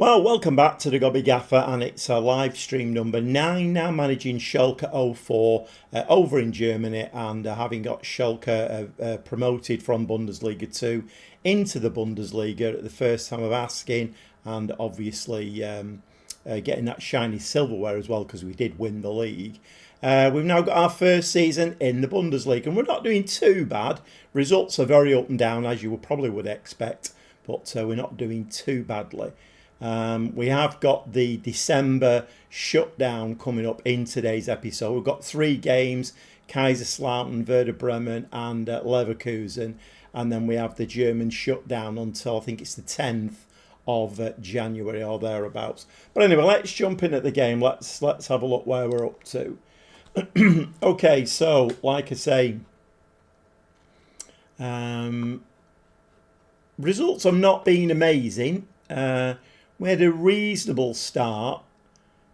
Well, welcome back to the Gobby Gaffer, and it's a live stream number 9 now, managing Schalke 04 over in Germany, and having got Schalke promoted from Bundesliga 2 into the Bundesliga at the first time of asking, and obviously getting that shiny silverware as well because we did win the league. We've now got our first season in the Bundesliga, and we're not doing too bad. Results are very up and down, as you probably would expect, but we're not doing too badly. We have got the December shutdown coming up in today's episode. We've got 3 games: Kaiserslautern, Werder Bremen and Leverkusen. And then we have the German shutdown until I think it's the 10th of January or thereabouts. But anyway, let's jump in at the game. Let's have a look where we're up to. Okay, so like I say, results have not been amazing. We had a reasonable start,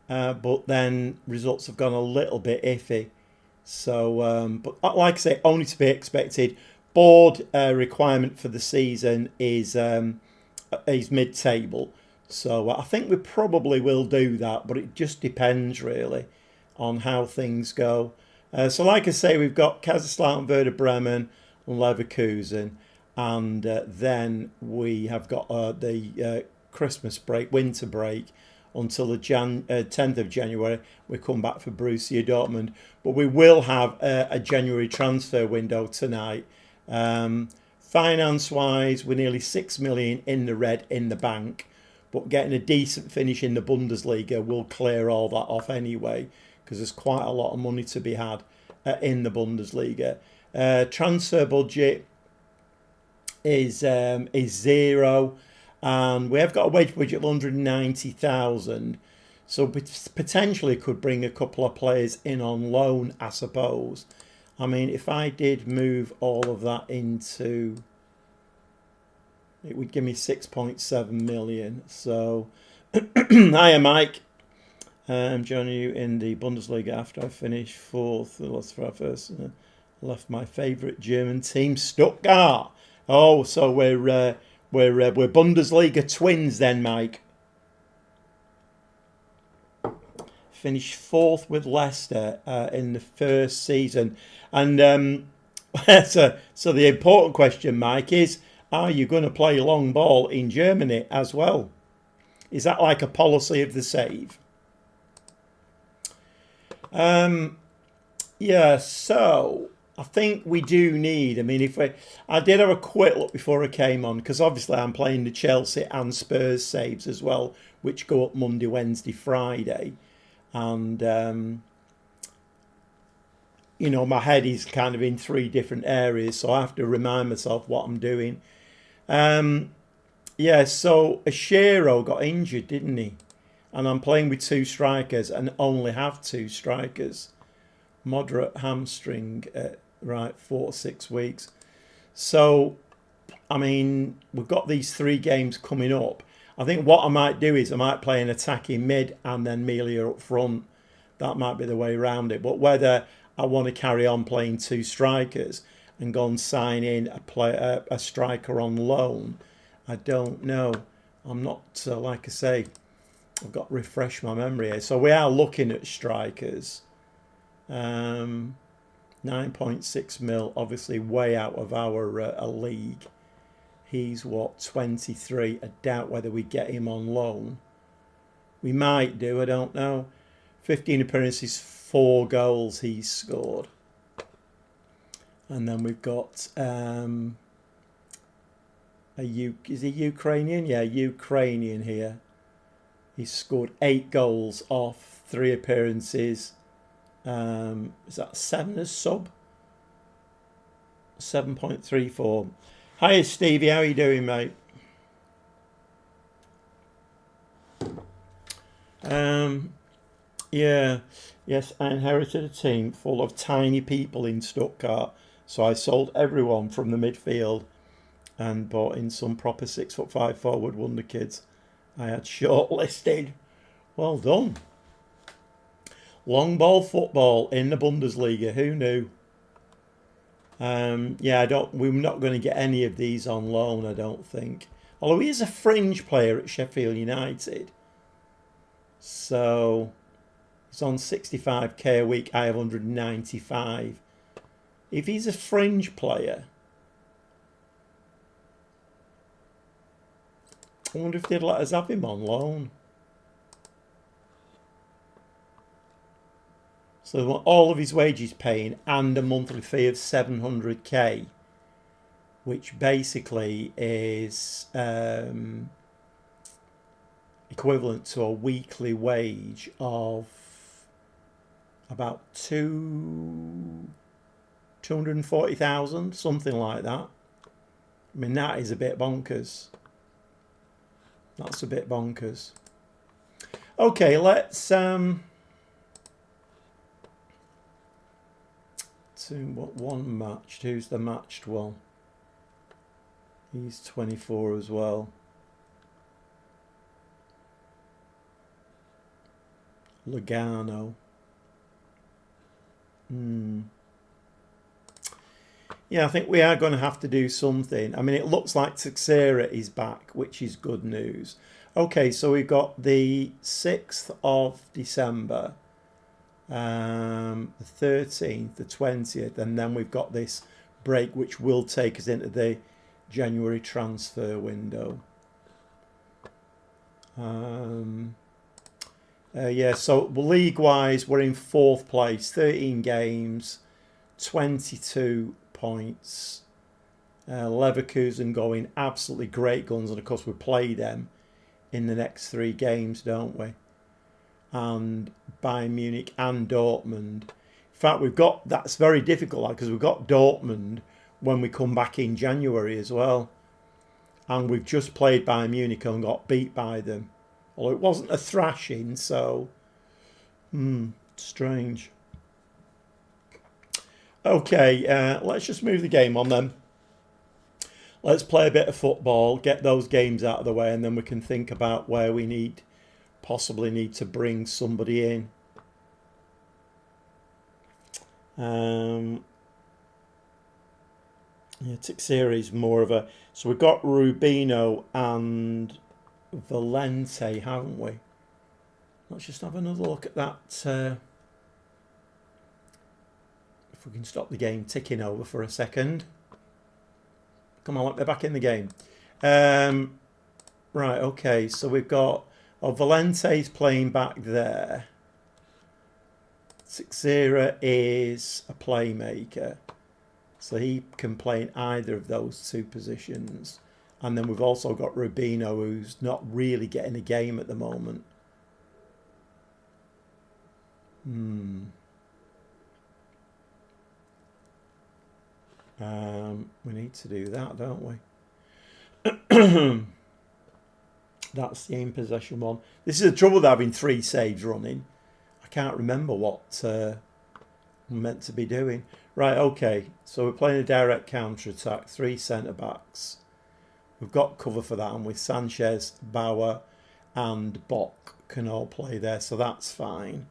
but then results have gone a little bit iffy. So, but like I say, only to be expected. Board requirement for the season is mid-table. So I think we probably will do that, but it just depends really on how things go. So like I say, we've got Kaiserslautern, Werder Bremen and Leverkusen. And then we have got the Christmas break, winter break, until the 10th of January. We come back for Borussia Dortmund. But we will have a January transfer window tonight. Finance-wise, we're nearly 6 million in the red in the bank. But getting a decent finish in the Bundesliga will clear all that off anyway, because there's quite a lot of money to be had in the Bundesliga. Transfer budget is 0, and we have got a wage budget of 190,000, so potentially could bring a couple of players in on loan, I suppose. I mean, if I did move all of that into, it would give me 6.7 million. So hiya Mike, I'm joining you in the Bundesliga after I finished 4th. That's for our first left my favourite German team, Stuttgart. Oh, so we're Bundesliga twins then, Mike. Finished 4th with Leicester in the first season, and so the important question, Mike, is: are you going to play long ball in Germany as well? Is that like a policy of the save? Yeah. So I think we do need, I mean, I did have a quick look before I came on, because obviously I'm playing the Chelsea and Spurs saves as well, which go up Monday, Wednesday, Friday. And, you know, my head is kind of in 3 different areas, so I have to remind myself what I'm doing. Yeah, so Ashiro got injured, didn't he? And I'm playing with 2 strikers and only have 2 strikers. Moderate hamstring, right, 4 to 6 weeks. So, I mean, we've got these 3 games coming up. I think what I might do is I might play an attacking mid and then Melia up front. That might be the way around it. But whether I want to carry on playing 2 strikers and go and sign in a striker on loan, I don't know. I'm not, like I say, I've got to refresh my memory here. So we are looking at strikers. 9.6 mil, obviously way out of our league. He's what, 23. I doubt whether we get him on loan. We might do, I don't know. 15 appearances, 4 goals he's scored. And then we've got is he Ukrainian? Yeah, Ukrainian here. He's scored 8 goals off 3 appearances. Is that 7 as sub? 7.34. Hiya Stevie, how are you doing, mate? Yeah, yes, I inherited a team full of tiny people in Stuttgart, so I sold everyone from the midfield and bought in some proper 6'5" forward wonder kids I had shortlisted. Well done. Long ball football in the Bundesliga, who knew? Yeah, we're not going to get any of these on loan, I don't think. Although he is a fringe player at Sheffield United. So he's on 65k a week. I have 195. If he's a fringe player, I wonder if they'd let us have him on loan. So they want all of his wages paying and a monthly fee of 700k, which basically is equivalent to a weekly wage of about 240,000, something like that. I mean, that is a bit bonkers. That's a bit bonkers. Okay, let's one matched. Who's the matched one? He's 24 as well. Lugano. Yeah, I think we are going to have to do something. I mean, it looks like Teixeira is back, which is good news. Okay, so we've got the 6th of December, the 13th, the 20th, and then we've got this break which will take us into the January transfer window. Yeah, so league-wise, we're in 4th place, 13 games, 22 points. Leverkusen going absolutely great guns, and of course we play them in the next 3 games, don't we? And Bayern Munich and Dortmund. In fact, that's very difficult because we've got Dortmund when we come back in January as well. And we've just played Bayern Munich and got beat by them. Although it wasn't a thrashing, so strange. Okay, let's just move the game on then. Let's play a bit of football, get those games out of the way, and then we can think about where we possibly need to bring somebody in. Yeah, Teixeira is more of a... So we've got Rubino and Valente, haven't we? Let's just have another look at that. If we can stop the game ticking over for a second. Come on, let me back in the game. Right, okay, so we've got... Oh, Valente's playing back there. Teixeira is a playmaker. So he can play in either of those 2 positions. And then we've also got Rubino, who's not really getting a game at the moment. We need to do that, don't we? That's the in possession one. This is the trouble with having 3 saves running. I can't remember what I'm meant to be doing. Right, okay. So we're playing a direct counter-attack. 3 centre-backs. We've got cover for that. And with Sanchez, Bauer and Bock can all play there. So that's fine.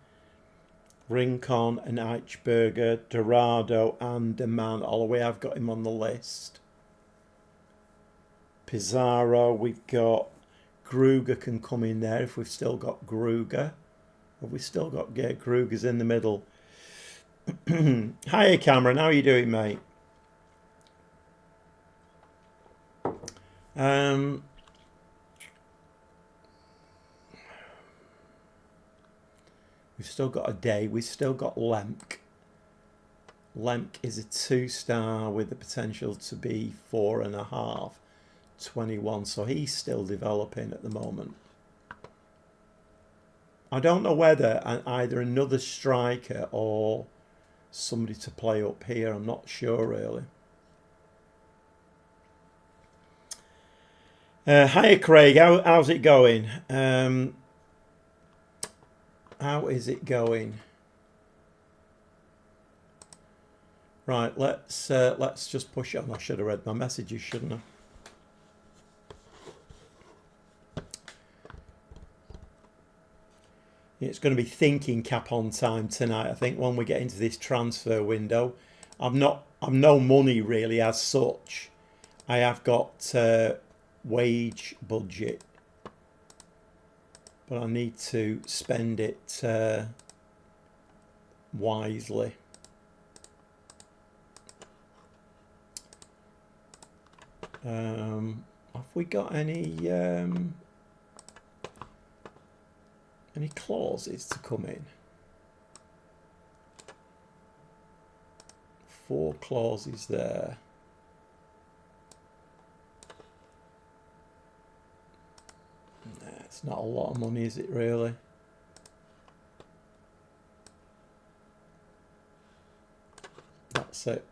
Rincon and Eichberger, Dorado and Deman. Although I've got him on the list. Pizarro, we've got... Gruger can come in there if we've still got Gruger. Have we still got Gruger's in the middle? Hiya, Cameron. How are you doing, mate? We've still got a day. We've still got Lemk. Lemk is a 2-star with the potential to be 4.5. 21, so he's still developing at the moment. I don't know whether either another striker or somebody to play up here. I'm not sure really. Hiya Craig, how's it going? How is it going? Right, let's just push on. I should have read my messages, shouldn't I? It's going to be thinking cap on time tonight. I think when we get into this transfer window, I'm no money really as such. I have got wage budget, but I need to spend it wisely. Have we got any clauses to come in? 4 clauses there. It's not a lot of money, is it really? That's it.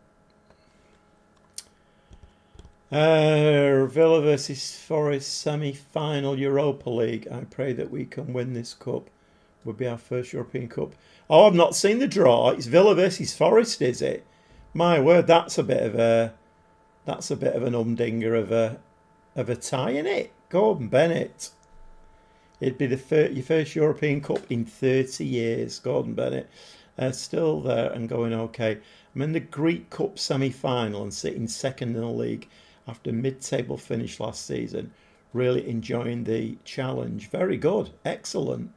Villa versus Forest semi-final Europa League. I pray that we can win this cup. Would be our first European Cup. Oh, I've not seen the draw. It's Villa versus Forest, is it? My word, that's a bit of an humdinger of a tie, isn't it? Gordon Bennett. It'd be your first European Cup in 30 years, Gordon Bennett. Still there and going okay. I'm in the Greek Cup semi-final and sitting second in the league after mid-table finish last season. Really enjoying the challenge. Very good. Excellent.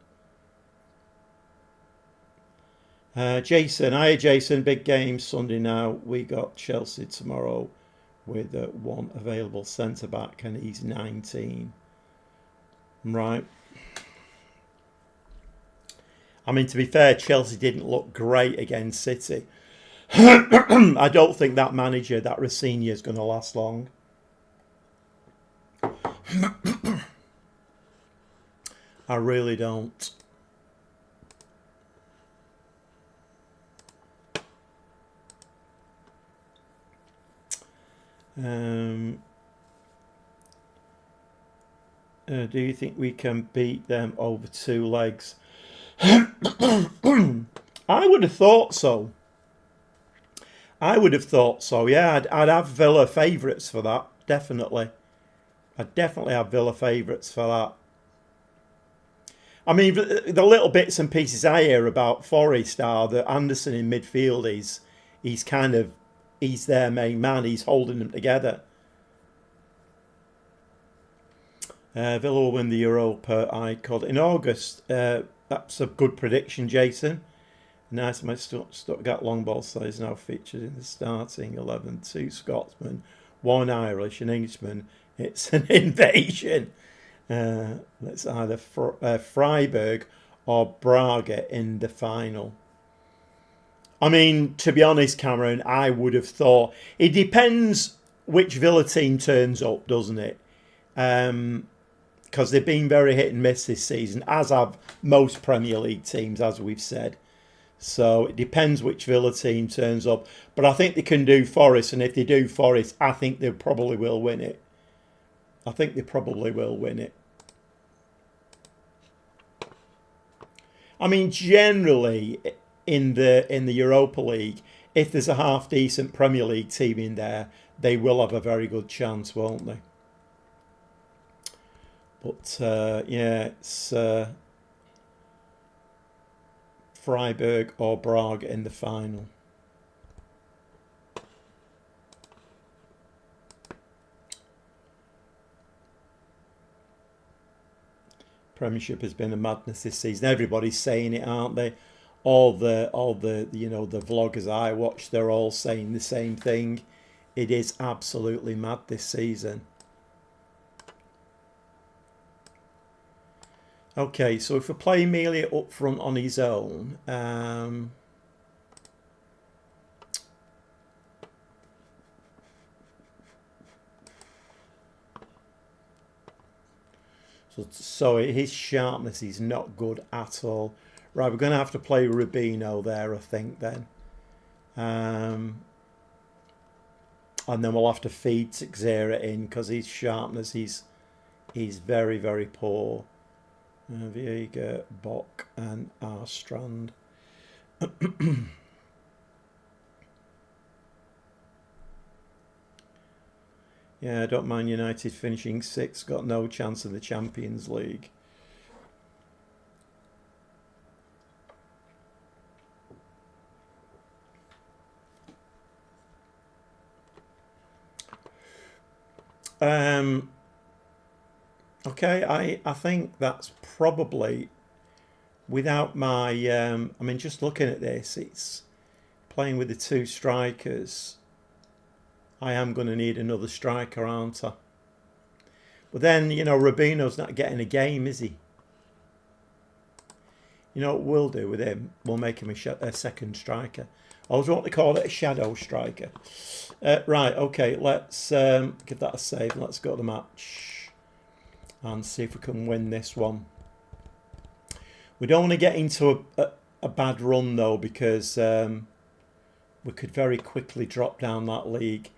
Jason. Hiya, Jason. Big game Sunday now. We got Chelsea tomorrow with one available centre-back and he's 19. Right. I mean, to be fair, Chelsea didn't look great against City. I don't think that manager, that Rossini, is going to last long. I really don't. Do you think we can beat them over 2 legs? I would have thought so. Yeah, I'd have Villa favourites for that, definitely. I'd definitely have Villa favourites for that. I mean, the little bits and pieces I hear about Forest are that Anderson in midfield he's their main man. He's holding them together. Villa will win the Europa. I called it in August. That's a good prediction, Jason. Nice. My Stuttgart long ball size now featured in the starting 11. 2 Scotsmen, 1 Irish, an Englishman. It's an invasion. It's either Freiburg or Braga in the final. I mean, to be honest, Cameron, I would have thought it depends which Villa team turns up, doesn't it? Because they've been very hit and miss this season, as have most Premier League teams, as we've said. So it depends which Villa team turns up. But I think they can do Forest, and if they do Forest, I think they probably will win it. I mean, generally, in the Europa League, if there's a half decent Premier League team in there, they will have a very good chance, won't they? But yeah, it's Freiburg or Braga in the final. Premiership has been a madness this season. Everybody's saying it, aren't they? All the the vloggers I watch, they're all saying the same thing. It is absolutely mad this season. Okay, so if we play Melia up front on his own, so his sharpness is not good at all. Right, we're going to have to play Rubino there, I think, then. And then we'll have to feed Teixeira in because his sharpness is very, very poor. Viega, Bock and Arstrand. Yeah, I don't mind United finishing 6th. Got no chance in the Champions League. Okay, I think that's probably without my. I mean, just looking at this, it's playing with the two strikers. I am going to need another striker, aren't I? But then, you know, Rubino's not getting a game, is he? You know what we'll do with him? We'll make him a second striker. I always want to call it a shadow striker. Right, okay, let's give that a save. Let's go to the match and see if we can win this one. We don't want to get into a bad run, though, because we could very quickly drop down that league.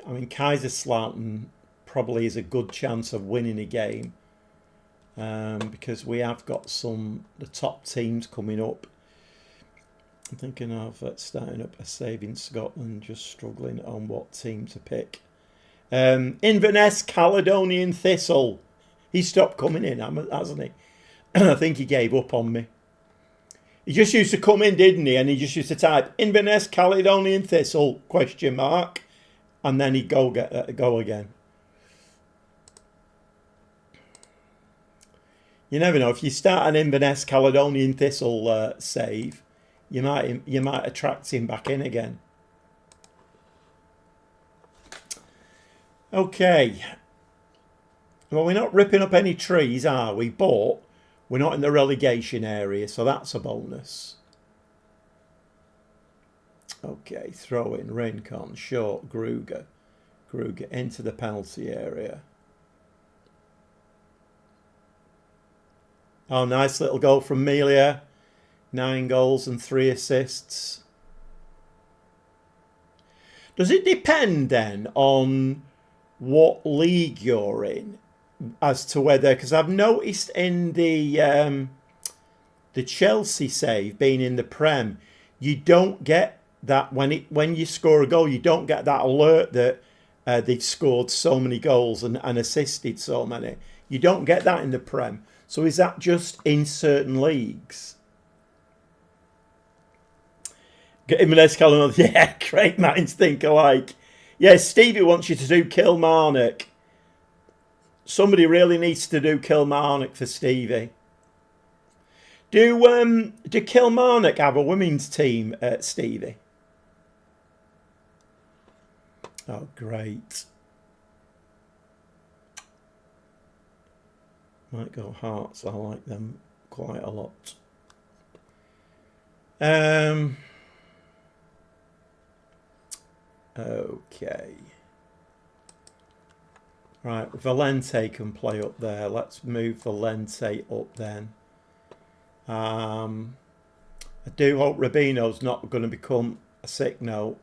I mean, Kaiserslautern probably is a good chance of winning a game because we have got the top teams coming up. I'm thinking of starting up a save in Scotland, just struggling on what team to pick. Inverness Caledonian Thistle. He stopped coming in, hasn't he? I think he gave up on me. He just used to come in, didn't he? And he just used to type Inverness Caledonian Thistle ? And then he'd go again. You never know. If you start an Inverness Caledonian Thistle save, you might attract him back in again. Okay. Well, we're not ripping up any trees, are we? But we're not in the relegation area, so that's a bonus. Okay, throw in, Rincon, short, Gruger into the penalty area. Oh, nice little goal from Melia. 9 goals and 3 assists. Does it depend then on what league you're in as to whether, because I've noticed in the Chelsea save being in the Prem, you don't get that when you score a goal, you don't get that alert that they've scored so many goals and assisted so many. You don't get that in the Prem. So is that just in certain leagues? Yeah, great minds think alike. Yeah, Stevie wants you to do Kilmarnock. Somebody really needs to do Kilmarnock for Stevie. Do Kilmarnock have a women's team, Stevie? Oh, great. Might go Hearts. I like them quite a lot. Okay. Right, Valente can play up there. Let's move Valente up then. I do hope Rubino's not going to become a sick note.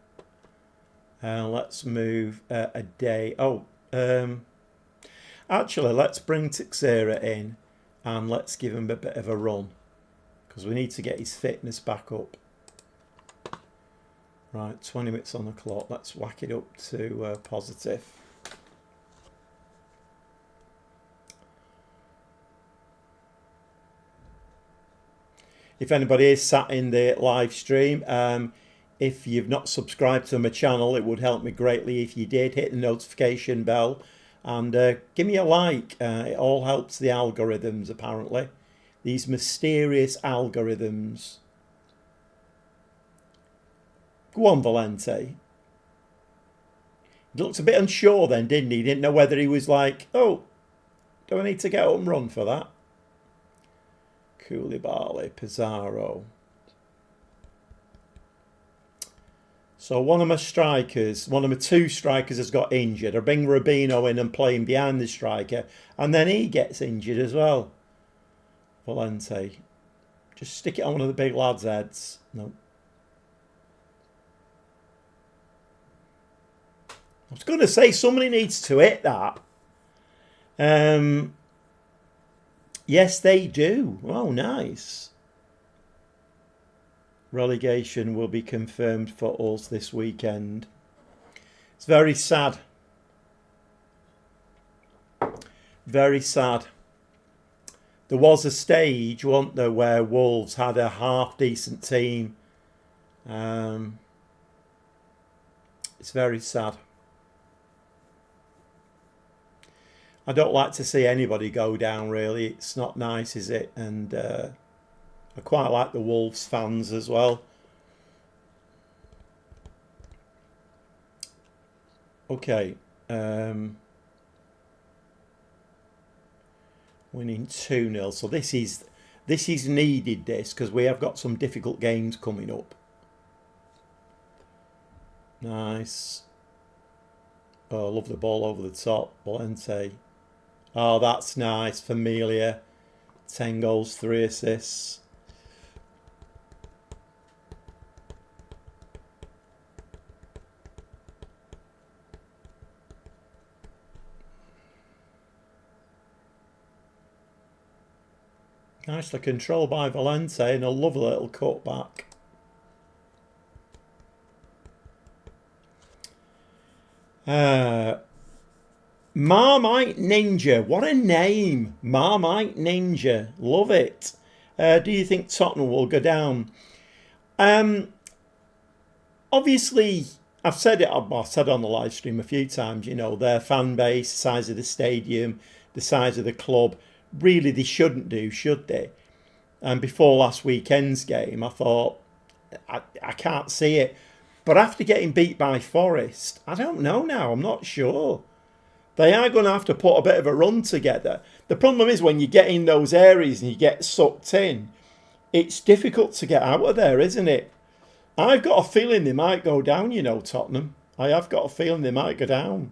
Let's move a day. Actually, let's bring Teixeira in and let's give him a bit of a run because we need to get his fitness back up. Right, 20 minutes on the clock. Let's whack it up to positive. If anybody is sat in the live stream, if you've not subscribed to my channel, it would help me greatly if you did. Hit the notification bell and give me a like. It all helps the algorithms, apparently. These mysterious algorithms. Go on, Valente. He looked a bit unsure then, didn't he? He didn't know whether he was like, oh, do I need to get up and run for that? Koulibaly, Pizarro. So one of my two strikers has got injured. I bring Rubino in and play him behind the striker. And then he gets injured as well. Valente. Just stick it on one of the big lads' heads. No. I was going to say somebody needs to hit that. Yes, they do. Oh, nice. Relegation will be confirmed for us this weekend. It's very sad. Very sad. There was a stage, wasn't there, where Wolves had a half-decent team. It's very sad. I don't like to see anybody go down, really. It's not nice, is it? And I quite like the Wolves fans as well. Okay. Winning 2-0. So this is needed, this, because we have got some difficult games coming up. Nice. Oh, I love the ball over the top. Valente. Oh, that's nice. Familia. 10 goals, 3 assists. Nicely controlled by Valente and a lovely little cutback. Marmite Ninja. What a name. Marmite Ninja. Love it. Do you think Tottenham will go down? Obviously, I've said it on the live stream a few times, you know, their fan base, the size of the stadium, the size of the club. Really, they shouldn't do, should they? And before last weekend's game, I thought, I can't see it. But after getting beat by Forest, I don't know now. I'm not sure. They are going to have to put a bit of a run together. The problem is when you get in those areas and you get sucked in, it's difficult to get out of there, isn't it? I've got a feeling they might go down, you know, Tottenham. I have got a feeling they might go down.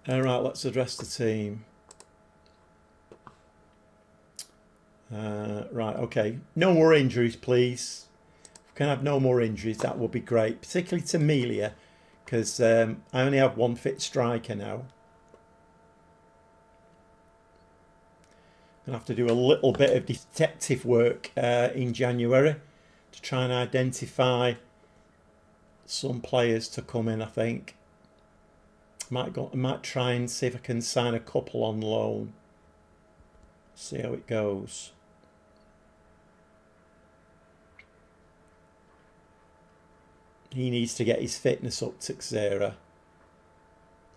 All right, let's address the team. Right, okay. No more injuries, please. If we can have no more injuries, that would be great. Particularly to Melia, because I only have one fit striker now. Gonna have to do a little bit of detective work in January to try and identify some players to come in, I think. I might try and see if I can sign a couple on loan. See how it goes. He needs to get his fitness up, Teixeira.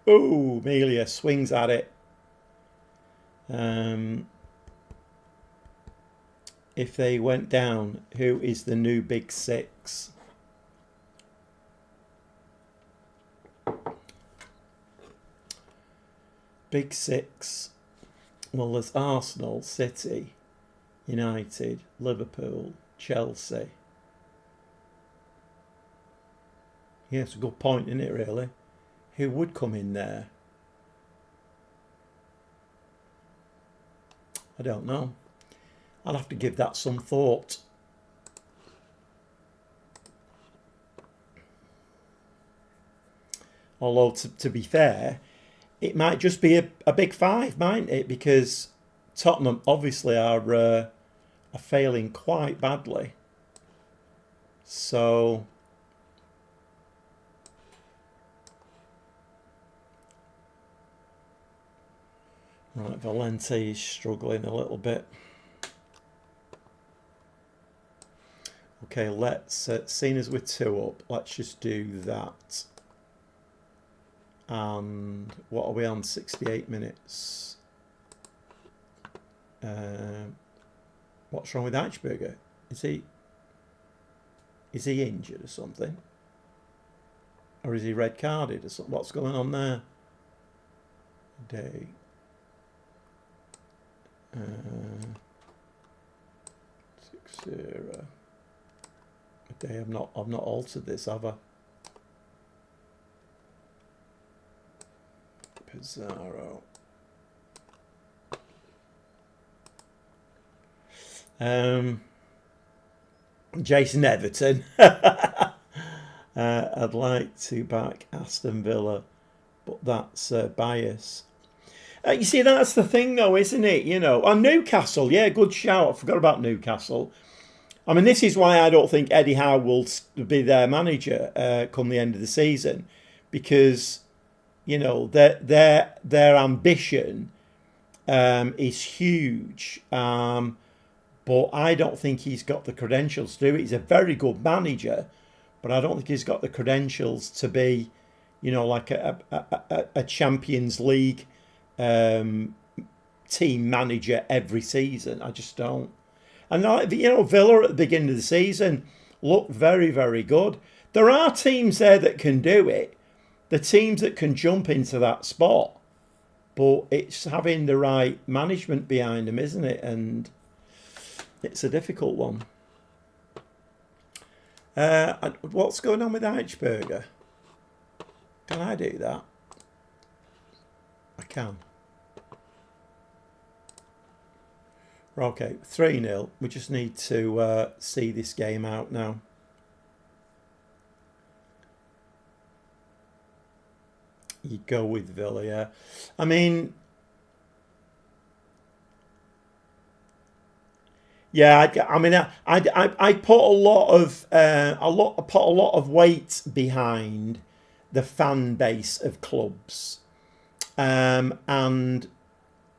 Oh, Melia swings at it. If they went down, who is the new big six? Big six. Well, there's Arsenal, City, United, Liverpool, Chelsea. Yeah, it's a good point, isn't it, really? Who would come in there? I don't know. I'll have to give that some thought. Although, to be fair, it might just be a big five, mightn't it? Because Tottenham obviously are failing quite badly. So right, Valente is struggling a little bit. Okay, let's, seeing as we're 2 up, let's just do that. And what are we on? 68 minutes. What's wrong with Eichberger? Is he injured or something? Or is he red carded or something? What's going on there? Day. Teixeira. Okay, I've not altered this, have I? Pizarro. Jason Everton. I'd like to back Aston Villa, but that's bias. You see, that's the thing, though, isn't it? You know, on Newcastle, yeah, good shout. I forgot about Newcastle. I mean, this is why I don't think Eddie Howe will be their manager come the end of the season, because, you know, their ambition is huge, but I don't think he's got the credentials to do it. He's a very good manager, but I don't think he's got the credentials to be, like a Champions League team manager every season. I just don't. And Villa at the beginning of the season looked very, very good. There are teams there that can do it. The teams that can jump into that spot. But it's having the right management behind them, isn't it? And it's a difficult one. What's going on with Eichberger? Can I do that? I can. Okay, 3-0. We just need to see this game out now. You go with Villa, yeah. I mean, yeah. I put a lot of weight behind the fan base of clubs, and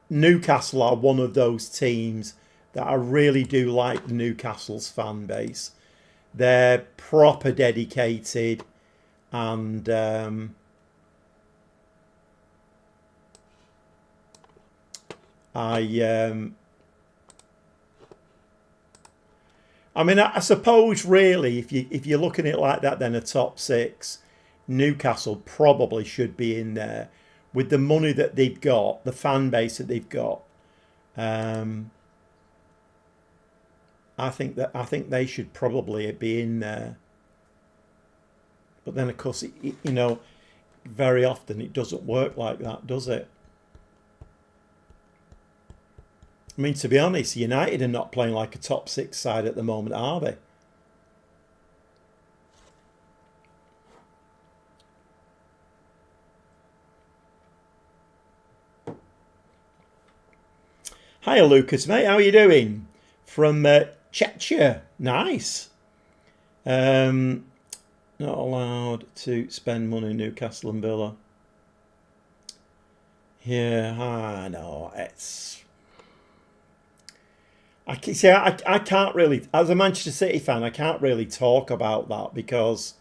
Newcastle are one of those teams that I really do like. Newcastle's fan base, they're proper dedicated, and I suppose really, if you're looking at it like that, then a top six, Newcastle probably should be in there with the money that they've got, the fan base that they've got. I think they should probably be in there. But then, of course, very often it doesn't work like that, does it? I mean, to be honest, United are not playing like a top six side at the moment, are they? Hiya, Lucas, mate. How are you doing? From Chechnya. Nice. Not allowed to spend money in Newcastle and Villa. Yeah, I know. I can't really, as a Manchester City fan, I can't really talk about that because,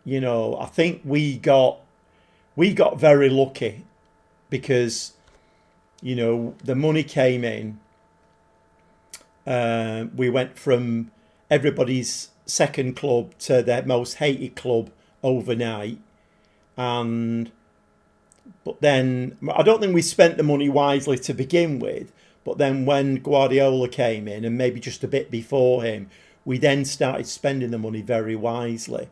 I think we got very lucky because, the money came in. We went from everybody's second club to their most hated club overnight, but then I don't think we spent the money wisely to begin with. But then when Guardiola came in, and maybe just a bit before him, we then started spending the money very wisely.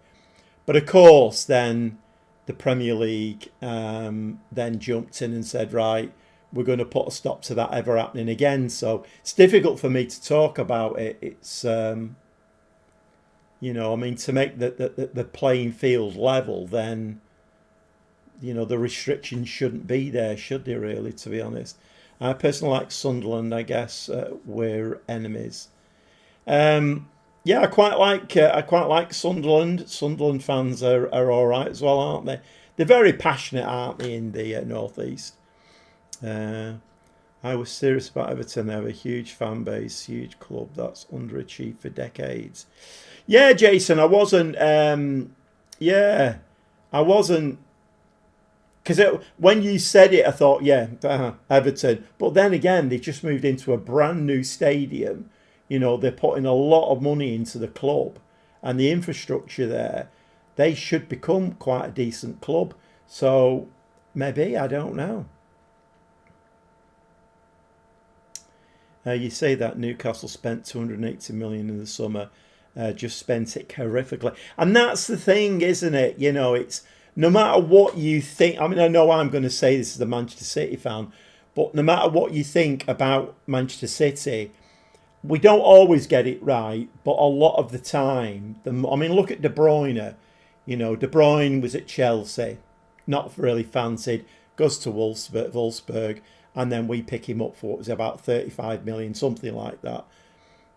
But of course, then the Premier League then jumped in and said, right, we're going to put a stop to that ever happening again. So it's difficult for me to talk about it. It's, to make the playing field level, then, the restrictions shouldn't be there, should they really, to be honest? I personally like Sunderland. I guess we're enemies. I quite like Sunderland. Sunderland fans are all right as well, aren't they? They're very passionate, aren't they, in the northeast? I was serious about Everton. They have a huge fan base, huge club that's underachieved for decades. Yeah, Jason, I wasn't. I wasn't. Because when you said it, I thought, Everton. But then again, they just moved into a brand new stadium. They're putting a lot of money into the club and the infrastructure there. They should become quite a decent club. So maybe, I don't know. You say that Newcastle spent 280 million in the summer, just spent it horrifically. And that's the thing, isn't it? It's... No matter what you think, I know I'm going to say this as a Manchester City fan, but no matter what you think about Manchester City, we don't always get it right, but a lot of the time, look at De Bruyne. De Bruyne was at Chelsea, not really fancied, goes to Wolfsburg, and then we pick him up for what was about 35 million, something like that.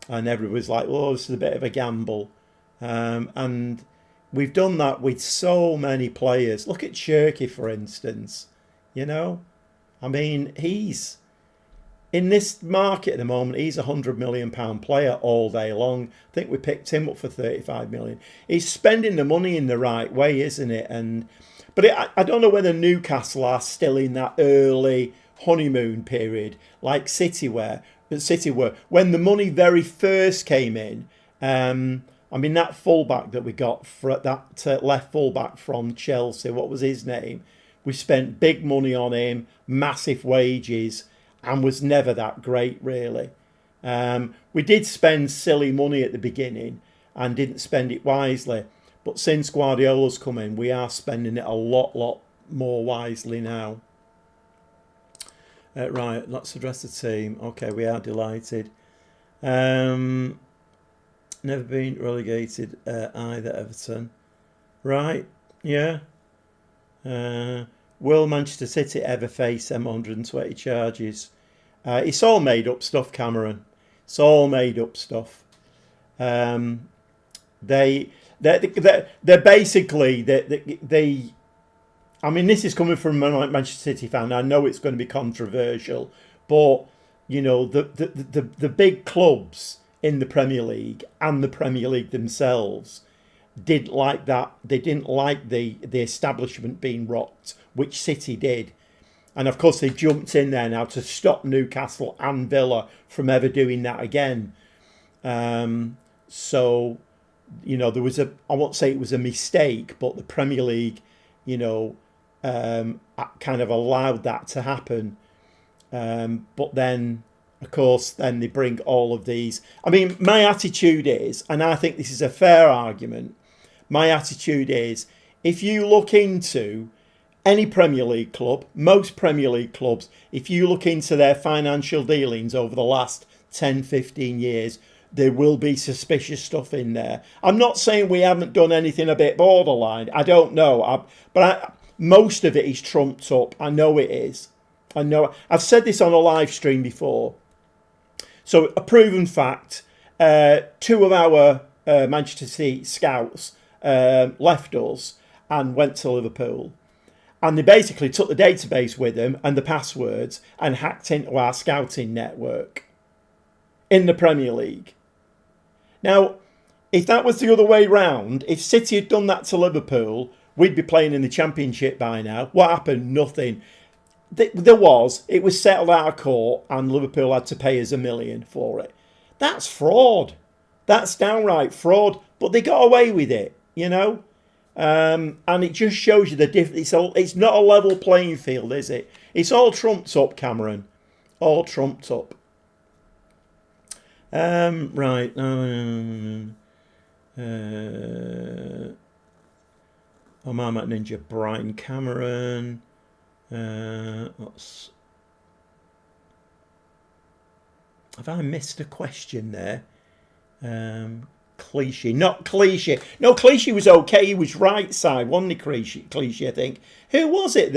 And everybody's like, oh, this is a bit of a gamble. And we've done that with so many players. Look at Schalke, for instance. He's in this market at the moment, he's a £100 million player all day long. I think we picked him up for 35 million. He's spending the money in the right way, isn't it? I don't know whether Newcastle are still in that early honeymoon period, like City were. When the money very first came in. That fullback that we got for that left fullback from Chelsea, what was his name? We spent big money on him, massive wages, and was never that great, really. We did spend silly money at the beginning and didn't spend it wisely. But since Guardiola's come in, we are spending it a lot more wisely now. Right, let's address the team. Okay, we are delighted. Never been relegated either, Everton. Right, yeah. Will Manchester City ever face them 120 charges? It's all made up stuff, Cameron. It's all made up stuff. They're basically they. I mean, this is coming from a Manchester City fan. I know it's going to be controversial, but you know the big clubs in the Premier League and the Premier League themselves didn't like that. They didn't like the establishment being rocked, which City did. And of course, they jumped in there now to stop Newcastle and Villa from ever doing that again. So, you know, there was I won't say it was a mistake, but the Premier League, you know, kind of allowed that to happen. But then, of course, then they bring all of these. I mean, my attitude is, and I think this is a fair argument, my attitude is, if you look into any Premier League club, most Premier League clubs, if you look into their financial dealings over the last 10, 15 years, there will be suspicious stuff in there. I'm not saying we haven't done anything a bit borderline. I don't know. Most of it is trumped up. I know it is. I know. I've said this on a live stream before. So a proven fact, two of our Manchester City scouts left us and went to Liverpool. And they basically took the database with them and the passwords and hacked into our scouting network in the Premier League. Now, if that was the other way round, if City had done that to Liverpool, we'd be playing in the Championship by now. What happened? Nothing. It was settled out of court and Liverpool had to pay us $1 million for it. That's fraud. That's downright fraud. But they got away with it, you know. And it just shows you the difference. It's not a level playing field, is it? It's all trumped up, Cameron. All trumped up. Right. Marmot Ninja, Brian Cameron. Have I missed a question there? Clichy. Not Clichy. No, Clichy was okay. He was right side, wasn't he, Clichy, I think. Who was it?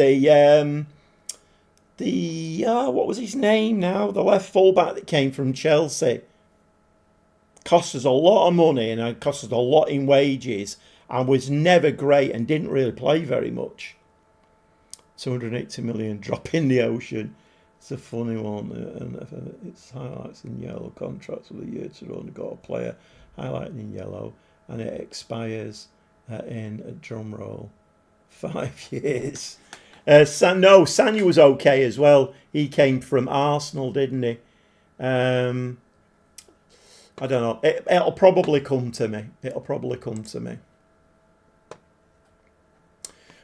What was his name now? The left fullback that came from Chelsea. Cost us a lot of money and it cost us a lot in wages and was never great and didn't really play very much. 280 million drop in the ocean. It's a funny one. And it's highlights in yellow, contracts with a year to only got a player highlighted in yellow, and it expires in a drum roll 5 years. Sanya was okay as well. He came from Arsenal, didn't he? I don't know. It'll probably come to me.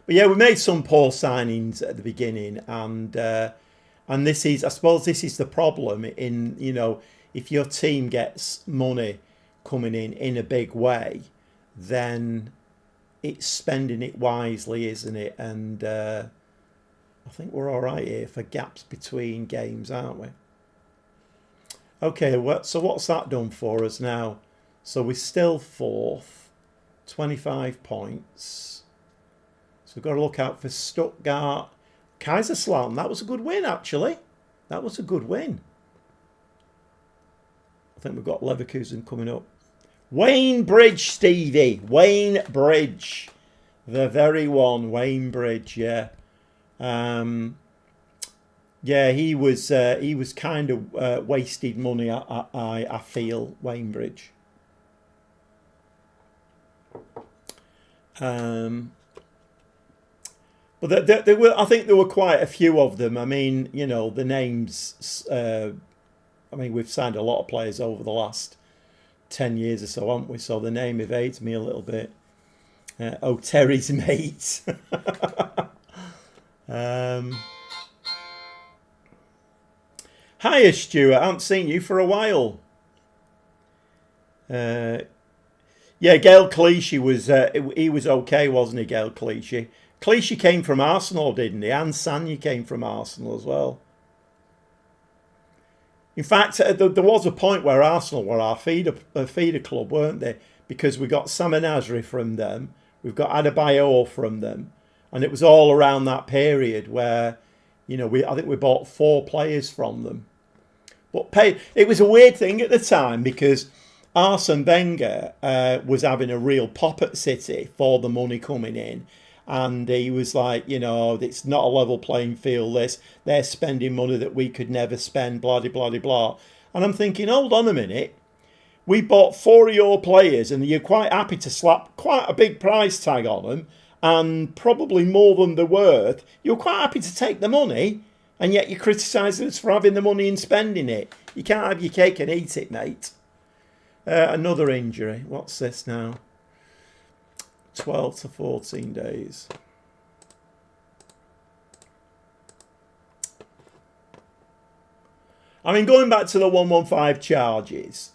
But yeah, we made some poor signings at the beginning, and this is, I suppose, this is the problem. In, you know, if your team gets money coming in a big way, then it's spending it wisely, isn't it? And I think we're all right here for gaps between games, aren't we? Okay, so what's that done for us now? So we're still fourth, 25 points. So we've got to look out for Stuttgart. Kaiserslautern, that was a good win, actually. That was a good win. I think we've got Leverkusen coming up. Wayne Bridge, Stevie. Wayne Bridge. The very one. Wayne Bridge, yeah. Yeah, he was kind of wasted money. I feel Wainbridge. Um, but there were, I think there were quite a few of them. I mean, the names. I mean, we've signed a lot of players over the last 10 years or so, haven't we? So the name evades me a little bit. Terry's mate. um, Hiya, Stuart. I haven't seen you for a while. Uh, yeah, Gail Clichy was he was okay, wasn't he, Gail Clichy? Clichy came from Arsenal, didn't he? And Sanya came from Arsenal as well. In fact, there was a point where Arsenal were our feeder club, weren't they? Because we got Sama Nasri from them, we've got Adebayor from them, and it was all around that period where, I think we bought 4 players from them. But it was a weird thing at the time because Arsene Wenger was having a real pop at City for the money coming in. And he was like, it's not a level playing field. They're spending money that we could never spend, blah, blah, blah, blah. And I'm thinking, hold on a minute. We bought 4 of your players and you're quite happy to slap quite a big price tag on them and probably more than they're worth. You're quite happy to take the money and yet you're criticising us for having the money and spending it. You can't have your cake and eat it, mate. Another injury. What's this now? 12 to 14 days. I mean, going back to the 115 charges,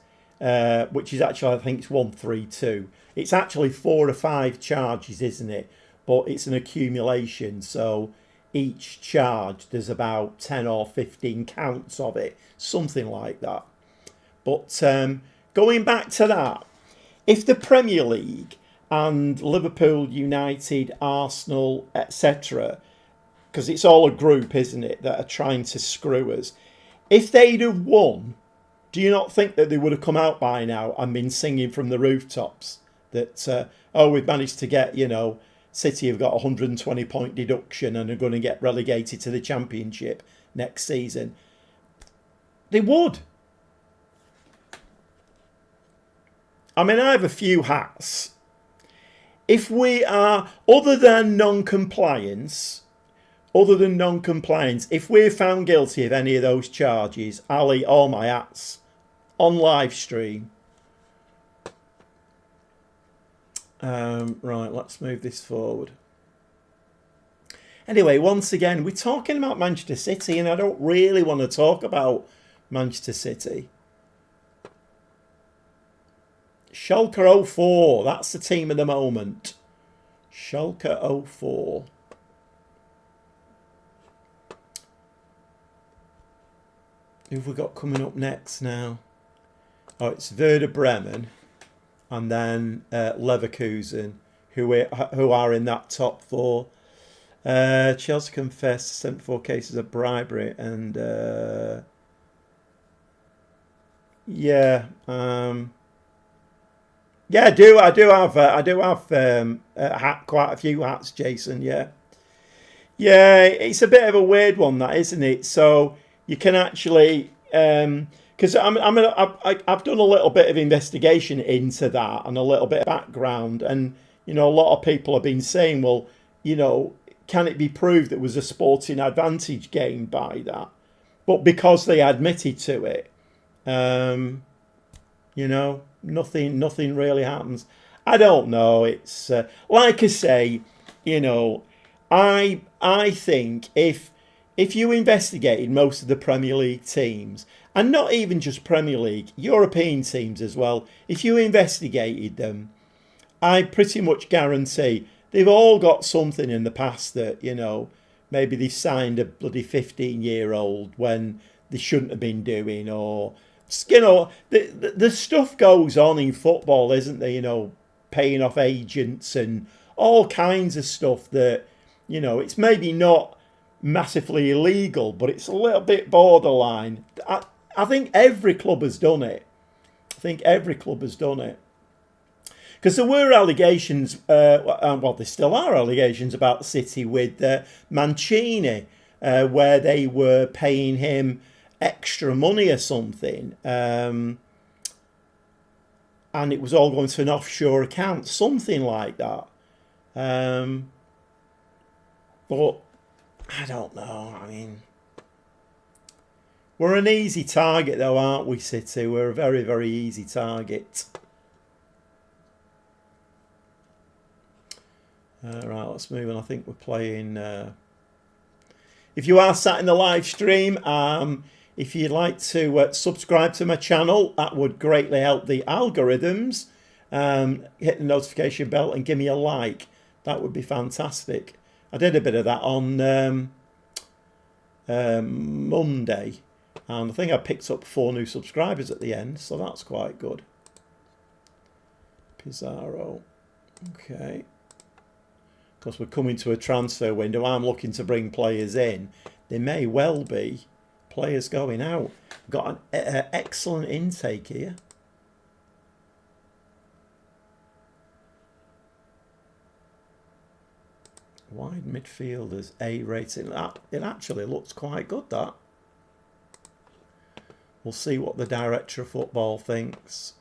which is actually, I think it's 132. It's actually 4 or 5 charges, isn't it? But it's an accumulation. So each charge, there's about 10 or 15 counts of it. Something like that. But going back to that, if the Premier League and Liverpool, United, Arsenal, etc., because it's all a group, isn't it, that are trying to screw us. If they'd have won, do you not think that they would have come out by now and been singing from the rooftops that, we've managed to get, City have got a 120-point deduction and are going to get relegated to the Championship next season? They would. I mean, I have a few hats. If we are, other than non-compliance, if we're found guilty of any of those charges, I'll eat all my hats on live stream. Right, let's move this forward. Anyway, once again, we're talking about Manchester City, and I don't really want to talk about Manchester City. Schalke 04, that's the team of the moment. Schalke 04. Who have we got coming up next now? Oh, it's Werder Bremen and then Leverkusen, who are in that top 4. Chelsea confessed 74 cases of bribery and yeah, I do have quite a few hats, Jason. Yeah, it's a bit of a weird one, that, isn't it? So you can actually, because I've done a little bit of investigation into that and a little bit of background, and a lot of people have been saying, well, can it be proved that it was a sporting advantage gained by that? But because they admitted to it, nothing really happens. I don't know. It's like I say, I think if you investigated most of the Premier League teams, and not even just Premier League, European teams as well, if you investigated them, I pretty much guarantee they've all got something in the past that, maybe they signed a bloody 15-year-old when they shouldn't have been doing, or, the stuff goes on in football, isn't there? Paying off agents and all kinds of stuff that, it's maybe not massively illegal, but it's a little bit borderline. I think every club has done it. Because there were allegations, well, there still are allegations about City with Mancini where they were paying him extra money or something. And it was all going to an offshore account, something like that. But I don't know. I mean, we're an easy target though, aren't we, City? We're a very, very easy target. Right, let's move on. I think we're playing... if you are sat in the live stream, if you'd like to subscribe to my channel, that would greatly help the algorithms. Hit the notification bell and give me a like. That would be fantastic. I did a bit of that on Monday. And I think I picked up 4 new subscribers at the end. So that's quite good. Pizarro. Okay. Because we're coming to a transfer window. I'm looking to bring players in. There may well be players going out. Got an excellent intake here. Wide midfielders, A rating. It actually looks quite good, that. We'll see what the director of football thinks.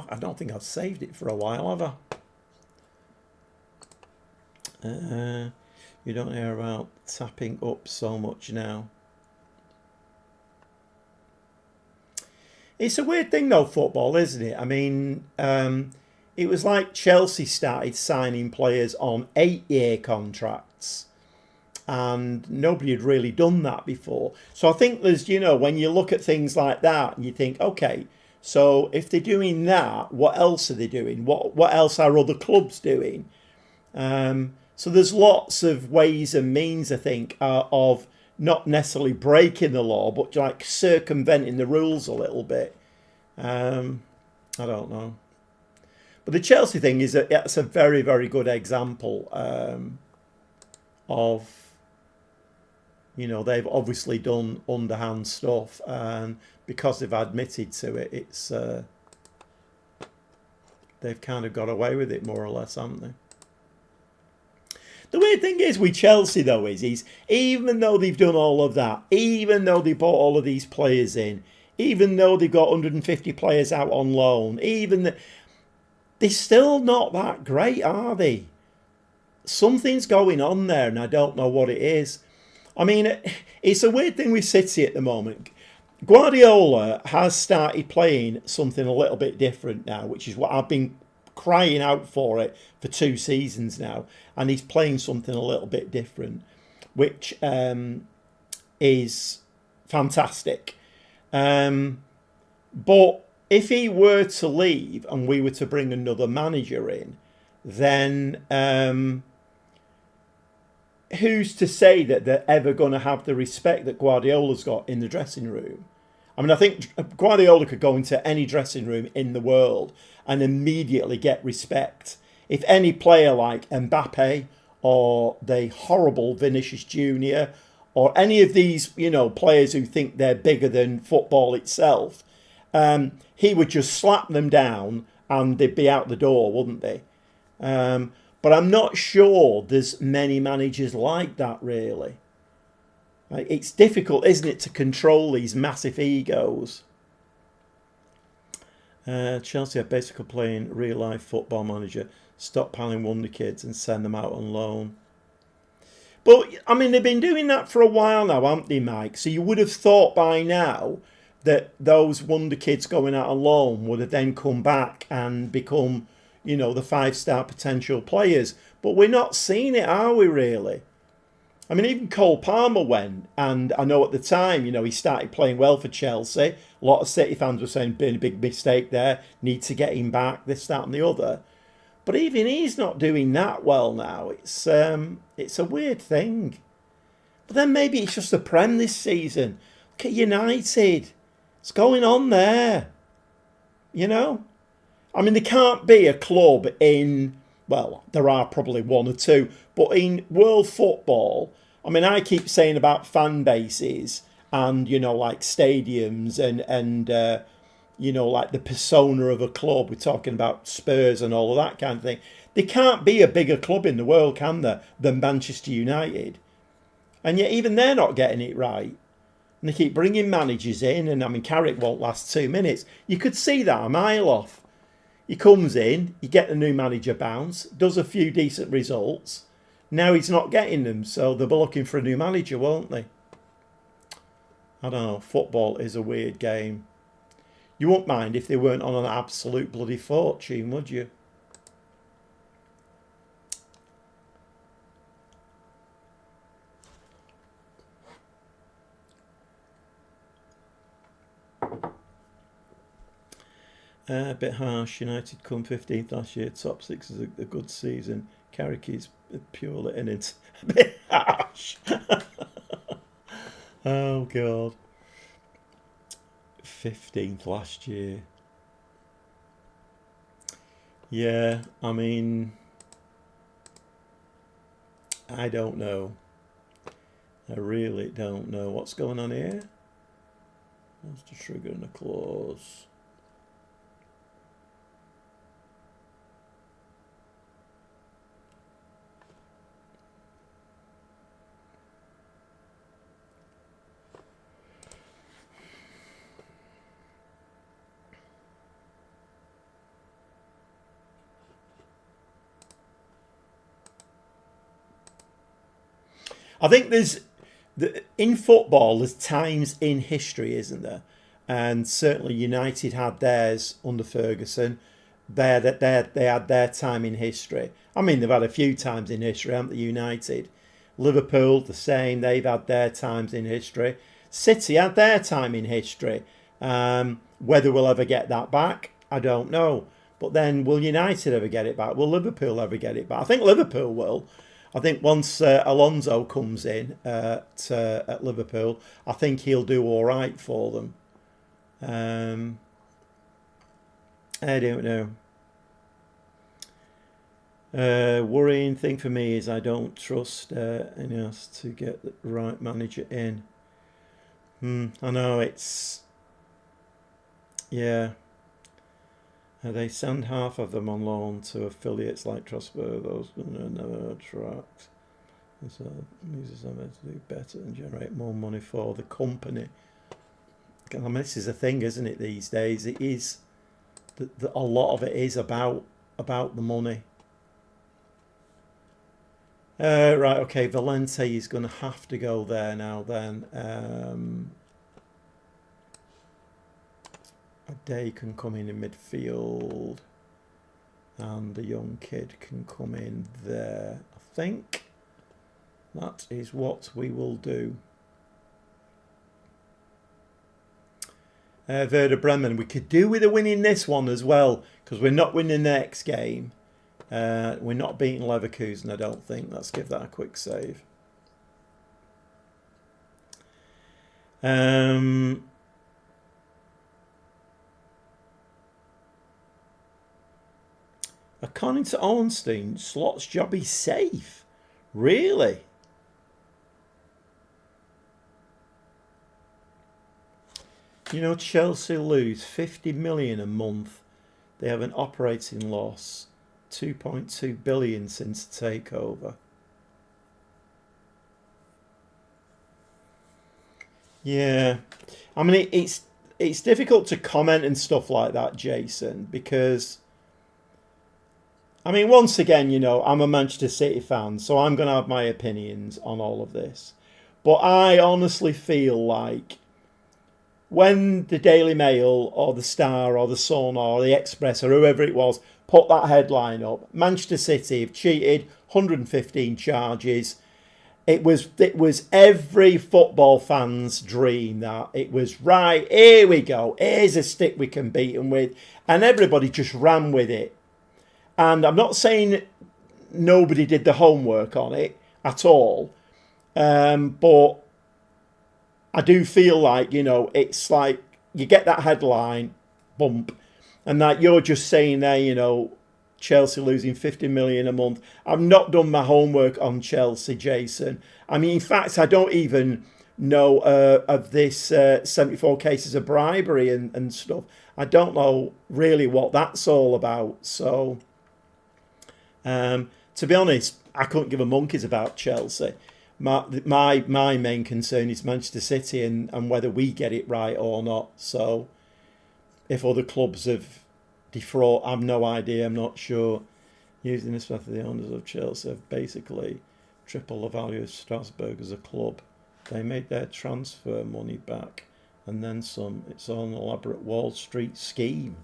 I don't think I've saved it for a while, have I? You don't hear about tapping up so much now. It's a weird thing though, football, isn't it? I mean, it was like Chelsea started signing players on 8-year contracts. And nobody had really done that before. So I think there's, you know, when you look at things like that and you think, okay, so if they're doing that, what else are they doing? What else are other clubs doing? So there's lots of ways and means, I think, of not necessarily breaking the law, but like circumventing the rules a little bit. I don't know. But the Chelsea thing is that's a very, very good example of, you know, they've obviously done underhand stuff, and because they've admitted to it, it's they've kind of got away with it more or less, haven't they? The weird thing is with Chelsea, though, is even though they've done all of that, even though they bought all of these players in, even though they've got 150 players out on loan, they're still not that great, are they? Something's going on there, and I don't know what it is. I mean, it's a weird thing with City at the moment. Guardiola has started playing something a little bit different now, which is what I've been crying out for it for 2 seasons now. And he's playing something a little bit different, which is fantastic. But if he were to leave and we were to bring another manager in, then who's to say that they're ever going to have the respect that Guardiola's got in the dressing room? I mean, I think Guardiola could go into any dressing room in the world and immediately get respect. If any player like Mbappe or the horrible Vinicius Jr. or any of these, you know, players who think they're bigger than football itself, he would just slap them down and they'd be out the door, wouldn't they? But I'm not sure there's many managers like that, really. It's difficult, isn't it, to control these massive egos. Chelsea are basically playing real-life Football Manager. Stockpiling wonder kids and send them out on loan. But, I mean, they've been doing that for a while now, haven't they, Mike? So you would have thought by now that those wonder kids going out on loan would have then come back and become, you know, the 5-star potential players. But we're not seeing it, are we, really? I mean, even Cole Palmer went, and I know at the time, you know, he started playing well for Chelsea. A lot of City fans were saying, been a big mistake there, need to get him back, this, that and the other. But even he's not doing that well now. It's a weird thing. But then maybe it's just the Prem this season. Look at United. What's going on there? You know? I mean, there can't be a club in, well, there are probably one or two, but in world football, I mean, I keep saying about fan bases and, like stadiums and like the persona of a club. We're talking about Spurs and all of that kind of thing. There can't be a bigger club in the world, can there, than Manchester United? And yet even they're not getting it right. And they keep bringing managers in, and I mean, Carrick won't last 2 minutes. You could see that a mile off. He comes in, you get the new manager bounce, does a few decent results. Now he's not getting them, so they'll be looking for a new manager, won't they? I don't know. Football is a weird game. You wouldn't mind if they weren't on an absolute bloody fortune, would you? A bit harsh. United come 15th last year. Top six is a good season. Carrick is purely in it. A bit harsh. Oh, God. 15th last year. Yeah, I mean, I don't know. I really don't know. What's going on here? What's the trigger and the clause? I think in football, there's times in history, isn't there? And certainly United had theirs under Ferguson. They had their time in history. I mean, they've had a few times in history, haven't they, United? Liverpool, the same. They've had their times in history. City had their time in history. Whether we'll ever get that back, I don't know. But then, will United ever get it back? Will Liverpool ever get it back? I think Liverpool will. I think once Alonso comes in at Liverpool, I think he'll do all right for them. I don't know. Worrying thing for me is I don't trust Ineos to get the right manager in. I know it's... Yeah. They send half of them on loan to affiliates like Trustberg. Those never attract. So users are meant to do better and generate more money for the company. I mean, this is a thing, isn't it? These days, it is. A lot of it is about the money. Right. Okay. Valente is going to have to go there now. Then. A day can come in midfield, and the young kid can come in there. I think that is what we will do. Werder Bremen, we could do with a win in this one as well, because we're not winning the next game. We're not beating Leverkusen, I don't think. Let's give that a quick save. According to Ornstein, Slot's job is safe. Really? Chelsea lose 50 million a month. They have an operating loss, 2.2 billion since the takeover. Yeah. I mean, it's difficult to comment and stuff like that, Jason, because... I mean, once again, I'm a Manchester City fan, so I'm going to have my opinions on all of this. But I honestly feel like when the Daily Mail or the Star or the Sun or the Express or whoever it was put that headline up, Manchester City have cheated, 115 charges. It was every football fan's dream that it was, right, here we go, here's a stick we can beat them with. And everybody just ran with it. And I'm not saying nobody did the homework on it at all. But I do feel like, it's like you get that headline, bump, And that you're just saying there, Chelsea losing 50 million a month. I've not done my homework on Chelsea, Jason. I mean, in fact, I don't even know of this 74 cases of bribery and stuff. I don't know really what that's all about. So, to be honest, I couldn't give a monkeys about Chelsea. My main concern is Manchester City and whether we get it right or not. So, if other clubs have defraud, I've no idea. I'm not sure. Using this method, the owners of Chelsea have basically triple the value of Strasbourg as a club. They made their transfer money back and then some. It's all an elaborate Wall Street scheme.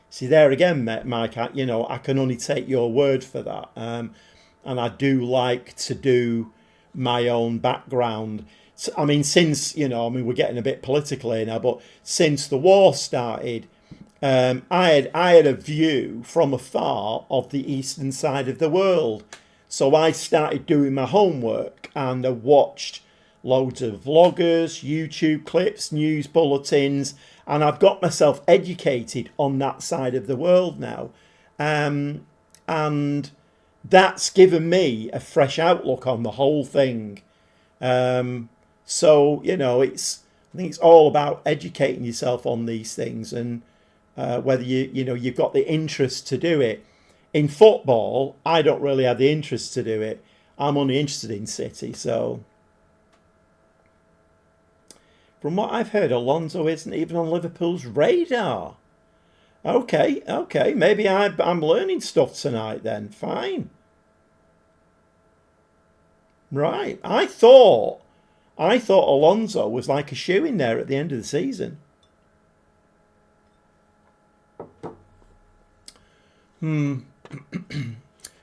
See, there again, Mike, I can only take your word for that. And I do like to do my own background. I mean, since, we're getting a bit political here now, but since the war started, I had a view from afar of the eastern side of the world. So I started doing my homework and I watched loads of vloggers, YouTube clips, news bulletins, and I've got myself educated on that side of the world now. And that's given me a fresh outlook on the whole thing. So, I think it's all about educating yourself on these things and whether you've got the interest to do it. In football, I don't really have the interest to do it. I'm only interested in City. So, from what I've heard, Alonso isn't even on Liverpool's radar. Okay. Maybe I'm learning stuff tonight then. Fine. Right. I thought Alonso was like a shoe in there at the end of the season.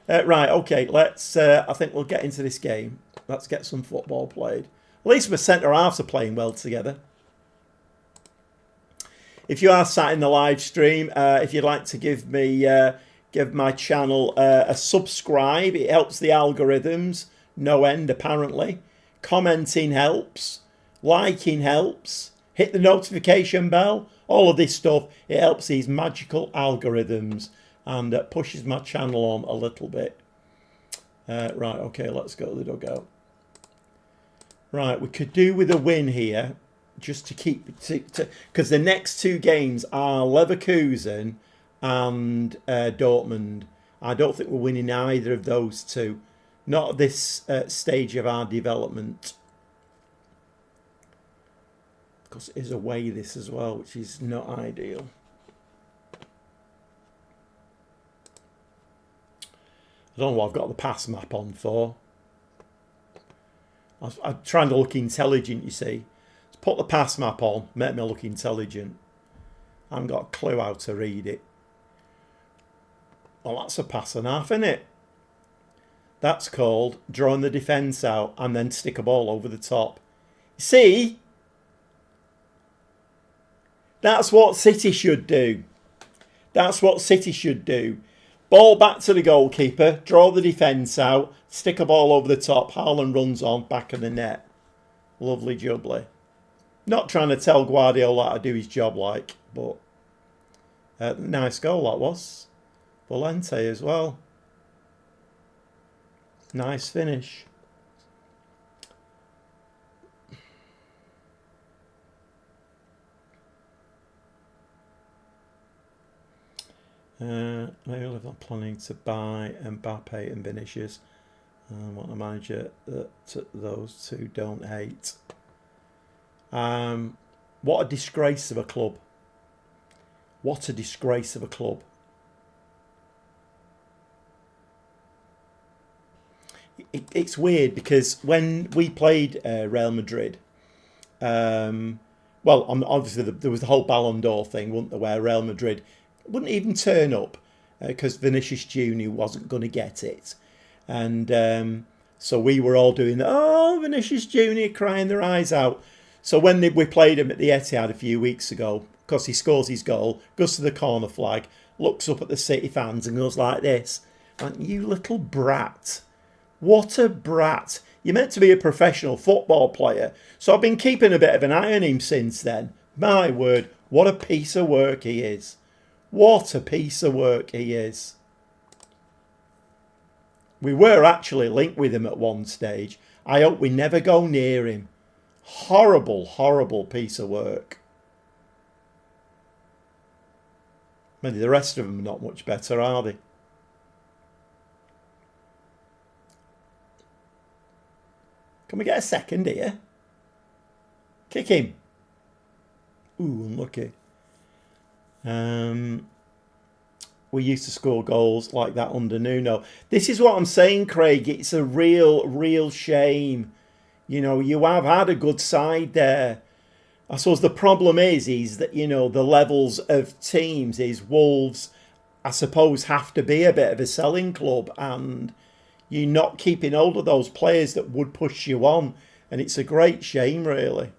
Right, okay, let's I think we'll get into this game. Let's get some football played. At least my centre halves are playing well together. If you are sat in the live stream, if you'd like to give my channel a subscribe, it helps the algorithms no end apparently. Commenting helps, liking helps, hit the notification bell, all of this stuff. It helps these magical algorithms and pushes my channel on a little bit. Right, okay, let's go to the dugout. Right, we could do with a win here, just to keep, because the next two games are Leverkusen and Dortmund. I don't think we're winning either of those two. Not at this stage of our development. Because it is away this as well, which is not ideal. I don't know what I've got the pass map on for. I'm trying to look intelligent, you see. Let's put the pass map on, make me look intelligent. I haven't got a clue how to read it. Well, that's a pass and a half, isn't it? That's called drawing the defence out and then stick a ball over the top. See? That's what City should do. That's what City should do. Ball back to the goalkeeper, draw the defence out, stick a ball over the top. Haaland runs on, back of the net. Lovely jubbly. Not trying to tell Guardiola how to do his job like, but nice goal that was. Valente as well. Nice finish. Maybe I'm planning to buy Mbappe and Vinicius. I want a manager that those two don't hate. What a disgrace of a club. What a disgrace of a club. It's weird because when we played Real Madrid, well, obviously there was the whole Ballon d'Or thing, wasn't there, where Real Madrid wouldn't even turn up because Vinicius Jr. wasn't going to get it. And so we were all doing, oh, Vinicius Jr. crying their eyes out. So when we played him at the Etihad a few weeks ago, because he scores his goal, goes to the corner flag, looks up at the City fans and goes like this. And you little brat. What a brat. You're meant to be a professional football player. So I've been keeping a bit of an eye on him since then. My word, what a piece of work he is. What a piece of work he is. We were actually linked with him at one stage. I hope we never go near him. Horrible, horrible piece of work. Maybe the rest of them are not much better, are they? Can we get a second here? Kick him. Ooh, unlucky. We used to score goals like that under Nuno. This is what I'm saying, Craig. It's a real shame. You know, you have had a good side there. I suppose the problem is that, you know, the levels of teams is Wolves, I suppose, have to be a bit of a selling club, and you're not keeping hold of those players that would push you on. And it's a great shame, really.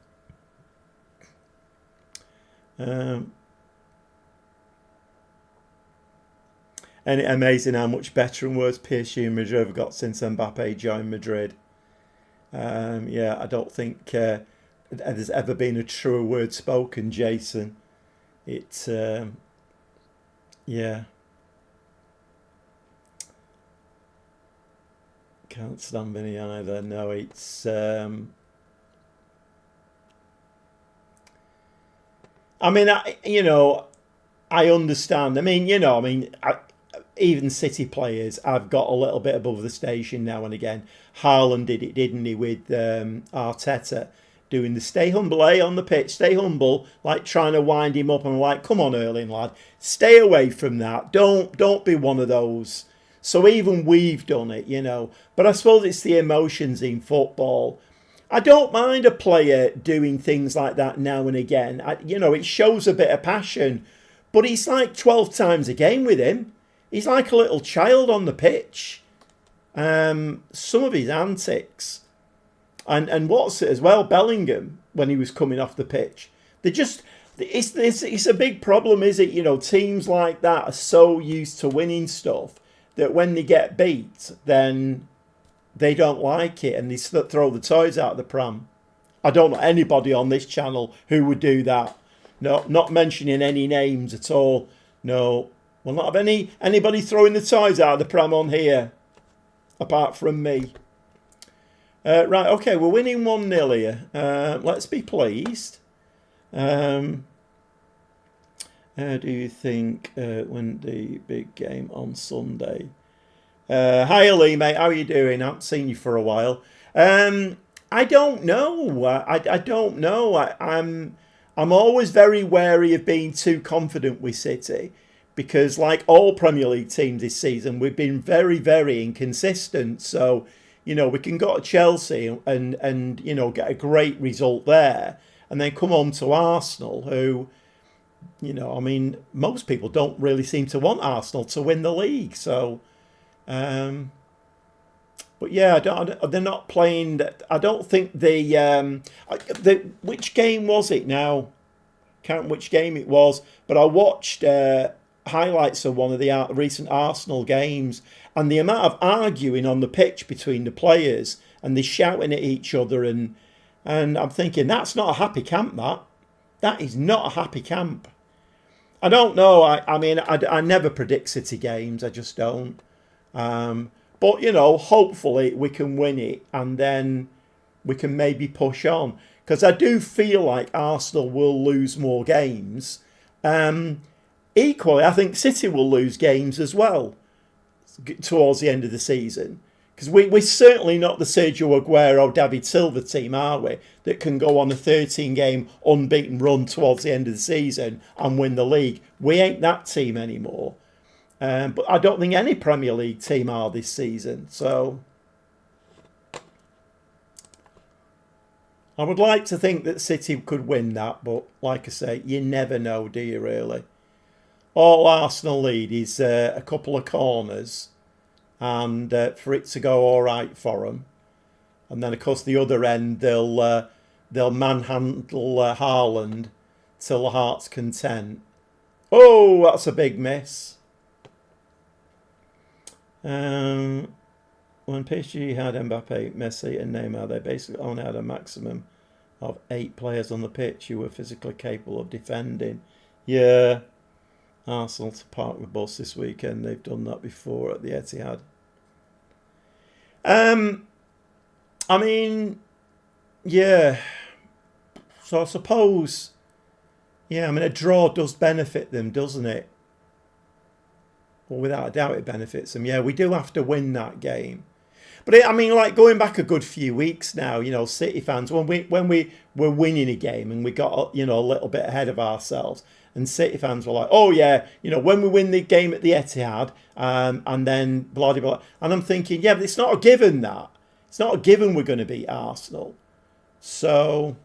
And it's amazing how much better and worse PSG and Madrid have got since Mbappe joined Madrid. Yeah, I don't think there's ever been a truer word spoken, Jason. It's, yeah. Can't stand Vinny either. No, it's... I mean, I understand. I mean, even City players have got a little bit above the station now and again. Haaland did it, didn't he, with Arteta, doing the stay humble, on the pitch, stay humble, like trying to wind him up, and like, come on, Erling, lad, stay away from that. Don't be one of those. So even we've done it, But I suppose it's the emotions in football. I don't mind a player doing things like that now and again. It shows a bit of passion. But it's like 12 times a game with him. He's like a little child on the pitch. Some of his antics. And what's it as well, Bellingham, when he was coming off the pitch. It's a big problem, is it? Teams like that are so used to winning stuff that when they get beat, then they don't like it and they throw the toys out of the pram. I don't know anybody on this channel who would do that. No, not mentioning any names at all. No, we'll not have anybody throwing the toys out of the pram on here, apart from me. Right, okay, we're winning 1-0 here. Let's be pleased. How do you think win the big game on Sunday? Hi, Ali, mate. How are you doing? I haven't seen you for a while. I don't know. I don't know. I'm always very wary of being too confident with City because, like all Premier League teams this season, we've been very, very inconsistent. So, we can go to Chelsea and get a great result there and then come on to Arsenal, who, most people don't really seem to want Arsenal to win the league. So, but yeah, they're not playing. I don't think which game was it now? Can't remember which game it was, but I watched highlights of one of the recent Arsenal games, and the amount of arguing on the pitch between the players and they shouting at each other, and I'm thinking that's not a happy camp. That is not a happy camp. I don't know. I never predict City games. I just don't. But, hopefully we can win it and then we can maybe push on. Because I do feel like Arsenal will lose more games. Equally, I think City will lose games as well towards the end of the season. Because we're certainly not the Sergio Aguero, David Silva team, are we? That can go on a 13-game unbeaten run towards the end of the season and win the league. We ain't that team anymore. But I don't think any Premier League team are this season. So I would like to think that City could win that. But like I say, you never know, do you really? All Arsenal need is a couple of corners and for it to go all right for them. And then, of course, the other end, they'll manhandle Haaland till the heart's content. Oh, that's a big miss. When PSG had Mbappe, Messi and Neymar, they basically only had a maximum of 8 players on the pitch who were physically capable of defending. Yeah. Arsenal to park the bus this weekend. They've done that before at the Etihad. I mean, yeah. So I suppose, yeah, I mean, a draw does benefit them, doesn't it? Well, without a doubt, it benefits them. Yeah, we do have to win that game. But I mean, like going back a good few weeks now, City fans, when we were winning a game and we got a little bit ahead of ourselves, and City fans were like, oh yeah, when we win the game at the Etihad, and then blah blah blah, and I'm thinking, yeah, but it's not a given that it's not a given we're going to beat Arsenal, so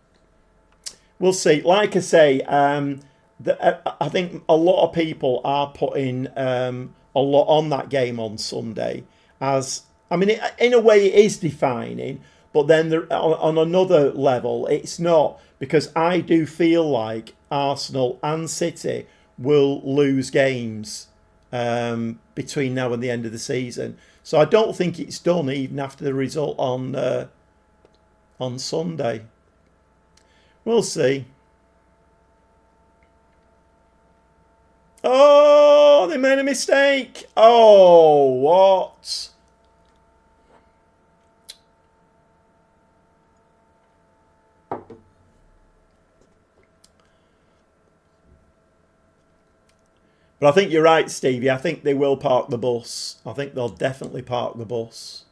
we'll see. Like I say, I think a lot of people are putting a lot on that game on Sunday as. I mean, in a way, it is defining, but then on another level, it's not, because I do feel like Arsenal and City will lose games between now and the end of the season. So I don't think it's done even after the result on Sunday. We'll see. Oh, they made a mistake. Oh, what? But I think you're right, Stevie. I think they will park the bus. I think they'll definitely park the bus.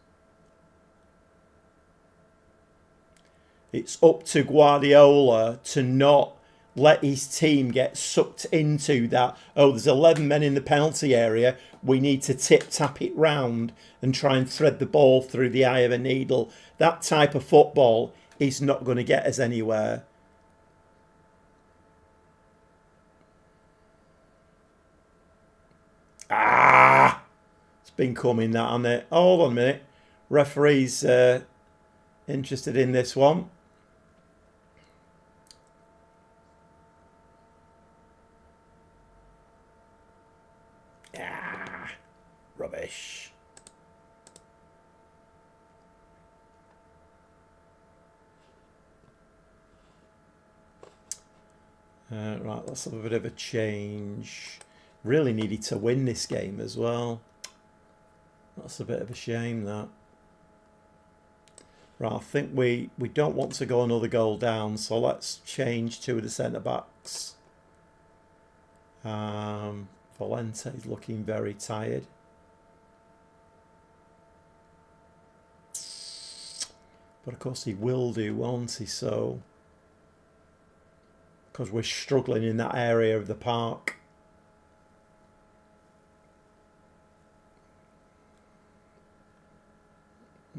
It's up to Guardiola to not let his team get sucked into that, oh, there's 11 men in the penalty area, we need to tip-tap it round and try and thread the ball through the eye of a needle. That type of football is not going to get us anywhere. It's been coming, that, hasn't it? Hold on a minute. Referee's interested in this one. Rubbish. Right, let's have a bit of a change. Really needed to win this game as well. That's a bit of a shame, that. Right, I think we don't want to go another goal down, so let's change two of the centre-backs. Valente's looking very tired. But of course he will do, won't he? So, because we're struggling in that area of the park.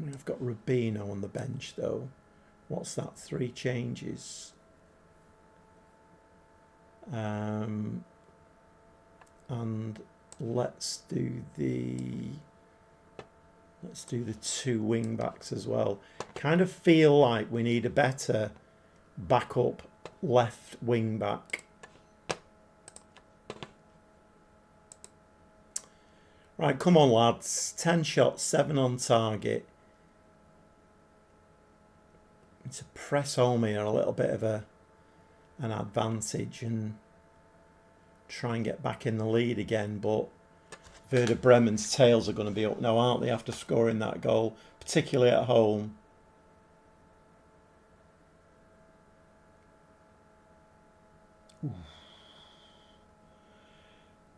I've got Rubino on the bench though. What's that? 3 changes. And let's do the 2 wing backs as well. Kind of feel like we need a better backup left wing back. Right, come on lads. 10 shots, 7 on target. To press home here a little bit of an advantage and try and get back in the lead again, but Werder Bremen's tails are going to be up now, aren't they, after scoring that goal, particularly at home.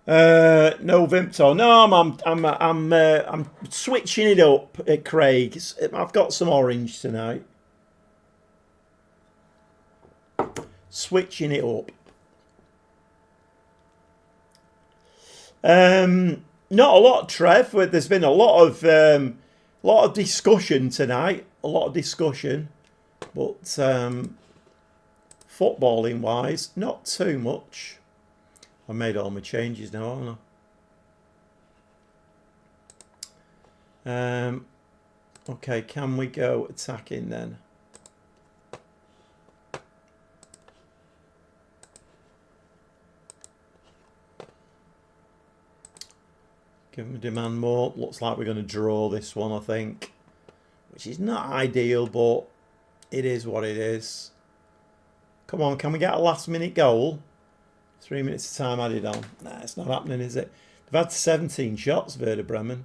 No Vimto. No, I'm switching it up, Craig. I've got some orange tonight. Switching it up. Not a lot, Trev. There's been a lot of discussion tonight. A lot of discussion, but footballing wise, not too much. I made all my changes now, haven't I? Okay, can we go attacking then? Give them a demand more. Looks like we're going to draw this one, I think. Which is not ideal, but it is what it is. Come on, can we get a last minute goal? 3 minutes of time added on. Nah, it's not happening, is it? They've had 17 shots, Werder Bremen.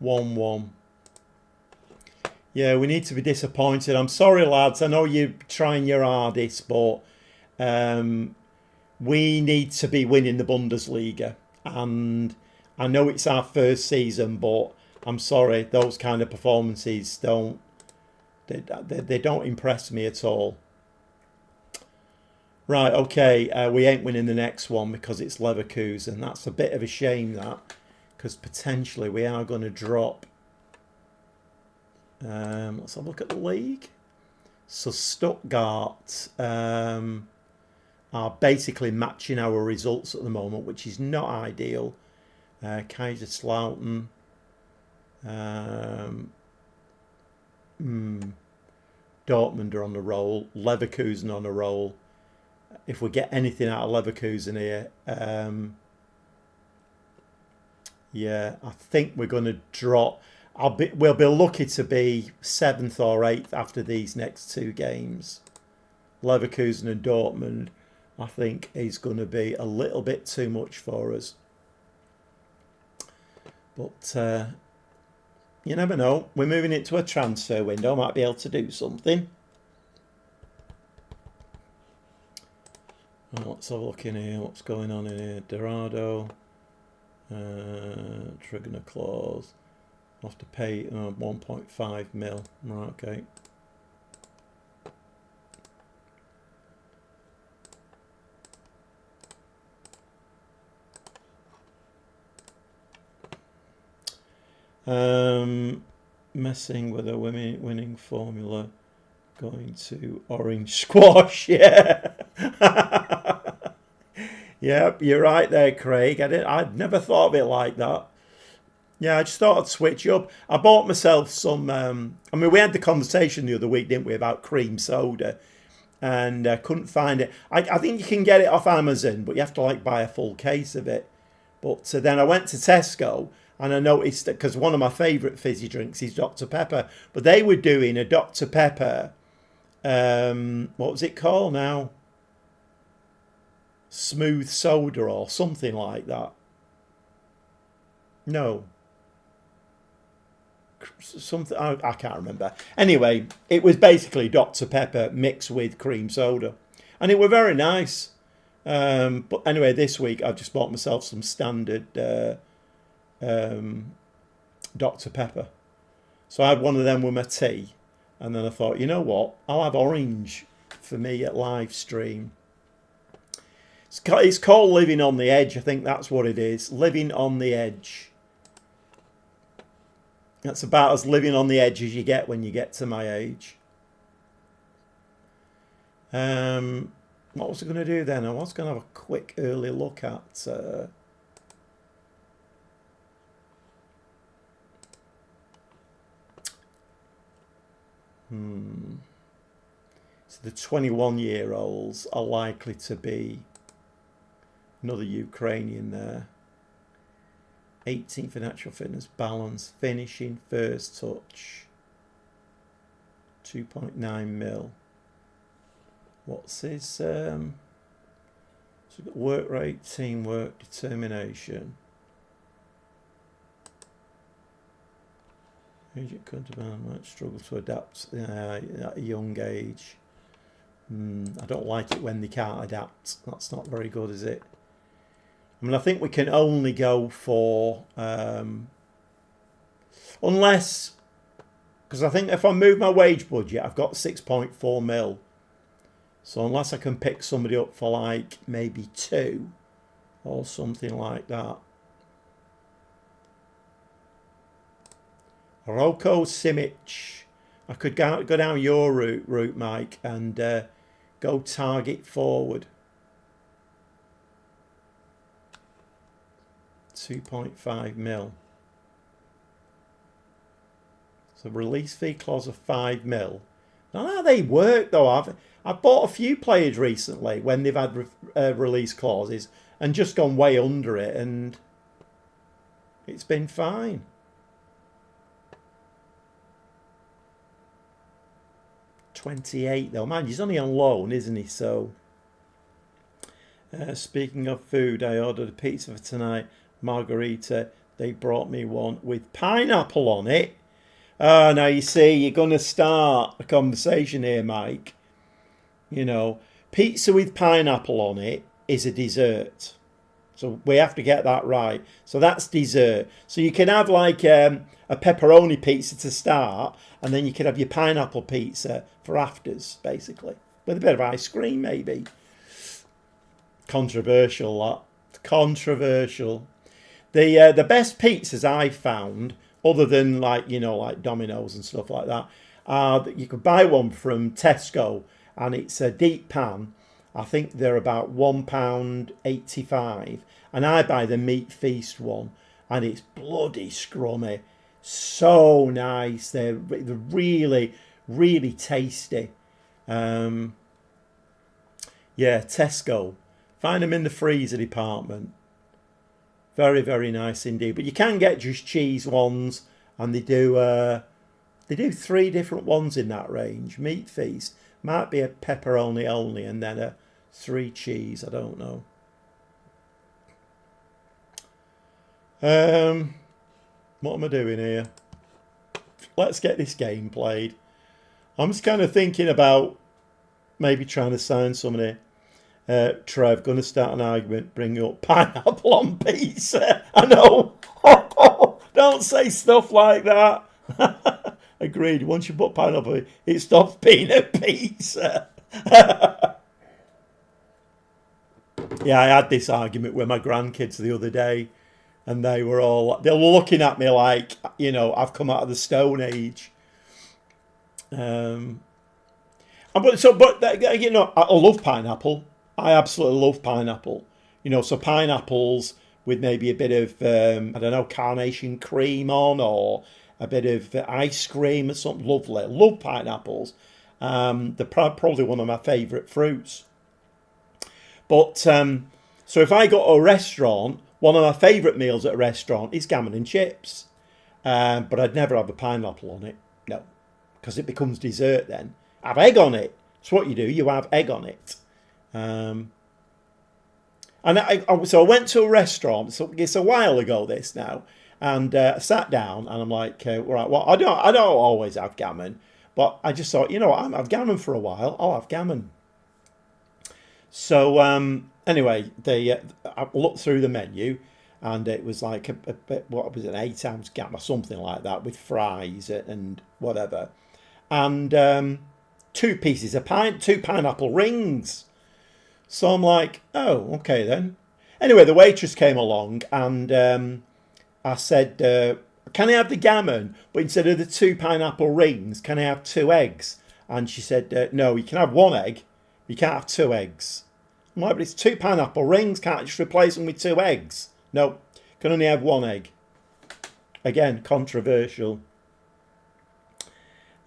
1-1. Yeah, we need to be disappointed. I'm sorry, lads. I know you're trying your hardest, but we need to be winning the Bundesliga. And I know it's our first season, but I'm sorry, those kind of performances don't impress me at all. Right, okay, we ain't winning the next one because it's Leverkusen. That's a bit of a shame, that, because potentially we are going to drop. Let's have a look at the league. So Stuttgart are basically matching our results at the moment, which is not ideal. Kaiserslautern. Dortmund are on the roll. Leverkusen on a roll. If we get anything out of Leverkusen here, yeah, I think we're going to drop. We'll be lucky to be 7th or 8th after these next two games. Leverkusen and Dortmund, I think, is going to be a little bit too much for us. But you never know. We're moving into a transfer window. Might be able to do something. Right, let's have a look in here. What's going on in here? Dorado. Trigger clause. I'll have to pay 1.5 mil. Right, okay. Messing with a winning formula. Going to orange squash. Yeah. Yep, you're right there, Craig. I'd never thought of it like that. Yeah, I just thought I'd switch up. I bought myself some. I mean, we had the conversation the other week, didn't we, about cream soda, and I couldn't find it. I think you can get it off Amazon, but you have to like buy a full case of it. But then I went to Tesco and I noticed that, because one of my favourite fizzy drinks is Dr Pepper, but they were doing a Dr Pepper. What was it called now? Smooth soda or something like that. No. Something I can't remember. Anyway, it was basically Dr Pepper mixed with cream soda, and it were very nice. But anyway, this week I've just bought myself some standard Dr Pepper. So I had one of them with my tea, and then I thought, you know what, I'll have orange for me at live stream. It's called Living on the Edge. I think that's what it is. Living on the Edge. That's about as living on the edge as you get when you get to my age. What was I going to do then? I was going to have a quick early look at... So the 21-year-olds are likely to be another Ukrainian there. 18th in actual fitness balance, finishing first touch, 2.9 mil. What's his so we've got work rate, teamwork, determination. Agent counterpart might struggle to adapt at a young age. I don't like it when they can't adapt. That's not very good, is it? I mean, I think we can only go for, unless, because I think if I move my wage budget, I've got 6.4 mil. So unless I can pick somebody up for like maybe 2 or something like that. Roko Simic. I could go down your route, Mike, and go target forward. 2.5 mil. So release fee clause of 5 mil. Now how they work though. I've bought a few players recently when they've had release clauses and just gone way under it, and it's been fine. $28 though. Man, he's only on loan, isn't he? So Speaking of food, I ordered a pizza for tonight, margarita. They brought me one with pineapple on it. Oh, now you see, you're going to start a conversation here, Mike. You know, pizza with pineapple on it is a dessert. So we have to get that right. So that's dessert. So you can have like a pepperoni pizza to start, and then you can have your pineapple pizza for afters, basically, with a bit of ice cream, maybe. Controversial, that. Controversial. The best pizzas I've found, other than like, you know, like Domino's and stuff like that, are that you could buy one from Tesco, and it's a deep pan. I think they're about £1.85, and I buy the Meat Feast one, and it's bloody scrummy, so nice. They're really, really tasty. Yeah, Tesco. Find them in the freezer department. Very, very nice indeed. But you can get just cheese ones, and they do 3 different ones in that range. Meat Feast might be a pepperoni only, and then a 3 cheese. I don't know. What am I doing here? Let's get this game played. I'm just kind of thinking about maybe trying to sign somebody. Trev, going to start an argument, bring up pineapple on pizza. I know. Don't say stuff like that. Agreed. Once you put pineapple, it stops being a pizza. Yeah, I had this argument with my grandkids the other day, and they were looking at me like, you know, I've come out of the Stone Age. But you know, I love pineapple. I absolutely love pineapple. You know, so pineapples with maybe a bit of, I don't know, carnation cream on, or a bit of ice cream or something. Lovely. Love pineapples. They're probably one of my favourite fruits. But, so if I go to a restaurant, one of my favourite meals at a restaurant is gammon and chips. But I'd never have a pineapple on it. No. Because it becomes dessert then. Have egg on it. It's what you do. You have egg on it. So I went to a restaurant. So it's a while ago this now, and I sat down and I'm like, right, well, I don't always have gammon, but I just thought, you know, I've had gammon for a while. I'll have gammon. So anyway, I looked through the menu, and it was like what was it, an 8-ounce gammon or something like that with fries and whatever, and 2 pieces of two pineapple rings. So I'm like, oh, okay then. Anyway, the waitress came along, and I said, can I have the gammon, but instead of the 2 pineapple rings, can I have 2 eggs? And she said, no, you can have 1 egg. You can't have 2 eggs. I'm like, but it's 2 pineapple rings. Can't I just replace them with 2 eggs? No, can only have 1 egg. Again, controversial.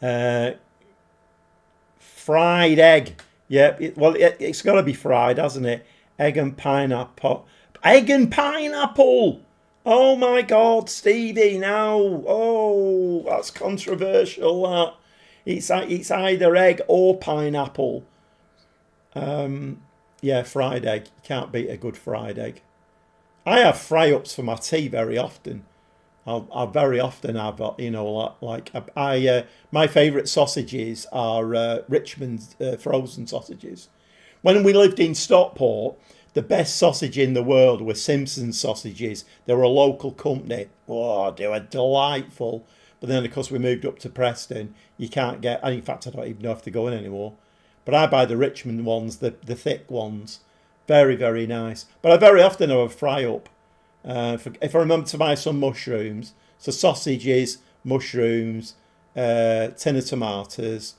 Fried egg. Yeah, it's got to be fried, hasn't it? Egg and pineapple. Egg and pineapple! Oh my God, Stevie, now. Oh, that's controversial, that. It's either egg or pineapple. Yeah, fried egg. You can't beat a good fried egg. I have fry-ups for my tea very often. I very often have, you know, my favourite sausages are Richmond's frozen sausages. When we lived in Stockport, the best sausage in the world were Simpson's sausages. They were a local company. Oh, they were delightful. But then, of course, we moved up to Preston. You can't get, and in fact, I don't even know if they're going anymore. But I buy the Richmond ones, the thick ones. Very, very nice. But I very often have a fry-up. If I remember to buy some mushrooms, so sausages, mushrooms, tin of tomatoes,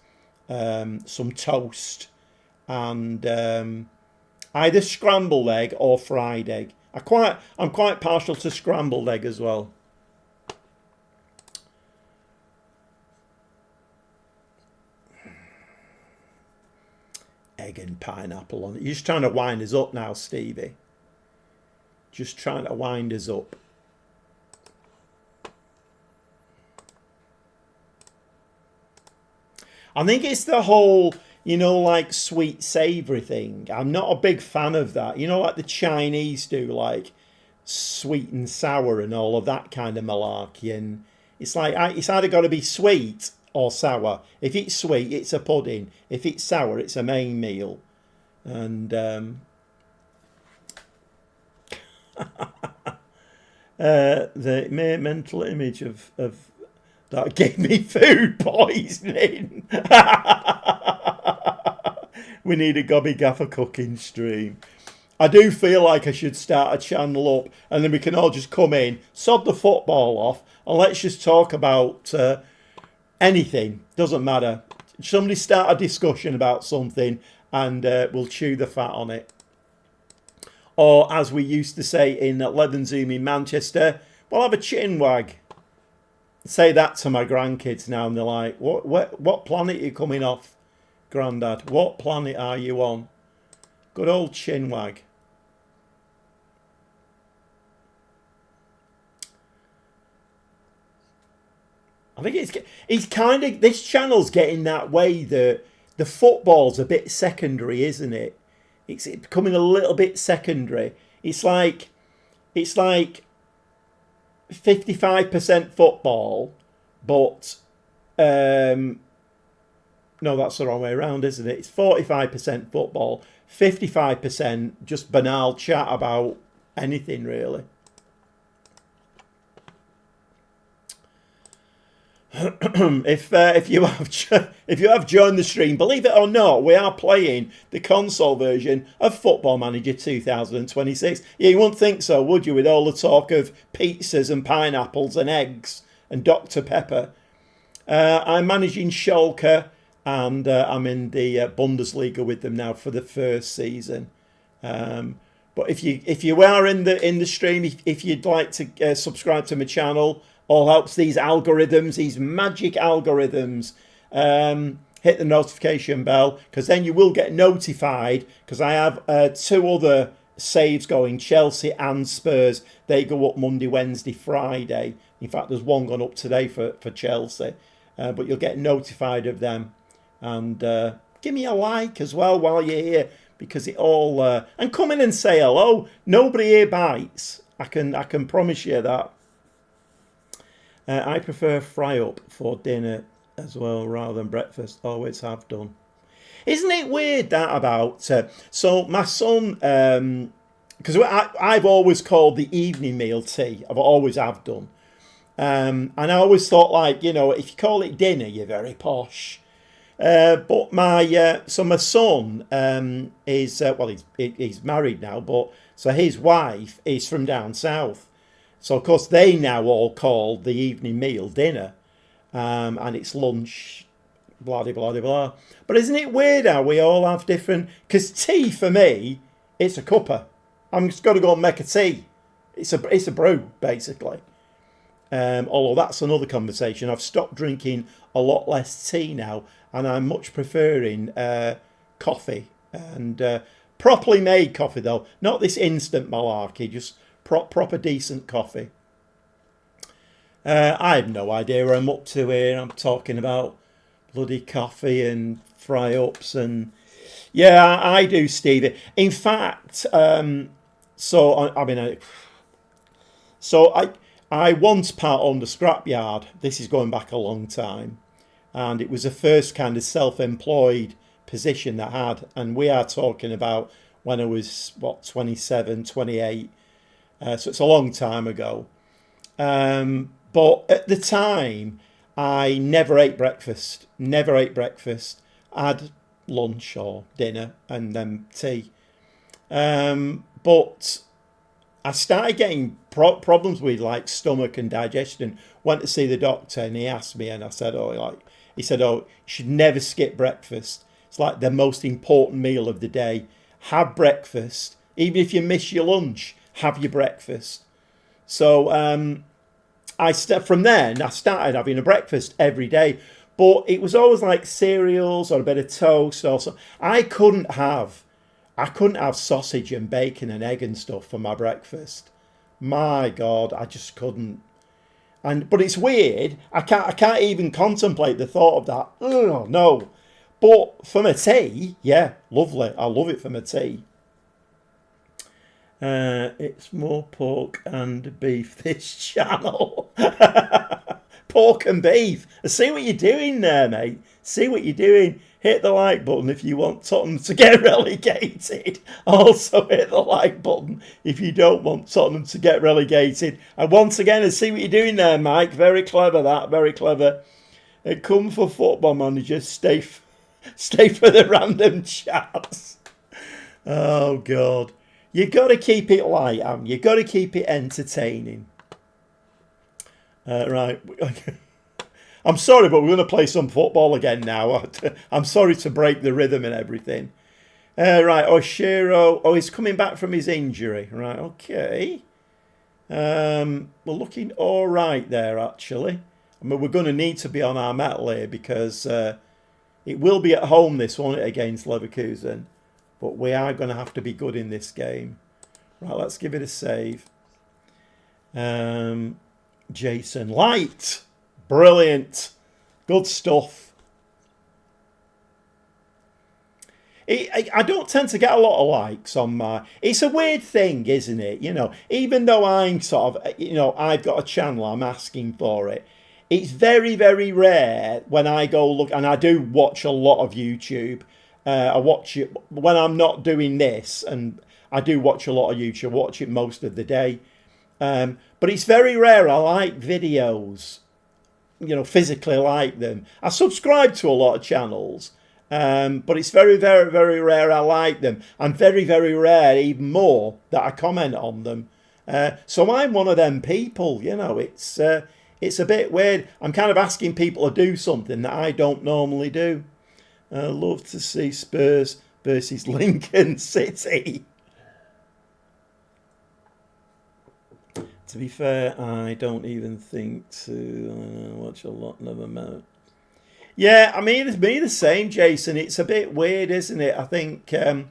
some toast, and either scrambled egg or fried egg. I'm quite partial to scrambled egg as well. Egg and pineapple on it. You're just trying to wind us up now, Stevie. Just trying to wind us up. I think it's the whole, like sweet savoury thing. I'm not a big fan of that. Like the Chinese do, like sweet and sour and all of that kind of malarkey. And it's like, it's either got to be sweet or sour. If it's sweet, it's a pudding. If it's sour, it's a main meal. And the mental image of that gave me food poisoning. We need a Gobby Gaffer cooking stream. I do feel like I should start a channel up, and then we can all just come in, sod the football off, and let's just talk about anything. Doesn't matter. Somebody start a discussion about something, and we'll chew the fat on it. Or, as we used to say in Leatherzoom in Manchester, we'll have a chin wag. Say that to my grandkids now, and they're like, what planet are you coming off, Grandad? What planet are you on? Good old chin wag. I think it's kind of, this channel's getting that way that the football's a bit secondary, isn't it? It's becoming a little bit secondary. It's like 55% football, but no, that's the wrong way around, isn't it? It's 45% football, 55% just banal chat about anything, really. If you have joined the stream, believe it or not, we are playing the console version of Football Manager 2026. Yeah, you wouldn't think so, would you, with all the talk of pizzas and pineapples and eggs and Dr. Pepper. I'm managing Schalke, and I'm in the Bundesliga with them now for the first season. But if you are in the stream, if you'd like to subscribe to my channel, all helps, these algorithms, these magic algorithms, hit the notification bell, because then you will get notified, because I have 2 other saves going, Chelsea and Spurs. They go up Monday, Wednesday, Friday. In fact, there's one gone up today for Chelsea, but you'll get notified of them. And give me a like as well while you're here, because it all and come in and say hello. Nobody here bites. I can promise you that. I prefer fry up for dinner as well rather than breakfast. Always have done. Isn't it weird that about... so my son... because I've always called the evening meal tea. I've always have done. And I always thought, like, if you call it dinner, you're very posh. But my son is... well, he's married now, but... So his wife is from down south. So, of course, they now all call the evening meal dinner. And it's lunch, blah, blah, blah, blah. But isn't it weird how we all have different... Because tea, for me, it's a cuppa. I'm just got to go and make a tea. It's a brew, basically. Although that's another conversation. I've stopped drinking a lot less tea now. And I'm much preferring coffee. And properly made coffee, though. Not this instant malarkey, just... proper decent coffee. I have no idea where I'm up to here. I'm talking about bloody coffee and fry-ups and... Yeah, I do, Stevie. In fact, I once part-owned a scrapyard. This is going back a long time. And it was the first kind of self-employed position that I had. And we are talking about when I was, 27, 28... so it's a long time ago. But at the time, I never ate breakfast. I had lunch or dinner and then tea. But I started getting problems with like stomach and digestion. Went to see the doctor and he asked me, and I said, you should never skip breakfast. It's like the most important meal of the day. Have breakfast. Even if you miss your lunch, have your breakfast. So from then I started having a breakfast every day, but it was always like cereals or a bit of toast or so. I couldn't have sausage and bacon and egg and stuff for my breakfast. My God, I just couldn't. But it's weird. I can't even contemplate the thought of that. Oh no. But for my tea, yeah, lovely. I love it for my tea. It's more pork and beef this channel. Pork and beef. See what you're doing there, mate. See what you're doing. Hit the like button if you want Tottenham to get relegated. Also hit the like button if you don't want Tottenham to get relegated. And once again, I see what you're doing there, Mike. Very clever, that. Very clever. Come for Football Manager. Stay for the random chats. Oh, God. You've got to keep it light, haven't you? You've got to keep it entertaining. Right. I'm sorry, but we're going to play some football again now. I'm sorry to break the rhythm and everything. Right. Oshiro. Oh, he's coming back from his injury. Right. Okay. We're looking all right there, actually. I mean, we're going to need to be on our mettle here because it will be at home, this one, against Leverkusen. But we are going to have to be good in this game. Right, let's give it a save. Jason Light. Brilliant. Good stuff. I don't tend to get a lot of likes on my... It's a weird thing, isn't it? You know, even though I'm sort of... You know, I've got a channel, I'm asking for it. It's very, very rare when I go look... And I do watch a lot of YouTube. I watch it when I'm not doing this, and I do watch a lot of YouTube. I watch it most of the day, but it's very rare I like videos, you know, physically like them. I subscribe to a lot of channels, but it's very, very, very rare I like them, and very, very rare even more that I comment on them. So I'm one of them people, you know. It's a bit weird. I'm kind of asking people to do something that I don't normally do. Love to see Spurs versus Lincoln City. To be fair, I don't even think to watch a lot of them. Yeah, I mean, it's me the same, Jason. It's a bit weird, isn't it? I think I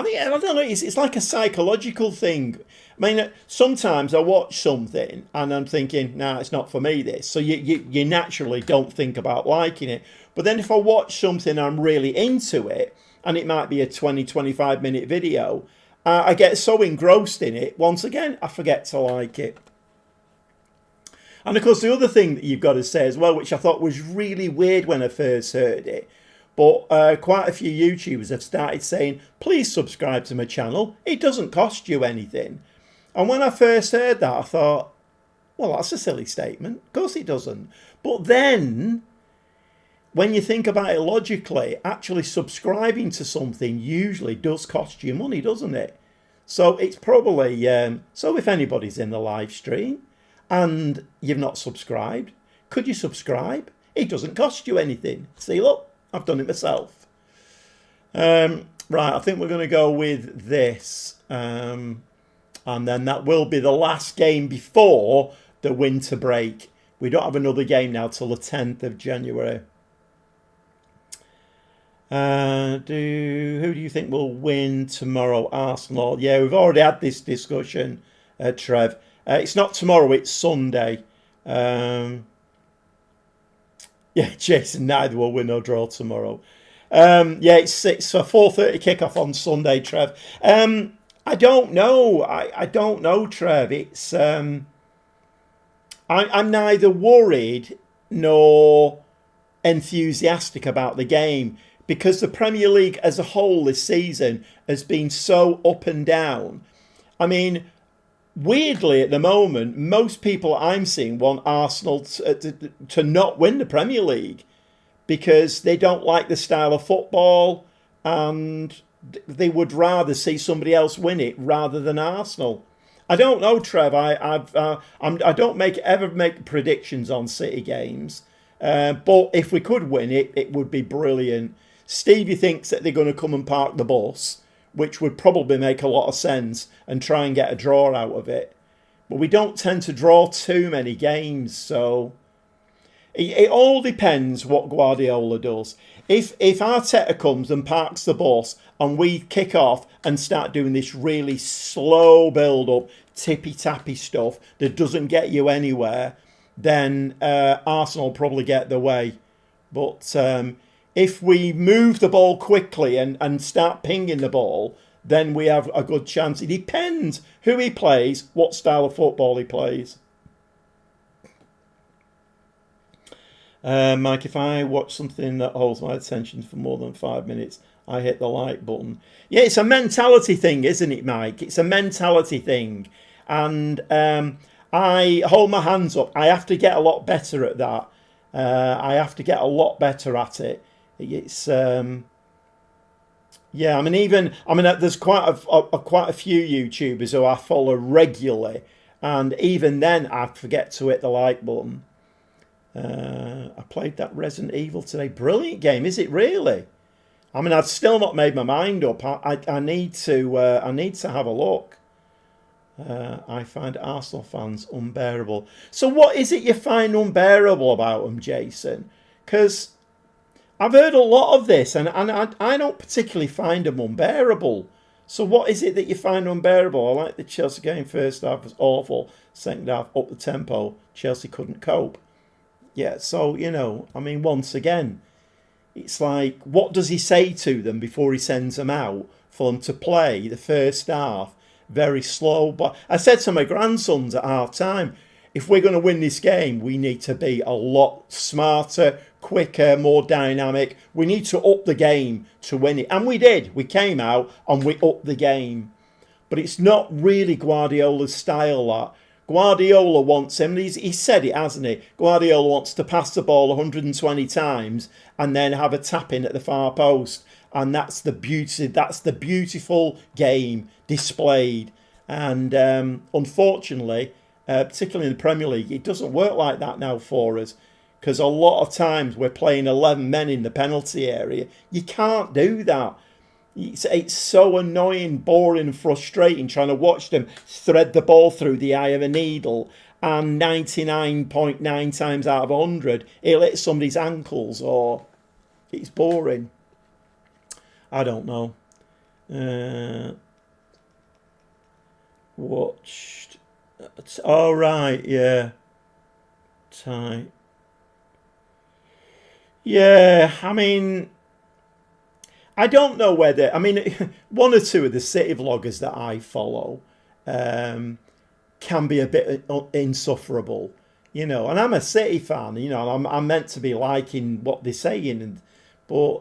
don't know. It's like a psychological thing. I mean, sometimes I watch something and I'm thinking, nah, it's not for me, this. So you naturally don't think about liking it. But then if I watch something I'm really into it, and it might be a 20, 25 minute video, I get so engrossed in it, once again, I forget to like it. And of course, the other thing that you've got to say as well, which I thought was really weird when I first heard it, but quite a few YouTubers have started saying, please subscribe to my channel. It doesn't cost you anything. And when I first heard that, I thought, well, that's a silly statement. Of course it doesn't. But then, when you think about it logically, actually subscribing to something usually does cost you money, doesn't it? So it's probably, so if anybody's in the live stream and you've not subscribed, could you subscribe? It doesn't cost you anything. See, look, I've done it myself. Right, I think we're going to go with this. And then that will be the last game before the winter break. We don't have another game now till the 10th of January. Who do you think will win tomorrow? Arsenal. Yeah, we've already had this discussion, Trev. It's not tomorrow, it's Sunday. Yeah, Jason, neither will win or draw tomorrow. Yeah, it's a 4:30 kickoff on Sunday, Trev. I don't know. I don't know, Trev. It's I'm neither worried nor enthusiastic about the game, because the Premier League as a whole this season has been so up and down. I mean, weirdly at the moment, most people I'm seeing want Arsenal to not win the Premier League because they don't like the style of football and they would rather see somebody else win it rather than Arsenal. I don't know, Trev. I don't ever make predictions on City games, but if we could win it, it would be brilliant. Stevie thinks that they're going to come and park the bus, which would probably make a lot of sense, and try and get a draw out of it. But we don't tend to draw too many games, so it all depends what Guardiola does. If Arteta comes and parks the bus and we kick off and start doing this really slow build-up, tippy-tappy stuff that doesn't get you anywhere, then Arsenal will probably get the way. But if we move the ball quickly and start pinging the ball, then we have a good chance. It depends who he plays, what style of football he plays. Mike, if I watch something that holds my attention for more than 5 minutes, I hit the like button. Yeah, it's a mentality thing, isn't it, Mike? It's a mentality thing. And I hold my hands up. I have to get a lot better at that. I have to get a lot better at it. It's yeah. I mean, there's quite a few YouTubers who I follow regularly, and even then, I forget to hit the like button. I played that Resident Evil today. Brilliant game, is it really? I mean, I've still not made my mind up. I need to have a look. I find Arsenal fans unbearable. So what is it you find unbearable about them, Jason? Because I've heard a lot of this, and I don't particularly find them unbearable. So what is it that you find unbearable? I like the Chelsea game. First half was awful. Second half, up the tempo. Chelsea couldn't cope. Yeah, so, I mean, once again, it's like, what does he say to them before he sends them out for them to play the first half very slow? But I said to my grandsons at half time, if we're going to win this game, we need to be a lot smarter, quicker, more dynamic. We need to up the game to win it. And we did. We came out and we upped the game. But it's not really Guardiola's style, that. Guardiola wants him, he said it, hasn't he? Guardiola wants to pass the ball 120 times and then have a tap in at the far post. And that's the beautiful game displayed. And unfortunately, particularly in the Premier League, it doesn't work like that now for us. Because a lot of times we're playing 11 men in the penalty area. You can't do that. It's so annoying, boring and frustrating trying to watch them thread the ball through the eye of a needle, and 99.9 times out of 100 it'll hit somebody's ankles, or it's boring. I don't know. Watched. All right, yeah. Tight. Yeah, I mean, I don't know whether, one or two of the City vloggers that I follow can be a bit insufferable, and I'm a City fan, I'm meant to be liking what they're saying, but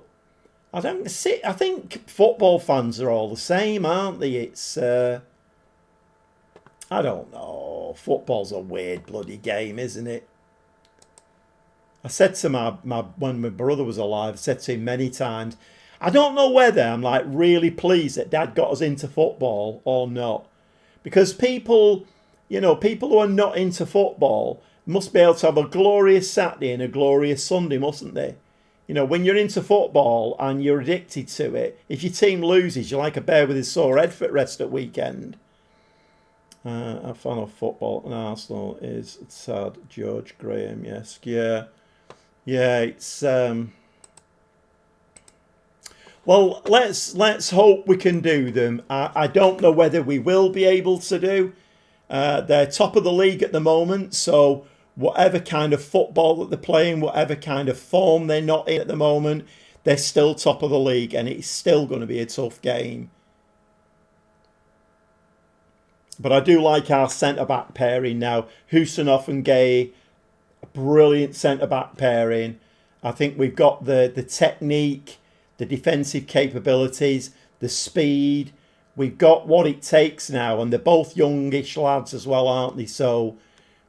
I think football fans are all the same, aren't they? It's, I don't know, football's a weird bloody game, isn't it? I said to when my brother was alive, I said to him many times, I don't know whether I'm like really pleased that Dad got us into football or not. Because people who are not into football must be able to have a glorious Saturday and a glorious Sunday, mustn't they? When you're into football and you're addicted to it, if your team loses, you're like a bear with his sore head for the rest of the weekend. A fan of football and Arsenal is sad. George Graham, yes. Yeah, it's... Well, let's hope we can do them. I don't know whether we will be able to do. They're top of the league at the moment, so whatever kind of football that they're playing, whatever kind of form they're not in at the moment, they're still top of the league, and it's still going to be a tough game. But I do like our centre-back pairing now. Husanov and Gay, a brilliant centre-back pairing. I think we've got the technique, the defensive capabilities, the speed. We've got what it takes now, and they're both youngish lads as well, aren't they? So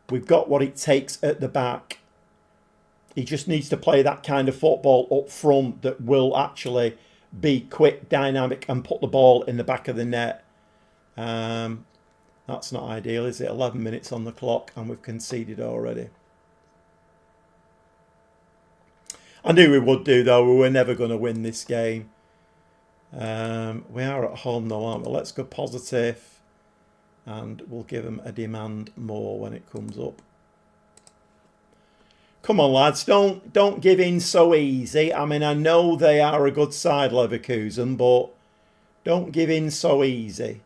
we've got what it takes at the back. He just needs to play that kind of football up front that will actually be quick, dynamic, and put the ball in the back of the net. That's not ideal, is it? 11 minutes on the clock, and we've conceded already. I knew we would do, though. We were never going to win this game. We are at home, though, aren't we? Let's go positive, and we'll give them a demand more when it comes up. Come on, lads. Don't give in so easy. I mean, I know they are a good side, Leverkusen, but don't give in so easy.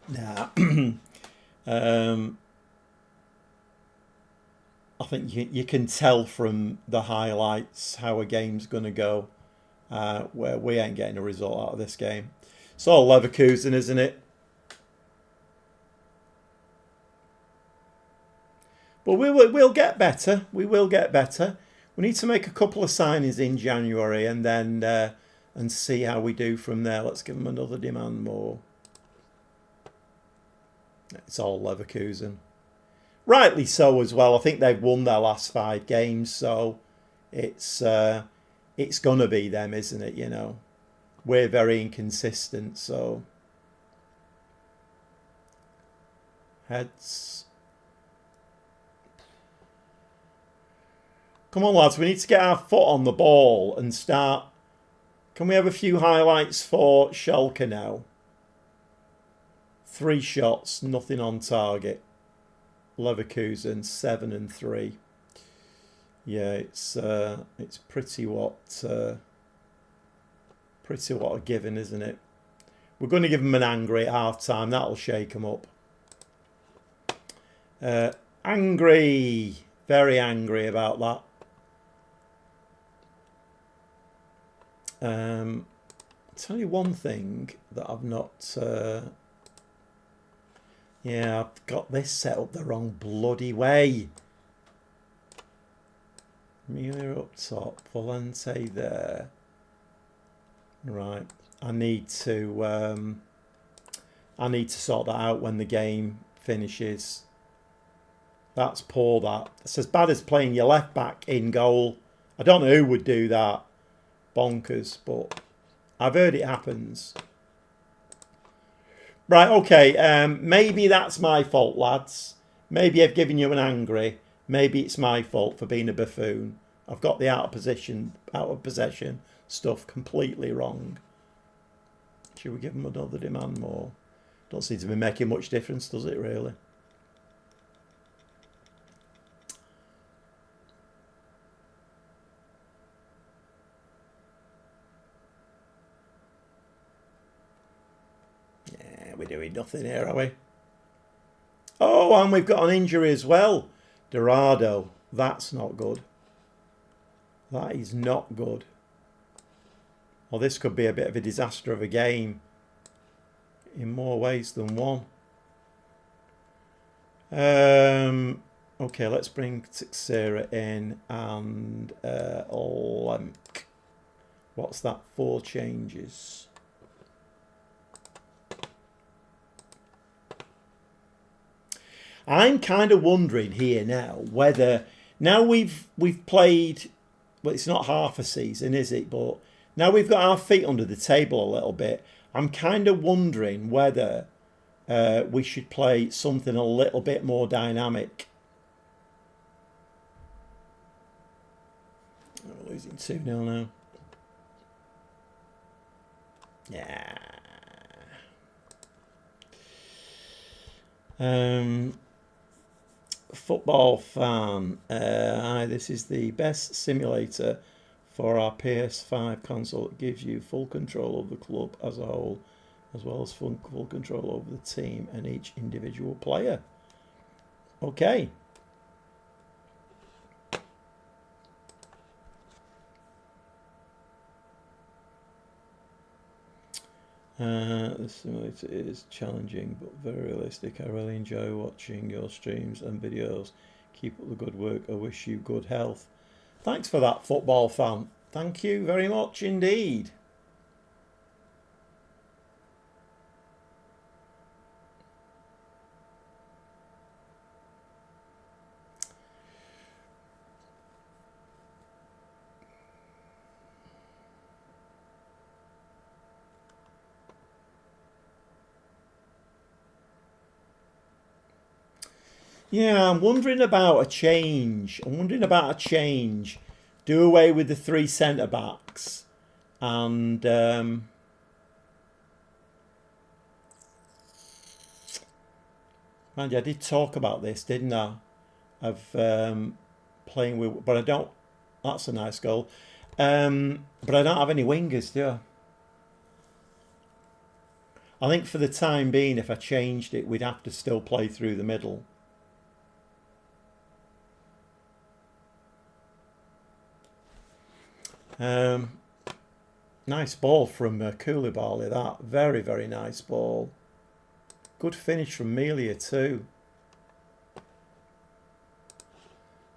Nah. I think you can tell from the highlights how a game's going to go. Where we ain't getting a result out of this game. It's all Leverkusen, isn't it? But we'll get better. We will get better. We need to make a couple of signings in January and then and see how we do from there. Let's give them another demand more. It's all Leverkusen. Rightly so as well. I think they've won their last 5 games, so it's gonna be them, isn't it? You know, we're very inconsistent, so heads. Come on, lads, we need to get our foot on the ball and start. Can we have a few highlights for Schalke now? 3 shots, nothing on target. Leverkusen 7 and 3. Yeah, it's pretty what a given, isn't it? We're going to give them an angry at half time. That'll shake them up. Angry, very angry about that. I'll tell you one thing that I've not. Yeah, I've got this set up the wrong bloody way. Miller up top, Volante there. Right, I need to sort that out when the game finishes. That's poor. That's as bad as playing your left back in goal. I don't know who would do that. Bonkers, but I've heard it happens. Right, okay, maybe that's my fault, lads. Maybe I've given you an angry. Maybe it's my fault for being a buffoon. I've got the out of possession stuff completely wrong. Should we give them another demand more? Don't seem to be making much difference, does it really? We're doing nothing here, are we? Oh, and we've got an injury as well. Dorado. That's not good. That is not good. Well, this could be a bit of a disaster of a game in more ways than one. Okay, let's bring Tixera in and Lemk. What's that? 4 changes. I'm kind of wondering here now whether now we've played, well, it's not half a season, is it? But now we've got our feet under the table a little bit. I'm kind of wondering whether we should play something a little bit more dynamic. We're losing 2-0 now. Yeah. Football fan. Hi, this is the best simulator for our PS5 console. It gives you full control of the club as a whole, as well as full control over the team and each individual player. Okay. The simulator is challenging but very realistic. I really enjoy watching your streams and videos. Keep up the good work. I wish you good health. Thanks for that, football fan. Thank you very much indeed. Yeah, I'm wondering about a change. Do away with the 3 centre backs, and mind you, I did talk about this, didn't I? Of playing with, but I don't. That's a nice goal. But I don't have any wingers, do I? I think for the time being, if I changed it, we'd have to still play through the middle. Nice ball from Koulibaly, that. Very, very nice ball. Good finish from Melia too.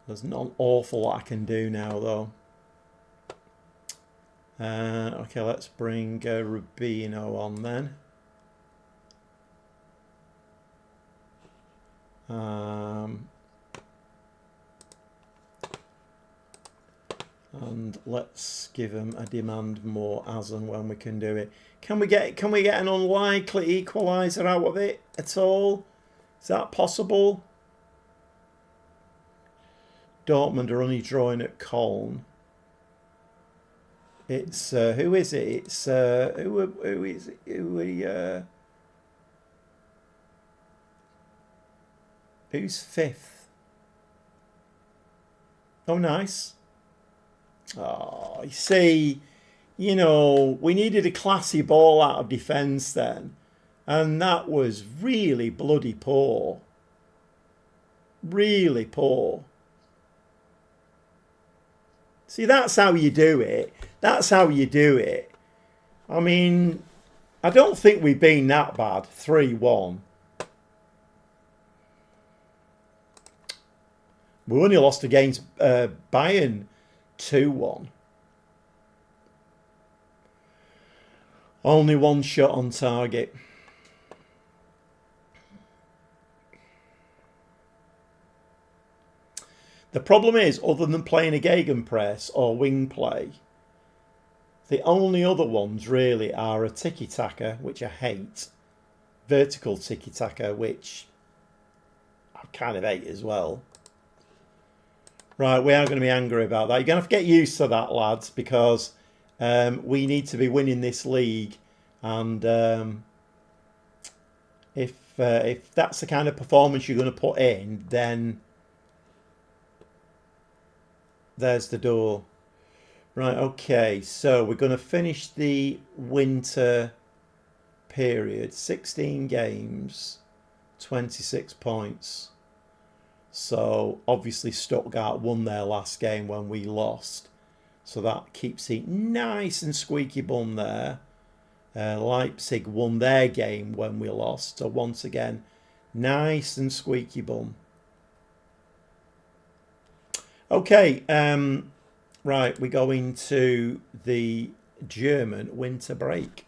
There's not an awful lot I can do now though. Okay, let's bring Rubino on then. And let's give him a demand more as and when we can do it. Can we get an unlikely equaliser out of it at all? Is that possible? Dortmund are only drawing at Cologne. It's who is it? It's who is it? Who's fifth? Oh, nice. Oh, you see, you know, we needed a classy ball out of defence then, and that was really bloody poor. Really poor. See, that's how you do it. That's how you do it. I mean, I don't think we've been that bad. 3-1. We only lost against Bayern 2-1. Only one shot on target. The problem is, other than playing a gegenpress or wing play, the only other ones really are a tiki-taka, which I hate, vertical tiki-taka, which I kind of hate as well. Right, we are going to be angry about that. You're going to have to get used to that, lads, because we need to be winning this league. And if that's the kind of performance you're going to put in, then there's the door. Right, okay, so we're going to finish the winter period. 16 games, 26 points. So obviously Stuttgart won their last game when we lost. So that keeps it nice and squeaky bum there. Leipzig won their game when we lost. So once again, nice and squeaky bum. Okay, right, we go into the German winter break.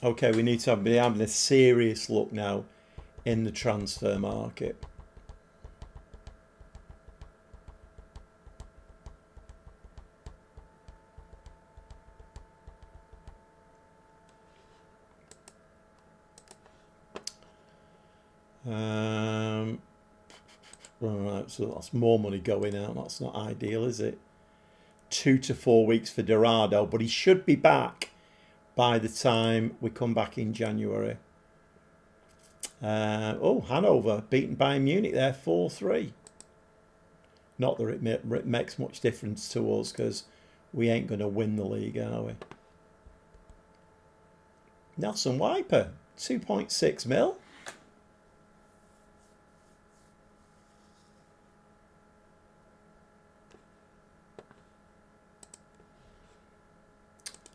Okay, we need to be having a serious look now in the transfer market. Right, so that's more money going out. That's not ideal, is it? 2 to 4 weeks for Dorado, but he should be back by the time we come back in January. Oh, Hanover beaten Bayern Munich there 4-3. Not that it makes much difference to us because we ain't going to win the league, are we? Nelson Wiper, 2.6 mil.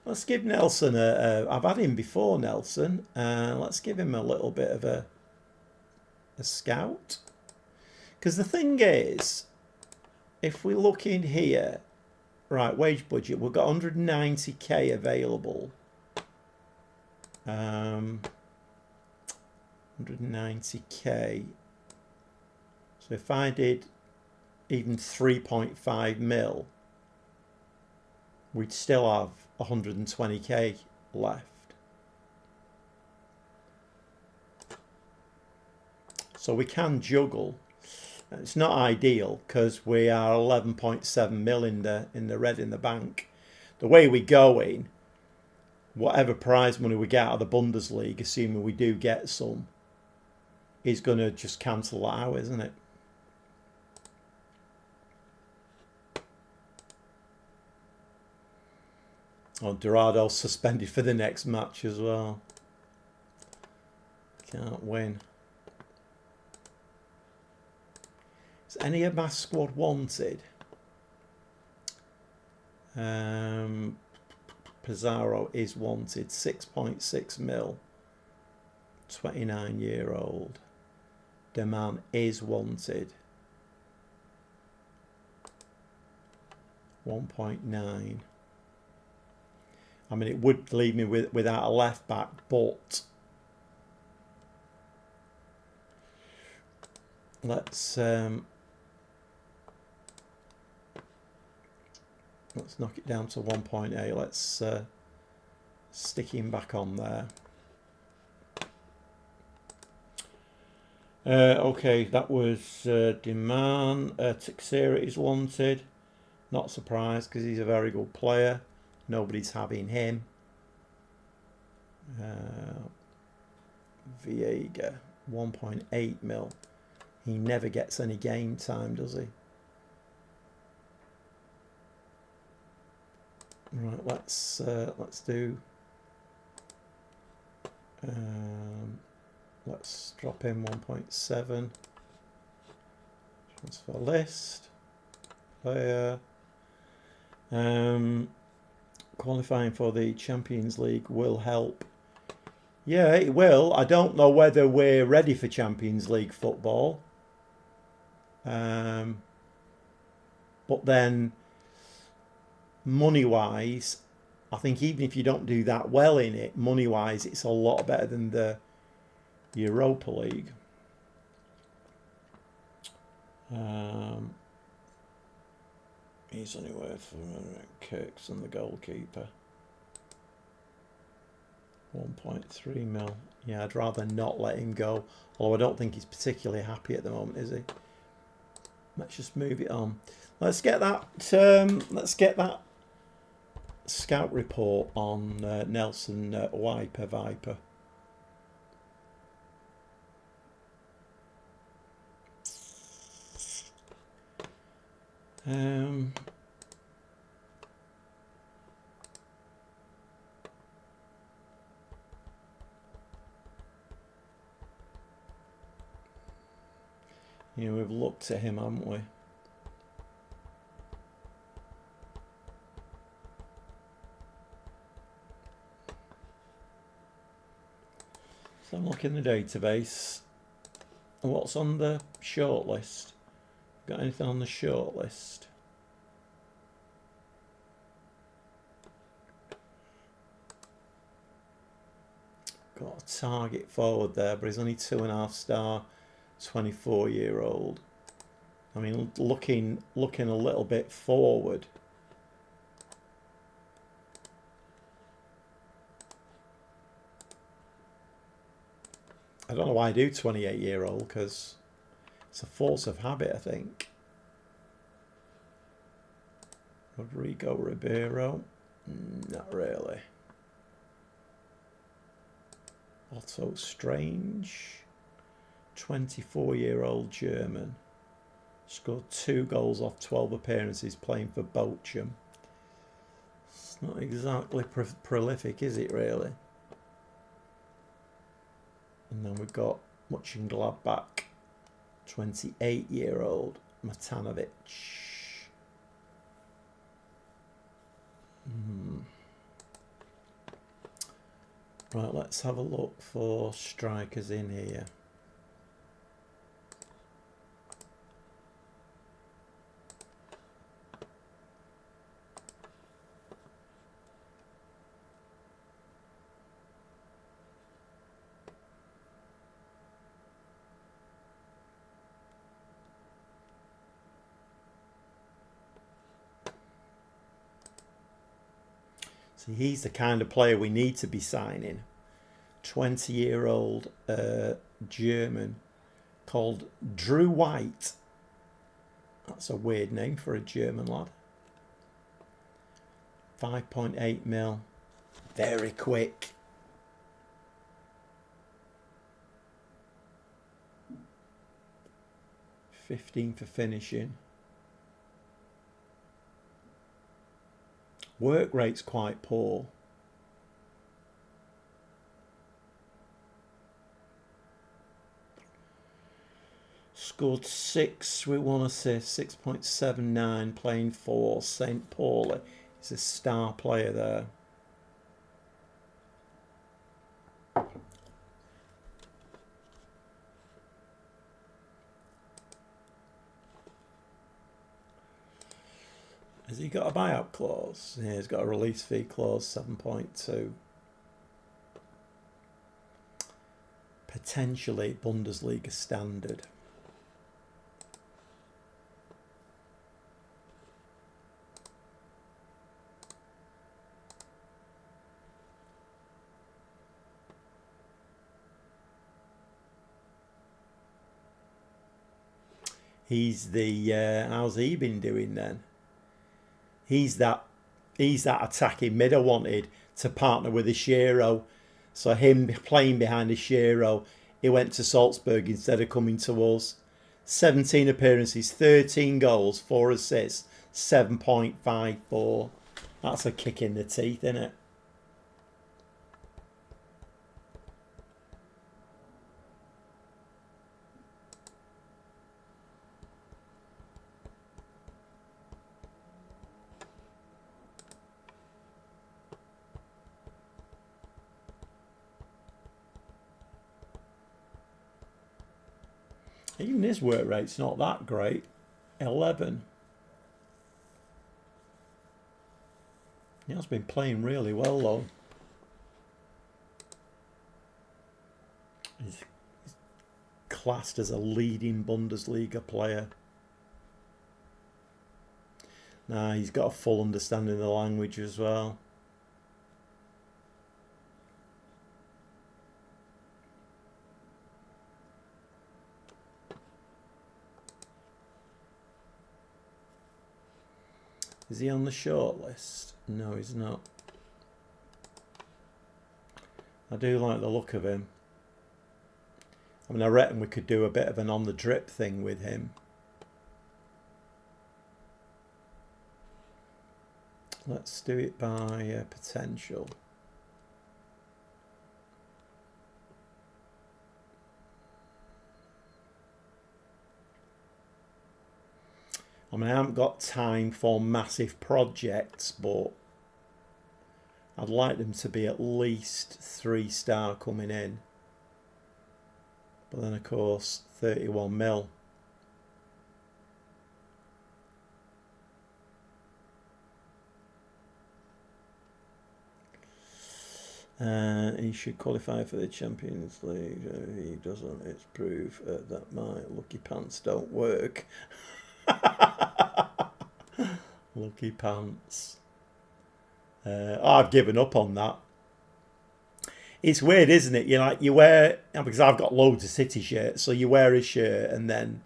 Let's give Nelson I've had him before, Nelson. Let's give him a little bit of a scout. Because the thing is, if we look in here, right, wage budget, we've got 190k available. 190k. So if I did even 3.5 mil, we'd still have 120k left. So we can juggle. It's not ideal because we are 11.7 mil in the red in the bank. The way we're going, whatever prize money we get out of the Bundesliga, assuming we do get some, is going to just cancel that out, isn't it? Oh, Dorado's suspended for the next match as well. Can't win. Is any of my squad wanted? Pizarro is wanted. 6.6 mil. 29-year-old. Deman is wanted. 1.9. I mean, it would leave me without a left back, but let's knock it down to 1.8. Let's stick him back on there. Okay, that was Deman. Teixeira is wanted. Not surprised because he's a very good player. Nobody's having him. Viega, 1.8 mil. He never gets any game time, does he? Right, let's do. Let's drop in 1.7. Transfer list. Player. Qualifying for the Champions League will help. Yeah, it will. I don't know whether we're ready for Champions League football. But then, money-wise, I think even if you don't do that well in it, money-wise, it's a lot better than the Europa League. He's only worth Kirkson, the goalkeeper. 1.3 mil. Yeah, I'd rather not let him go. Although I don't think he's particularly happy at the moment, is he? Let's just move it on. Let's get that. Let's get that scout report on Nelson Viper. Yeah, we've looked at him, haven't we? So I'm looking in the database. What's on the shortlist? Got anything on the shortlist? Got a target forward there, but he's only 2.5 star, 24-year-old. I mean, looking a little bit forward. I don't know why I do 28-year-old, because it's a force of habit, I think. Rodrigo Ribeiro, not really. Otto Strange, 24-year-old German. Scored 2 goals off 12 appearances playing for Bochum. It's not exactly prolific, is it really? And then we've got Mönchengladbach, 28-year-old Matanovic. Right, let's have a look for strikers in here. See, he's the kind of player we need to be signing. 20-year-old German called Drew White. That's a weird name for a German lad. 5.8 mil. Very quick. $15 for finishing. Work rate's quite poor. Scored 6 with 1 assist, 6.79, playing for St. Pauli. He's a star player there. Has he got a buyout clause? Yeah, he's got a release fee clause, 7.2. Potentially Bundesliga standard. He's the how's he been doing then? He's that attacking mid I wanted to partner with Ishiro. So him playing behind Ishiro, he went to Salzburg instead of coming to us. 17 appearances, 13 goals, 4 assists, 7.54. That's a kick in the teeth, isn't it? Even his work rate's not that great. 11. He has been playing really well though. He's classed as a leading Bundesliga player. Nah, he's got a full understanding of the language as well. Is he on the short list? No, he's not. I do like the look of him. I mean, I reckon we could do a bit of an on the drip thing with him. Let's do it by potential. I mean, I haven't got time for massive projects, but I'd like them to be at least 3-star coming in. But then, of course, 31 mil. He should qualify for the Champions League. If he doesn't, it's proof that my lucky pants don't work. Lucky pants. I've given up on that. It's weird, isn't it? You wear, because I've got loads of City shirts, so you wear a shirt and then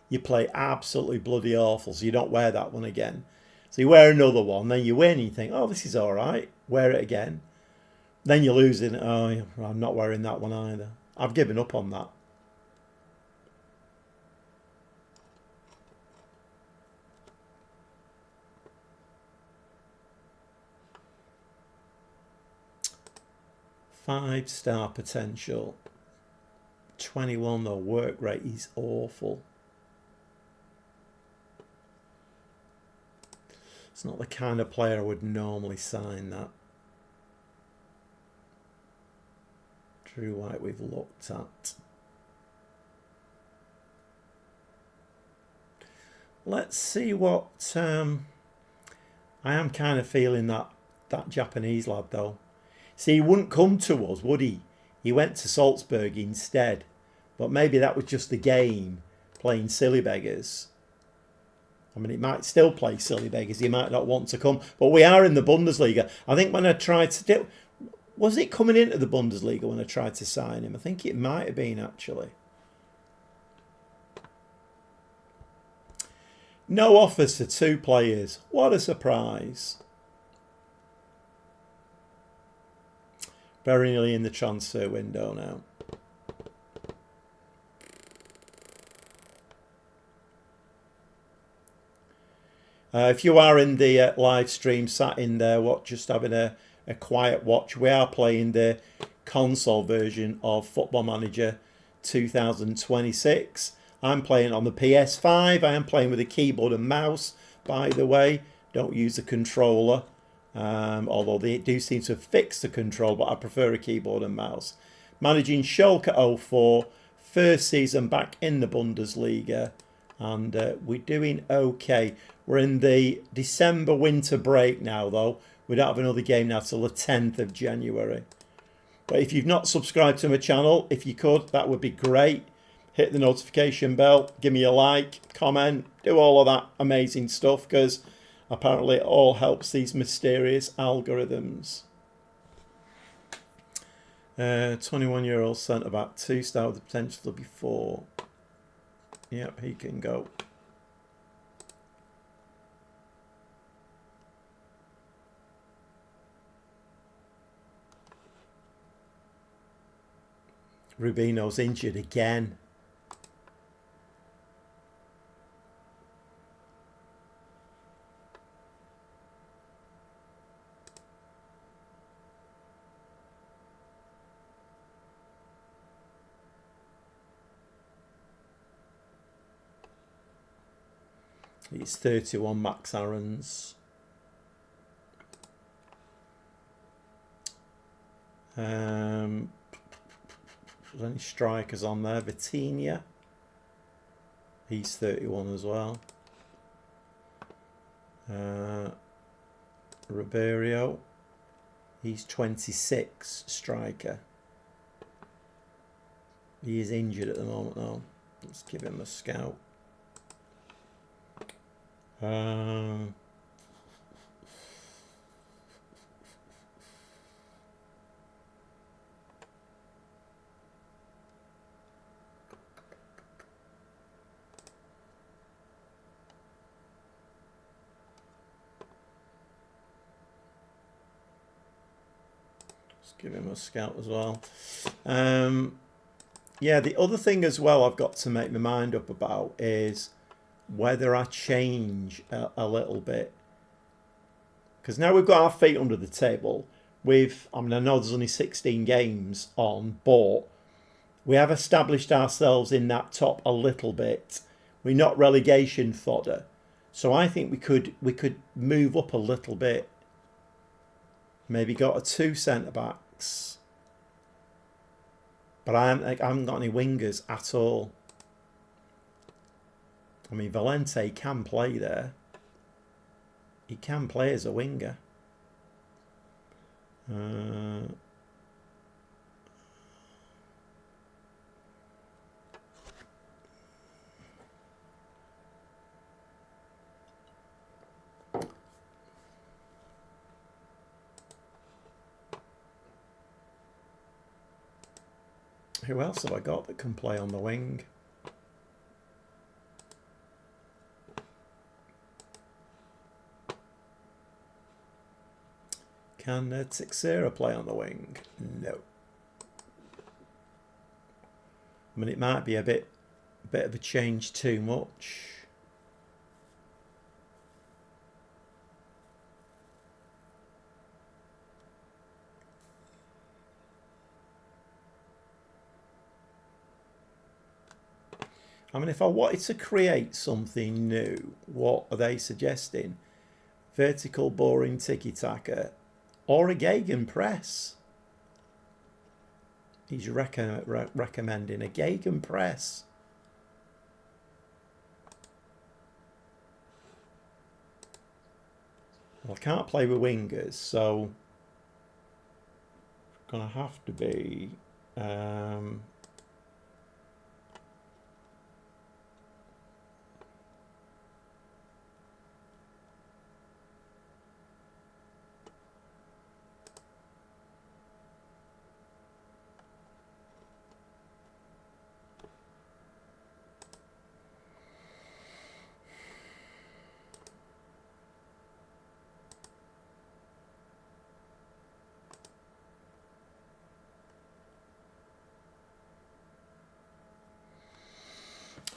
you play absolutely bloody awful, so you don't wear that one again. So you wear another one, then you win and you think, oh, this is all right, wear it again. Then you lose it, oh, I'm not wearing that one either. I've given up on that. Five-star potential. 21 though, work rate is awful. It's not the kind of player I would normally sign that. Drew White we've looked at. Let's see what I am kind of feeling that Japanese lad though. See, he wouldn't come to us, would he? He went to Salzburg instead. But maybe that was just the game, playing silly beggars. I mean, it might still play silly beggars. He might not want to come. But we are in the Bundesliga. I think when I tried to do... Was it coming into the Bundesliga when I tried to sign him? I think it might have been, actually. No offers for 2 players. What a surprise. Very nearly in the transfer window now. If you are in the live stream, sat in there, just having a quiet watch, we are playing the console version of Football Manager 2026. I'm playing on the PS5. I am playing with a keyboard and mouse, by the way. Don't use a controller, although they do seem to have fixed the control, but I prefer a keyboard and mouse. Managing Schalke 04, first season back in the Bundesliga, and we're doing okay. We're in the December winter break now, though. We don't have another game now till the 10th of January. But if you've not subscribed to my channel, if you could, that would be great. Hit the notification bell, give me a like, comment, do all of that amazing stuff, because apparently it all helps these mysterious algorithms. 21-year-old centre-back, 2-star with the potential to be 4. Yep, he can go. Rubino's injured again. He's 31, Max Aarons. There's any strikers on there? Vitinha. He's 31 as well. Ribeiro. He's 26, striker. He is injured at the moment though. Let's give him a scout. Give him a scout as well. Yeah, the other thing as well I've got to make my mind up about is whether I change a little bit. Because now we've got our feet under the table. I know there's only 16 games on, but we have established ourselves in that top a little bit. We're not relegation fodder. So I think we could move up a little bit. Maybe got 2 centre-backs. But I haven't got any wingers at all. I mean, Valente can play there. He can play as a winger. Who else have I got that can play on the wing? Can Teixeira play on the wing? No. I mean, it might be a bit of a change too much. I mean, if I wanted to create something new, what are they suggesting? Vertical, boring tiki-taka, or a gegenpress? He's recommending a gegenpress. Well, I can't play with wingers, so it's going to have to be...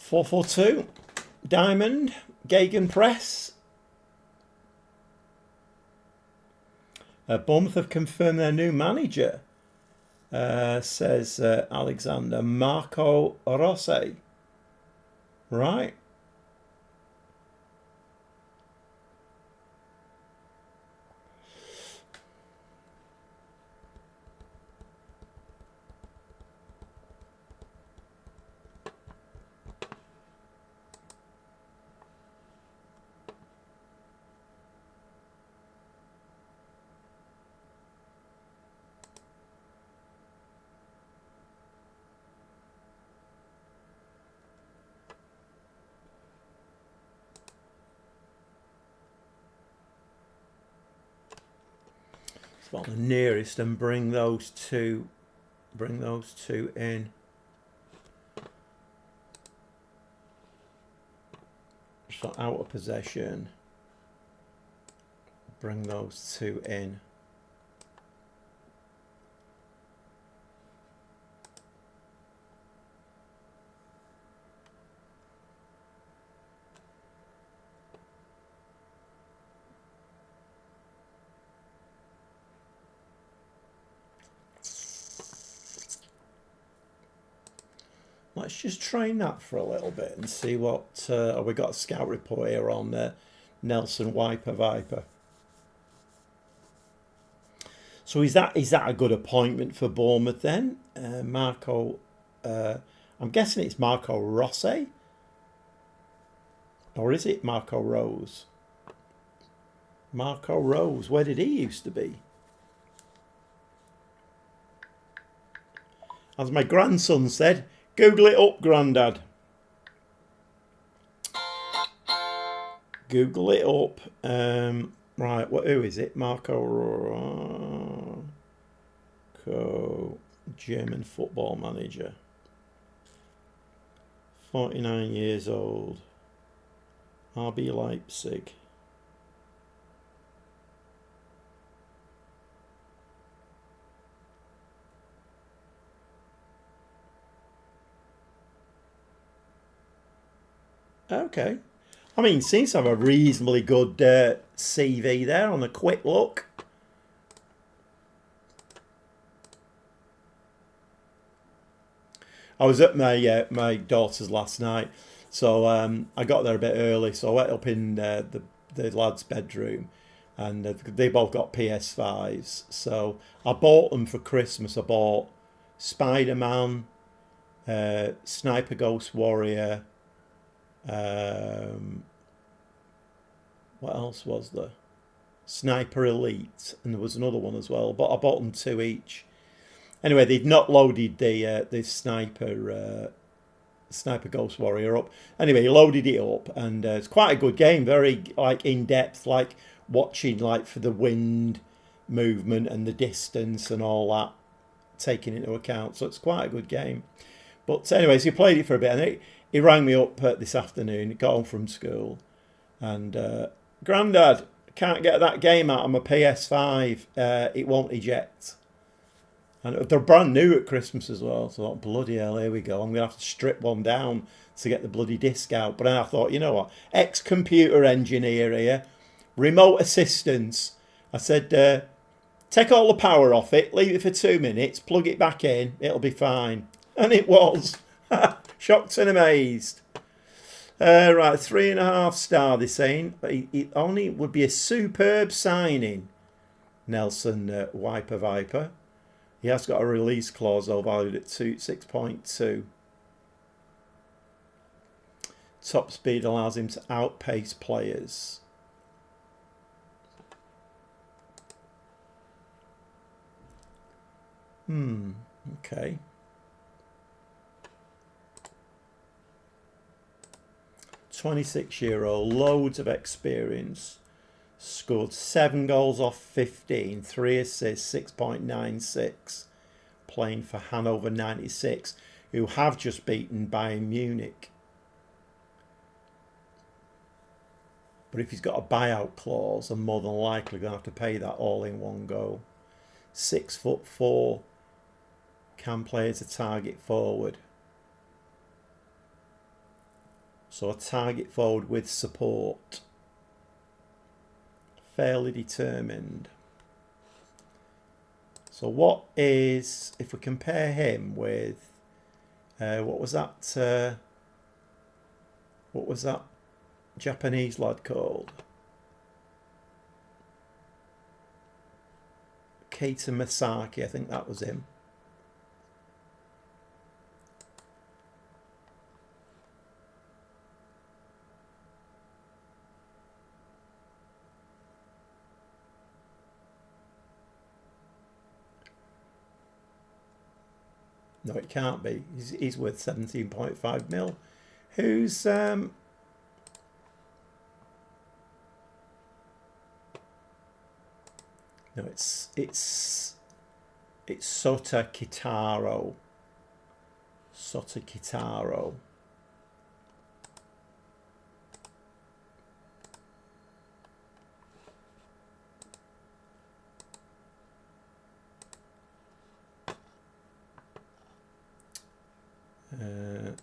442. Diamond. Gegenpress. Bournemouth have confirmed their new manager, says Alexander. Marco Rossi. Right. Well, the nearest, and bring those two in. So out of possession. Bring those two in. Let's just train that for a little bit and see what we got a scout report here on Nelson Wiper Viper. So is that a good appointment for Bournemouth then? Marco, I'm guessing it's Marco Rossi, or is it Marco Rose? Marco Rose, where did he used to be? As my grandson said, Google it up, Grandad. Google it up. Right, who is it? Marco, German football manager. 49 years old. RB Leipzig. Okay. I mean, seems to have a reasonably good CV there on a quick look. I was at my daughter's last night, so I got there a bit early, so I went up in the lad's bedroom, and they both got PS5s. So I bought them for Christmas. I bought Spider-Man, Sniper Ghost Warrior. What else was there? Sniper Elite, and there was another one as well. But I bought them 2 each. Anyway, they've not loaded the Sniper Ghost Warrior up. Anyway, he loaded it up, and it's quite a good game. Very in depth, like watching for the wind movement and the distance and all that, taking into account. So it's quite a good game. But anyways, he played it for a bit, and he rang me up this afternoon. He got home from school, and Grandad, can't get that game out on my PS5. It won't eject. And they're brand new at Christmas as well. So I thought, bloody hell, here we go. I'm going to have to strip one down to get the bloody disc out. But then I thought, you know what? Ex-computer engineer here. Remote assistance. I said, take all the power off it. Leave it for 2 minutes. Plug it back in. It'll be fine. And it was. Shocked and amazed. Right, 3.5 star, they're saying. But it only would be a superb signing. Nelson Wiper Viper. He has got a release clause, though, valued at 6.2. Top speed allows him to outpace players. Okay. "26-year-old, loads of experience. Scored 7 goals off 15, 3 assists, 6.96. Playing for Hannover 96, who have just beaten Bayern Munich. But if he's got a buyout clause, I'm more than likely going to have to pay that all in one go. 6'4", can play as a target forward. So a target forward with support. Fairly determined. So what is, if we compare him with, what was that Japanese lad called? Keita Masaki, I think that was him. No, it can't be. He's worth 17.5 mil. Who's no? It's Sota Kitaro. Sota Kitaro.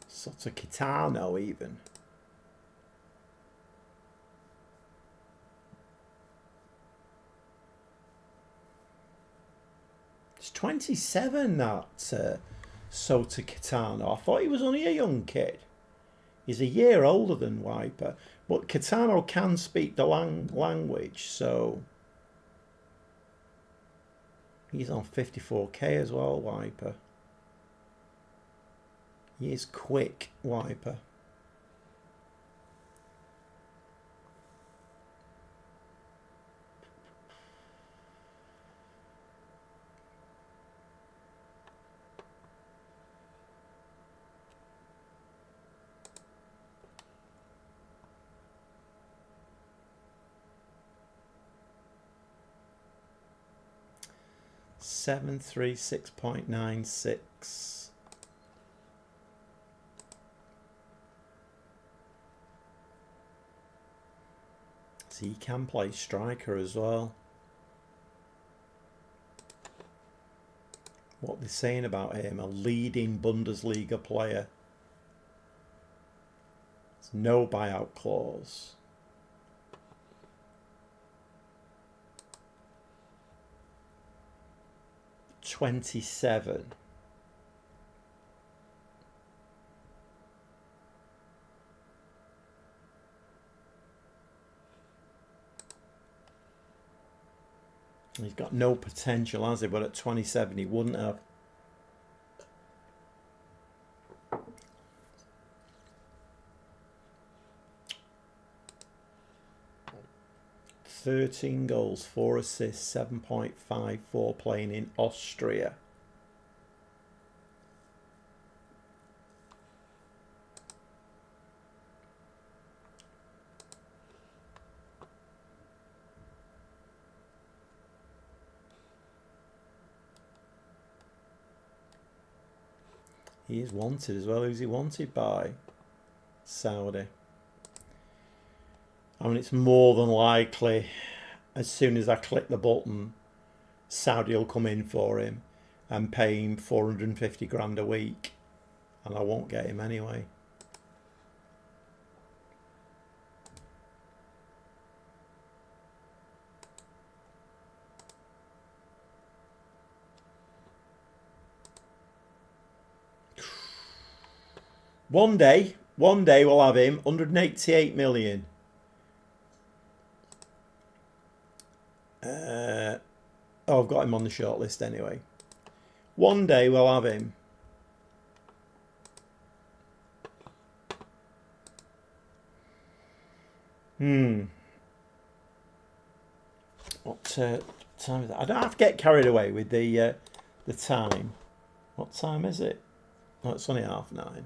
Sota Kitano even. It's 27, that Sota Kitano. I thought he was only a young kid. He's a year older than Wiper. But Kitano can speak the language, so he's on 54k as well, Wiper. He is quick, Wiper. $736.96. So he can play striker as well. What they're saying about him, a leading Bundesliga player. There's no buyout clause. $27. He's got no potential, has he? But at 27 he wouldn't have. $13 goals, 4 assists, 7.54 playing in Austria. He is wanted as well. Who's he wanted by? Saudi. I mean, it's more than likely, as soon as I click the button, Saudi will come in for him and pay him 450 grand a week. And I won't get him anyway. One day we'll have him, 188 million. Oh, I've got him on the shortlist anyway. One day we'll have him. What time is that? I don't have to get carried away with the time. What time is it? Oh, it's only 9:30.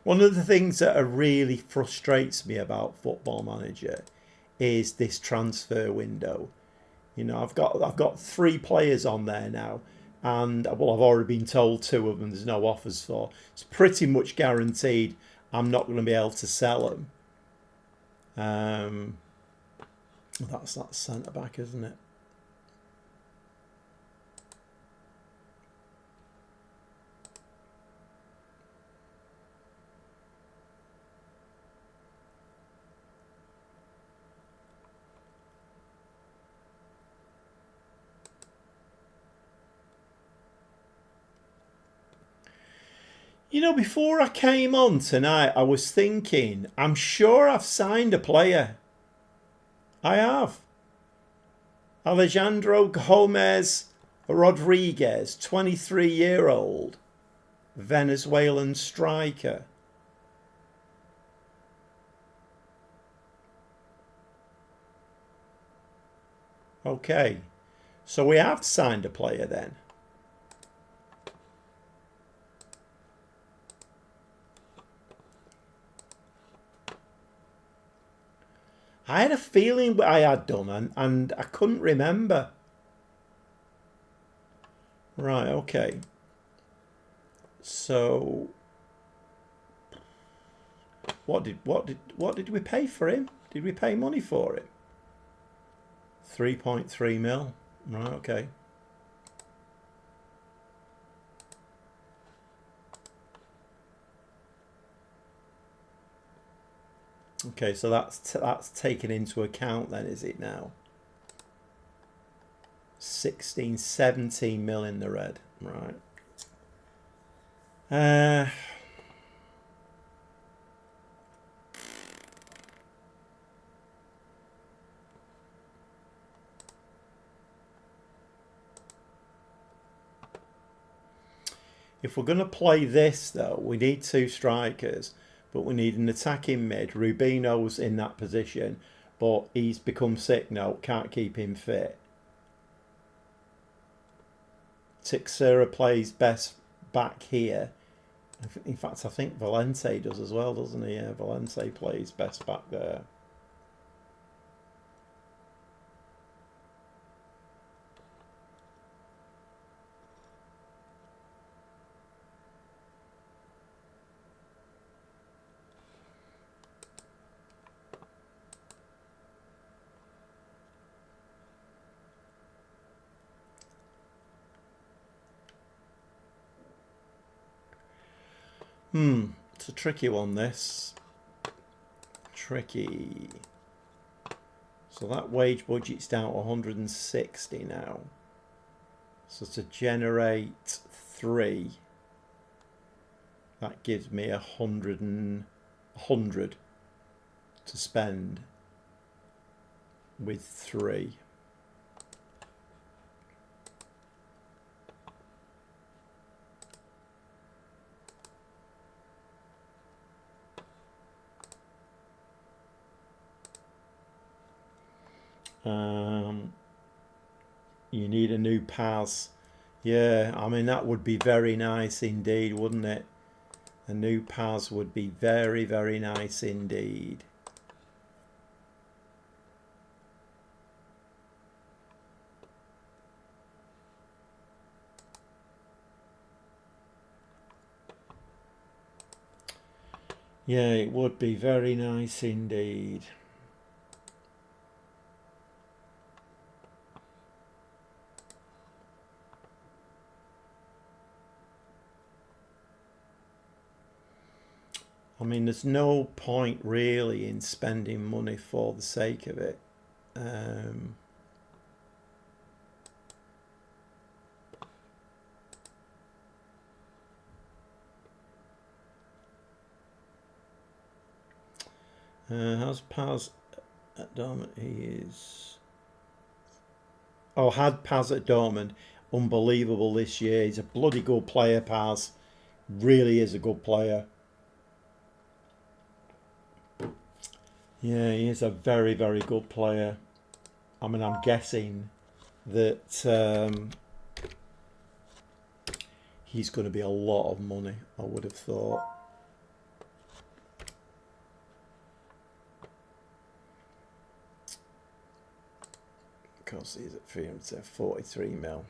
One of the things that really frustrates me about Football Manager is this transfer window. You know, I've got 3 players on there now, and well, I've already been told 2 of them there's no offers for. It's pretty much guaranteed I'm not going to be able to sell them. That's that centre back, isn't it? You know, before I came on tonight, I was thinking, I'm sure I've signed a player. I have. Alejandro Gomez Rodriguez, 23-year-old Venezuelan striker. Okay, so we have signed a player then. I had a feeling I had done, and I couldn't remember. Right, okay. So, what did we pay for him? Did we pay money for him? 3.3 mil. Right, okay. Okay, so that's taken into account then, is it now? 16, 17 mil in the red. Right. If we're going to play this, though, we need 2 strikers, but we need an attacking mid. Rubino's in that position, but he's become sick now. Can't keep him fit. Tixera plays best back here. In fact, I think Valente does as well, doesn't he? Yeah, Valente plays best back there. It's a tricky one, this. Tricky. So that wage budget's down to 160 now. So to generate 3, that gives me 100 to spend with 3. You need a new pass. Yeah, I mean, that would be very nice indeed, wouldn't it? A new pass would be very, very nice indeed. Yeah, it would be very nice indeed. I mean, there's no point really in spending money for the sake of it. How's Paz at Dortmund? He is... Oh, had Paz at Dortmund. Unbelievable this year. He's a bloody good player, Paz. Really is a good player. Yeah, he is a very, very good player. I mean, I'm guessing that he's going to be a lot of money, I would have thought. Because he's at 343 mil.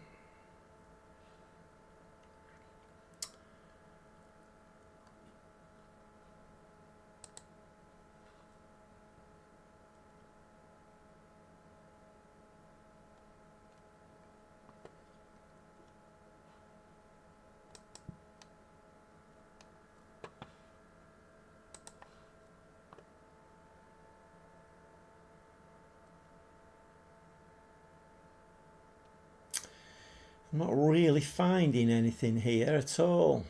I'm not really finding anything here at all.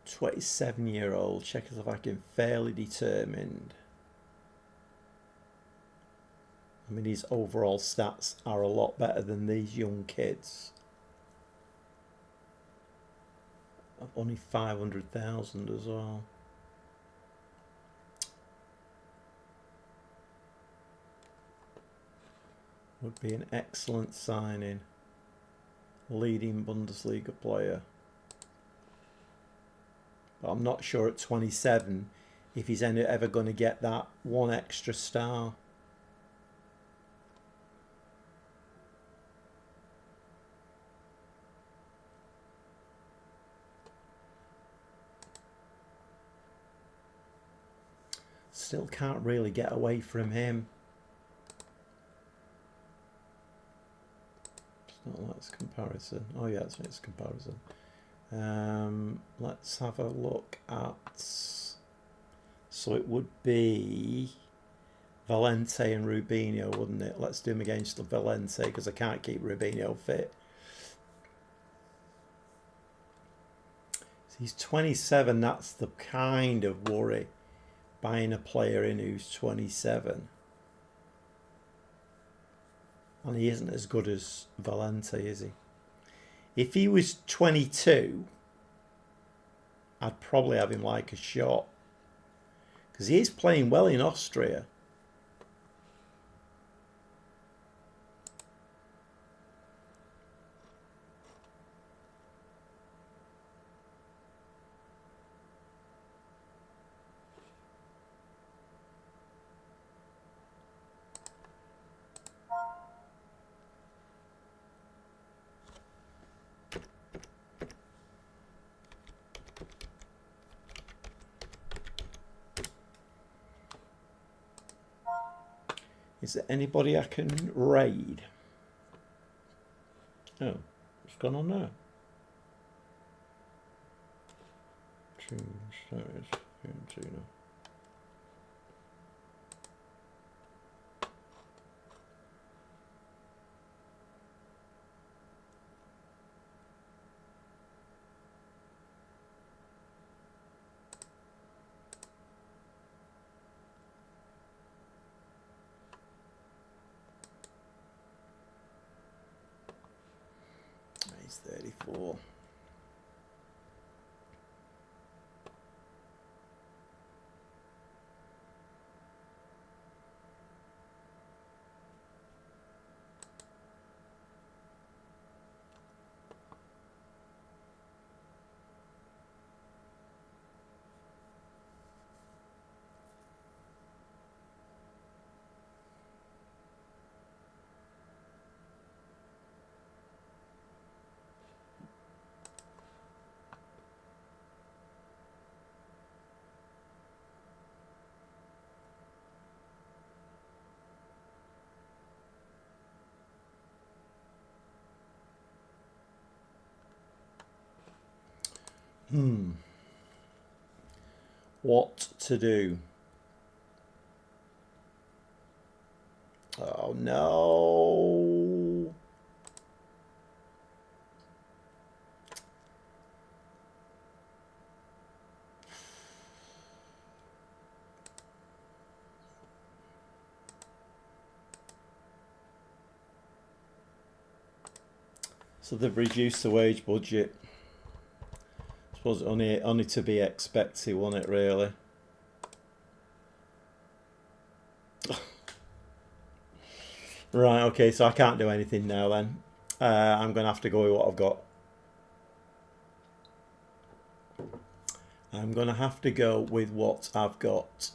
"27-year-old Czechoslovakian, fairly determined." I mean, his overall stats are a lot better than these young kids. Only 500,000 as well. Would be an excellent signing. Leading Bundesliga player. But I'm not sure at 27 if he's ever going to get that one extra star. Still can't really get away from him. Oh, that's comparison. Oh yeah, it's comparison. Let's have a look at. So it would be Valente and Rubinho, wouldn't it? Let's do them against Valente because I can't keep Rubinho fit. So he's 27. That's the kind of worry. Buying a player in who's 27. And he isn't as good as Valente, is he? If he was 22, I'd probably have him like a shot. Because he is playing well in Austria. Is there anybody I can raid? Oh, what's gone on there? He's 34. What to do? Oh no. So they've reduced the wage budget. I suppose only to be expected, wasn't it, really? Right, okay, so I can't do anything now then. I'm going to have to go with what I've got. I'm going to have to go with what I've got.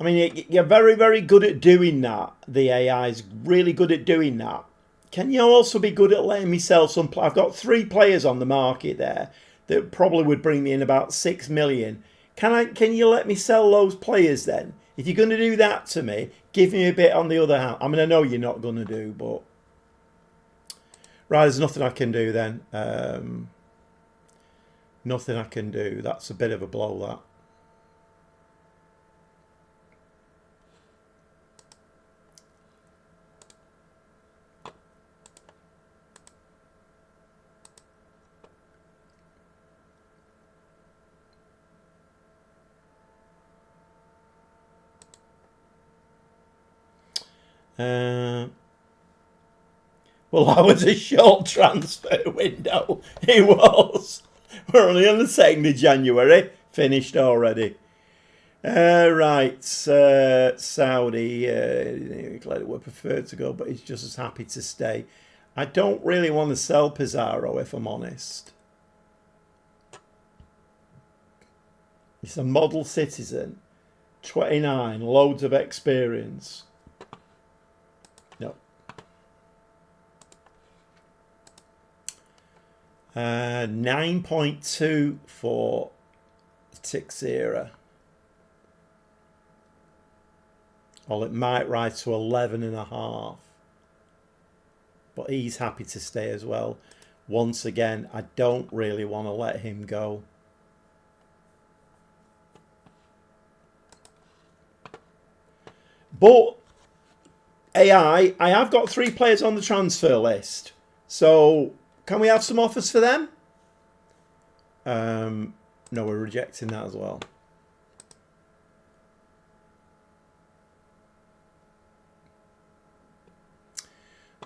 I mean, you're very, very good at doing that. The AI is really good at doing that. Can you also be good at letting me sell some? I've got 3 players on the market there that probably would bring me in about 6 million. Can you let me sell those players then? If you're going to do that to me, give me a bit on the other hand. I mean, I know you're not going to do, but right, there's nothing I can do then. Nothing I can do. That's a bit of a blow, that. Well, that was a short transfer window. It was. We're only on the 2nd of January. Finished already. Right. Saudi. Would prefer to go, but he's just as happy to stay. I don't really want to sell Pizarro, if I'm honest. He's a model citizen. 29. Loads of experience. No. 9.2 for Tixera. Well, it might rise to 11.5. But he's happy to stay as well. Once again, I don't really want to let him go. But AI, I have got 3 players on the transfer list. So can we have some offers for them? No, we're rejecting that as well.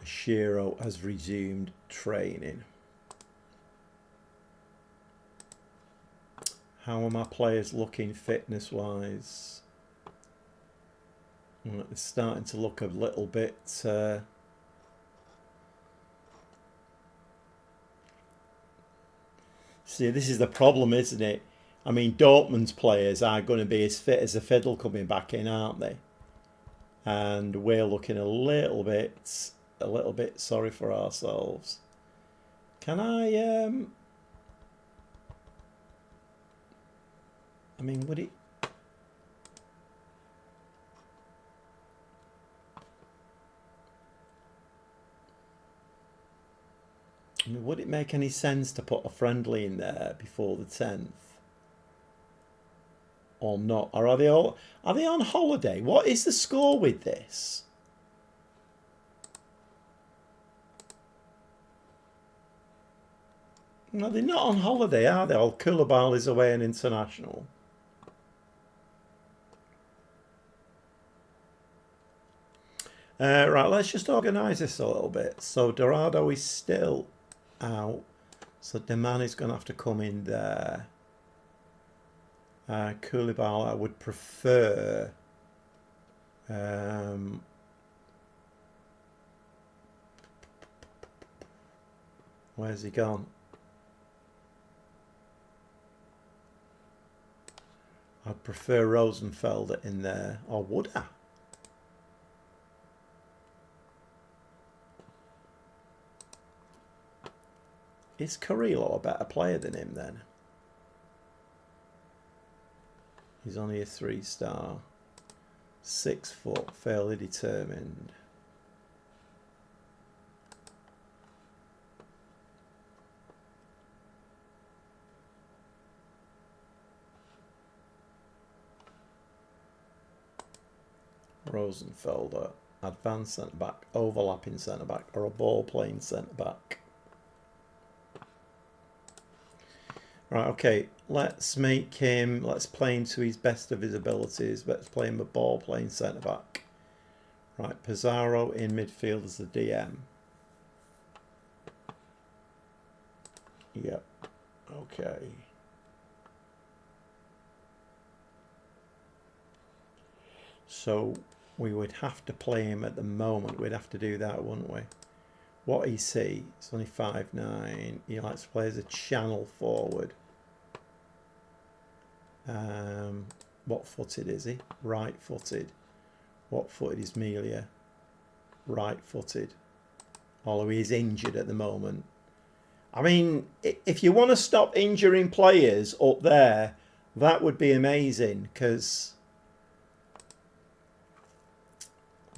Shiro has resumed training. How are my players looking fitness-wise? It's starting to look a little bit... See, this is the problem, isn't it? I mean, Dortmund's players are going to be as fit as a fiddle coming back in, aren't they? And we're looking a little bit sorry for ourselves. Can I mean, would it... I mean, would it make any sense to put a friendly in there before the 10th? Or not? Or are they on holiday? What is the score with this? No, they're not on holiday, are they? Oh, Koulibaly is away on international. Right, let's just organise this a little bit. So Dorado is still out. So Deman is going to have to come in there. Koulibaly I would prefer. Where's he gone? I'd prefer Rosenfelder in there. Or would I? Is Carrillo a better player than him then? He's only a 3-star. 6 foot, fairly determined. Rosenfelder, advanced centre back, overlapping centre back, or a ball playing centre back. Right, okay, let's make him, let's play him to his best of his abilities. Let's play him a ball playing centre back. Right, Pizarro in midfield as the DM. Yep, okay. So we would have to play him at the moment. We'd have to do that, wouldn't we? What is he? It's only 5'9". He likes to play as a channel forward. What footed is he? Right footed. What footed is Melia? Right footed. Although he's injured at the moment. I mean, if you want to stop injuring players up there, that would be amazing, because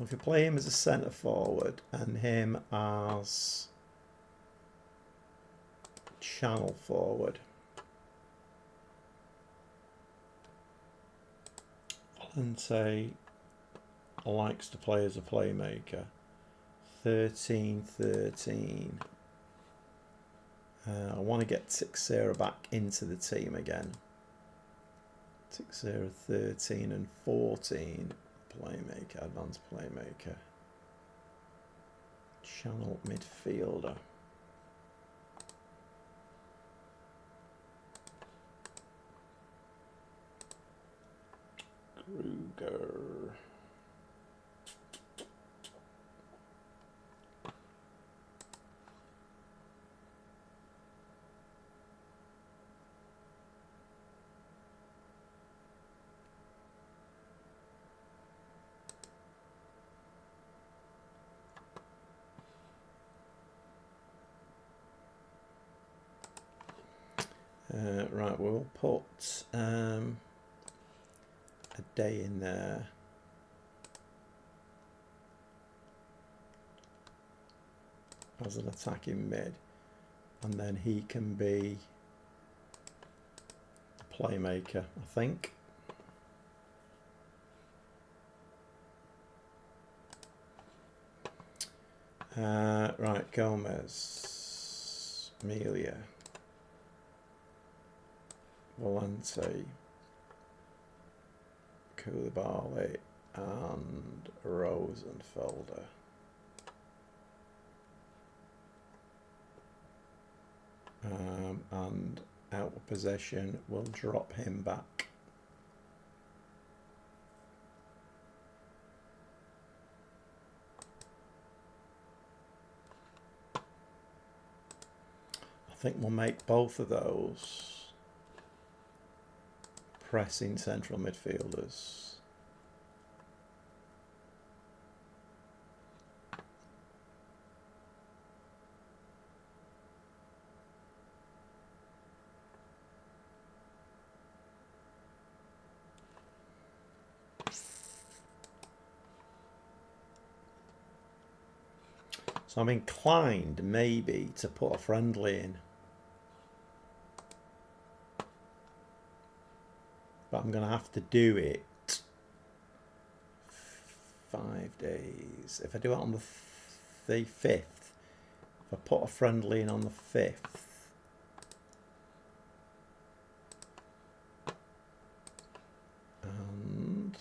if you play him as a centre forward and him as channel forward. Valente likes to play as a playmaker. 13-13. I want to get Tixera back into the team again. Tixera 13 and 14. Playmaker, advanced playmaker. Channel midfielder. Kruger. Right, we'll put a day in there. As an attacking mid, and then he can be a playmaker, I think. Right, Gomez, Amelia, Valente, Koulibaly, and Rosenfelder. And out of possession, we'll drop him back. I think we'll make both of those pressing central midfielders. So I'm inclined maybe to put a friendly in. But I'm going to have to do it 5 days. If I do it on the 5th, if I put a friendly in on the 5th, and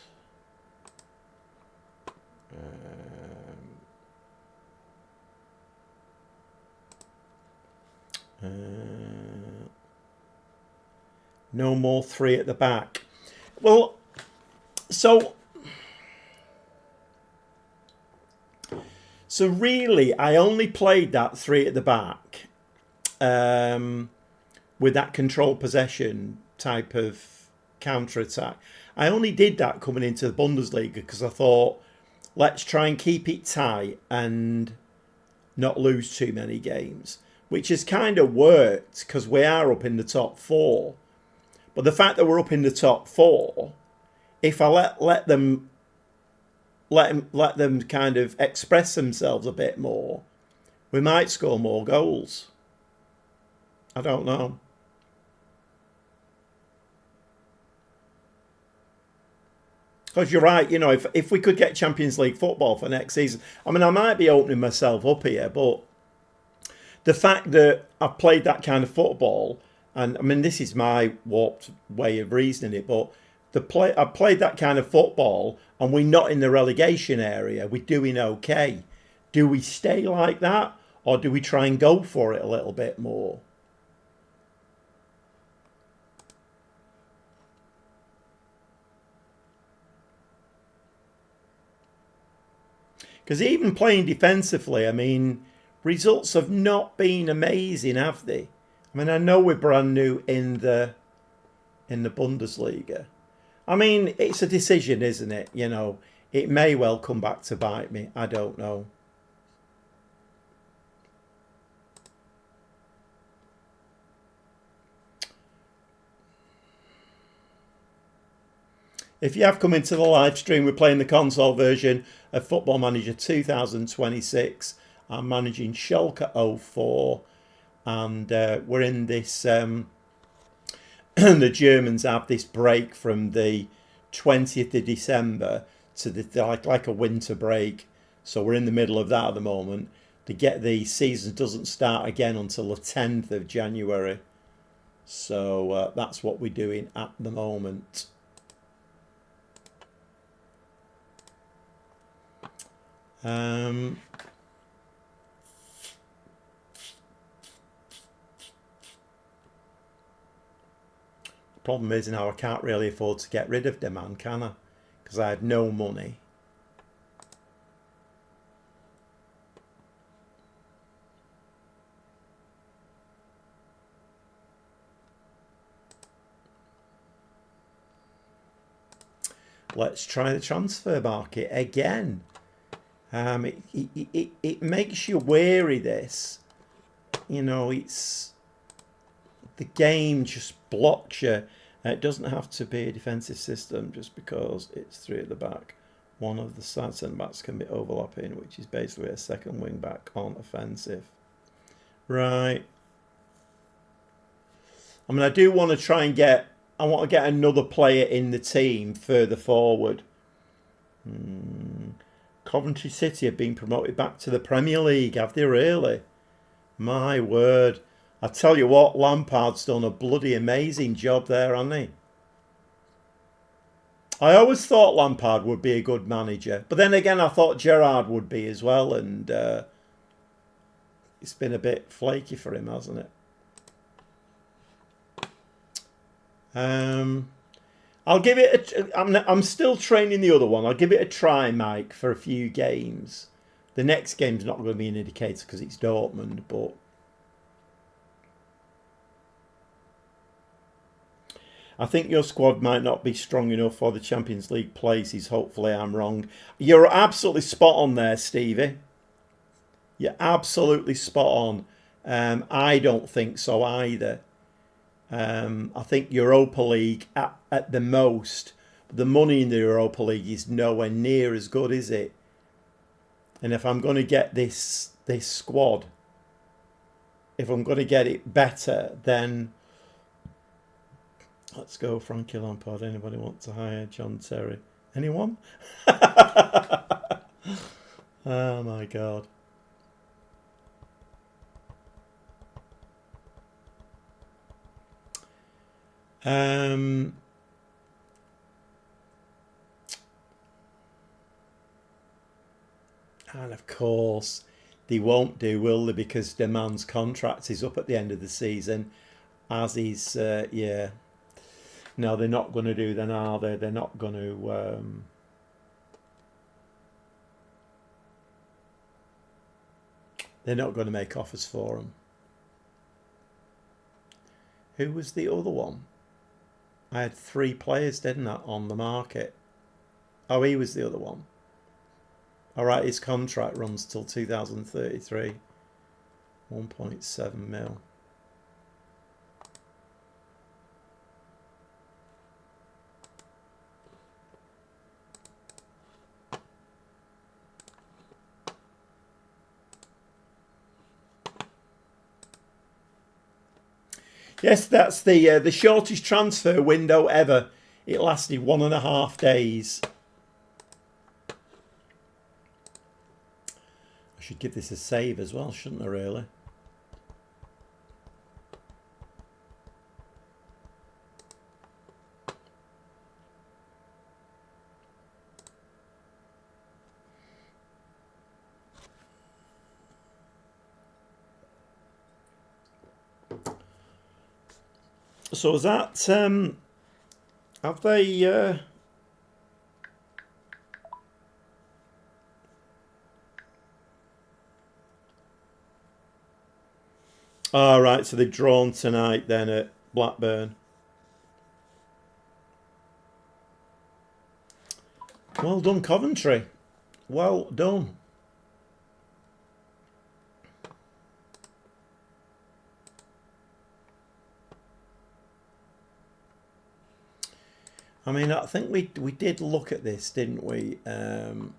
no more 3 at the back. Well, so really, I only played that 3 at the back with that control possession type of counter-attack. I only did that coming into the Bundesliga because I thought, let's try and keep it tight and not lose too many games, which has kind of worked because we are up in the top 4. But the fact that we're up in the top 4, if I let them kind of express themselves a bit more, we might score more goals. I don't know. Because you're right, you know, if we could get Champions League football for next season, I mean, I might be opening myself up here, but the fact that I've played that kind of football, and I mean, this is my warped way of reasoning it, but I've played that kind of football and we're not in the relegation area, we're doing okay. Do we stay like that, or do we try and go for it a little bit more? Because even playing defensively, I mean, results have not been amazing, have they? I mean, I know we're brand new in the Bundesliga. I mean, it's a decision, isn't it? You know, it may well come back to bite me. I don't know. If you have come into the live stream, we're playing the console version of Football Manager 2026. I'm managing Schalke 04. And we're in this, the Germans have this break from the 20th of December to the like a winter break. So we're in the middle of that at the moment. To get the season doesn't start again until the 10th of January. So that's what we're doing at the moment. Problem is now I can't really afford to get rid of the man, can I? Because I have no money. Let's try the transfer market again. It makes you wary, this. You know, it's... The game just blocks you. It doesn't have to be a defensive system just because it's three at the back. One of the side centre backs can be overlapping, which is basically a second wing back on offensive. Right. I mean, I do want to try and get... I want to get another player in the team further forward. Coventry City have been promoted back to the Premier League, have they really? My word. I tell you what, Lampard's done a bloody amazing job there, hasn't he? I always thought Lampard would be a good manager. But then again, I thought Gerrard would be as well. And it's been a bit flaky for him, hasn't it? I'll give it I'm still training the other one. I'll give it a try, Mike, for a few games. The next game's not going to be an indicator because it's Dortmund, but... I think your squad might not be strong enough for the Champions League places. Hopefully I'm wrong. You're absolutely spot on there, Stevie. You're absolutely spot on. I don't think so either. I think Europa League at the most, the money in the Europa League is nowhere near as good, is it? And if I'm going to get this squad, if I'm going to get it better, then let's go Frankie Lampard. Anybody want to hire John Terry? Anyone? Oh my God. And of course they won't do, will they? Because the man's contract is up at the end of the season, as is yeah. No, they're not going to do then, are they? They're not going to... they're not going to make offers for him. Who was the other one? I had 3 players, didn't I, on the market? Oh, he was the other one. All right, his contract runs till 2033. 1.7 mil. Yes, that's the shortest transfer window ever. It lasted 1.5 days. I should give this a save as well, shouldn't I, really? So is that, have they, all right, so they've drawn tonight then at Blackburn. Well done, Coventry. Well done. I mean, I think we did look at this, didn't we? In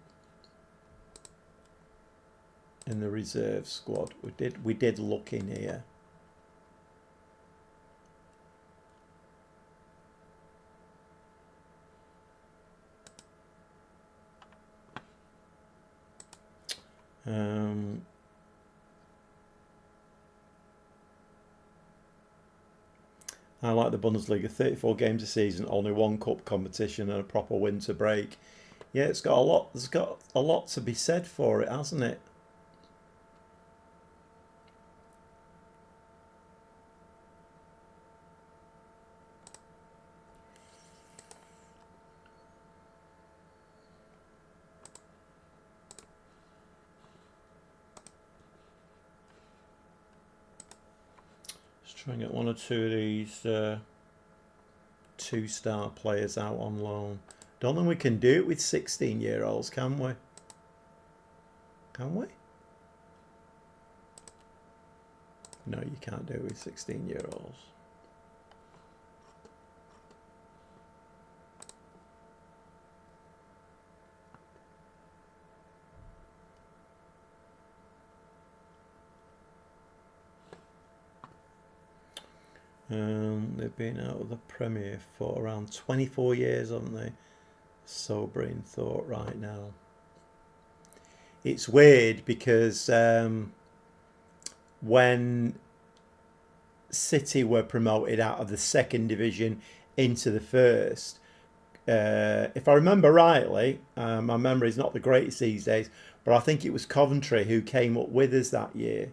the reserve squad, we did look in here. Um, I like the Bundesliga. 34 games a season, only one cup competition, and a proper winter break. Yeah, it's got a lot. There's got a lot to be said for it, hasn't it? Let's try and get one or two of these two-star players out on loan. Don't think we can do it with 16-year-olds, can we? Can we? No, you can't do it with 16-year-olds. They've been out of the Premier for around 24 years, haven't they? Sobering thought right now. It's weird because when City were promoted out of the second division into the first, if I remember rightly, my memory is not the greatest these days, but I think it was Coventry who came up with us that year.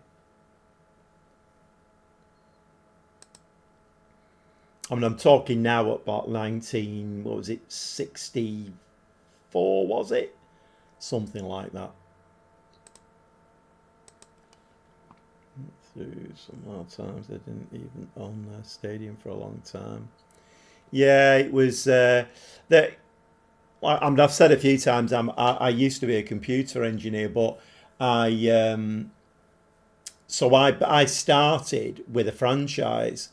I mean, I'm talking now about 19, what was it, 64, was it? Something like that. Through some hard times, they didn't even own their stadium for a long time. Yeah, it was, that. I mean, I've said a few times, I used to be a computer engineer, but I started with a franchise,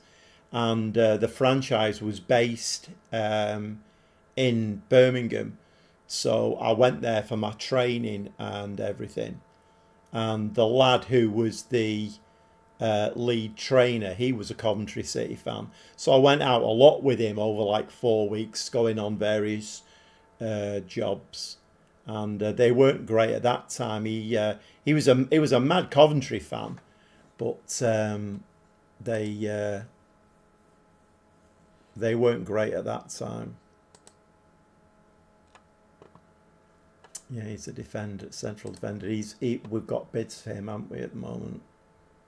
and the franchise was based in Birmingham. So I went there for my training and everything. And the lad who was the lead trainer, he was a Coventry City fan. So I went out a lot with him over like 4 weeks, going on various jobs. And they weren't great at that time. He was a mad Coventry fan, but they weren't great at that time. Yeah, he's a defender, central defender. We've got bids for him, haven't we, at the moment?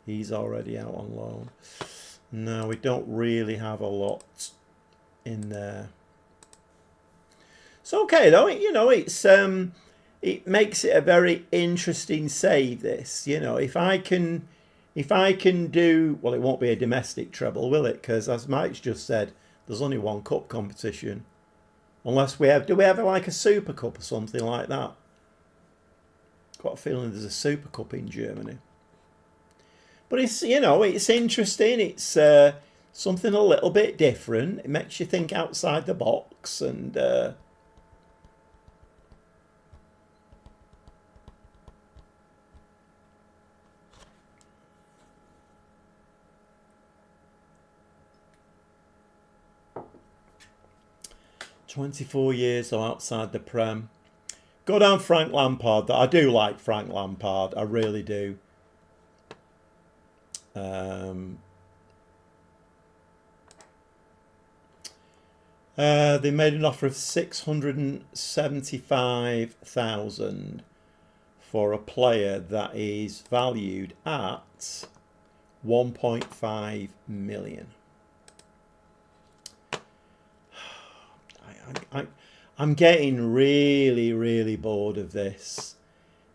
He's already out on loan. No, we don't really have a lot in there. It's okay though. It makes it a very interesting save. This, if I can do well, it won't be a domestic treble, will it? Because as Mike's just said, there's only one cup competition. Unless do we have like a Super Cup or something like that? Got a feeling there's a Super Cup in Germany. But it's interesting. It's something a little bit different. It makes you think outside the box, and 24 years or outside the Prem. Go down Frank Lampard. I do like Frank Lampard. I really do. They made an offer of 675,000 for a player that is valued at 1.5 million. I'm getting really, really bored of this.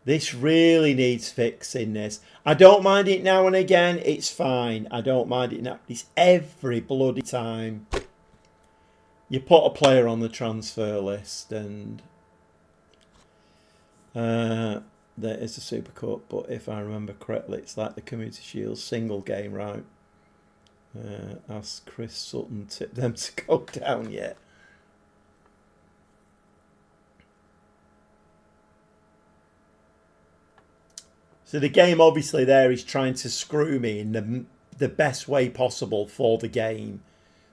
This really needs fixing, this. I don't mind it now and again. It's fine. I don't mind it now. It's every bloody time you put a player on the transfer list, and there is a Super Cup, but if I remember correctly, it's like the Community Shield single game, right? Ask Chris Sutton tip them to go down yet. So the game obviously there is trying to screw me in the best way possible for the game.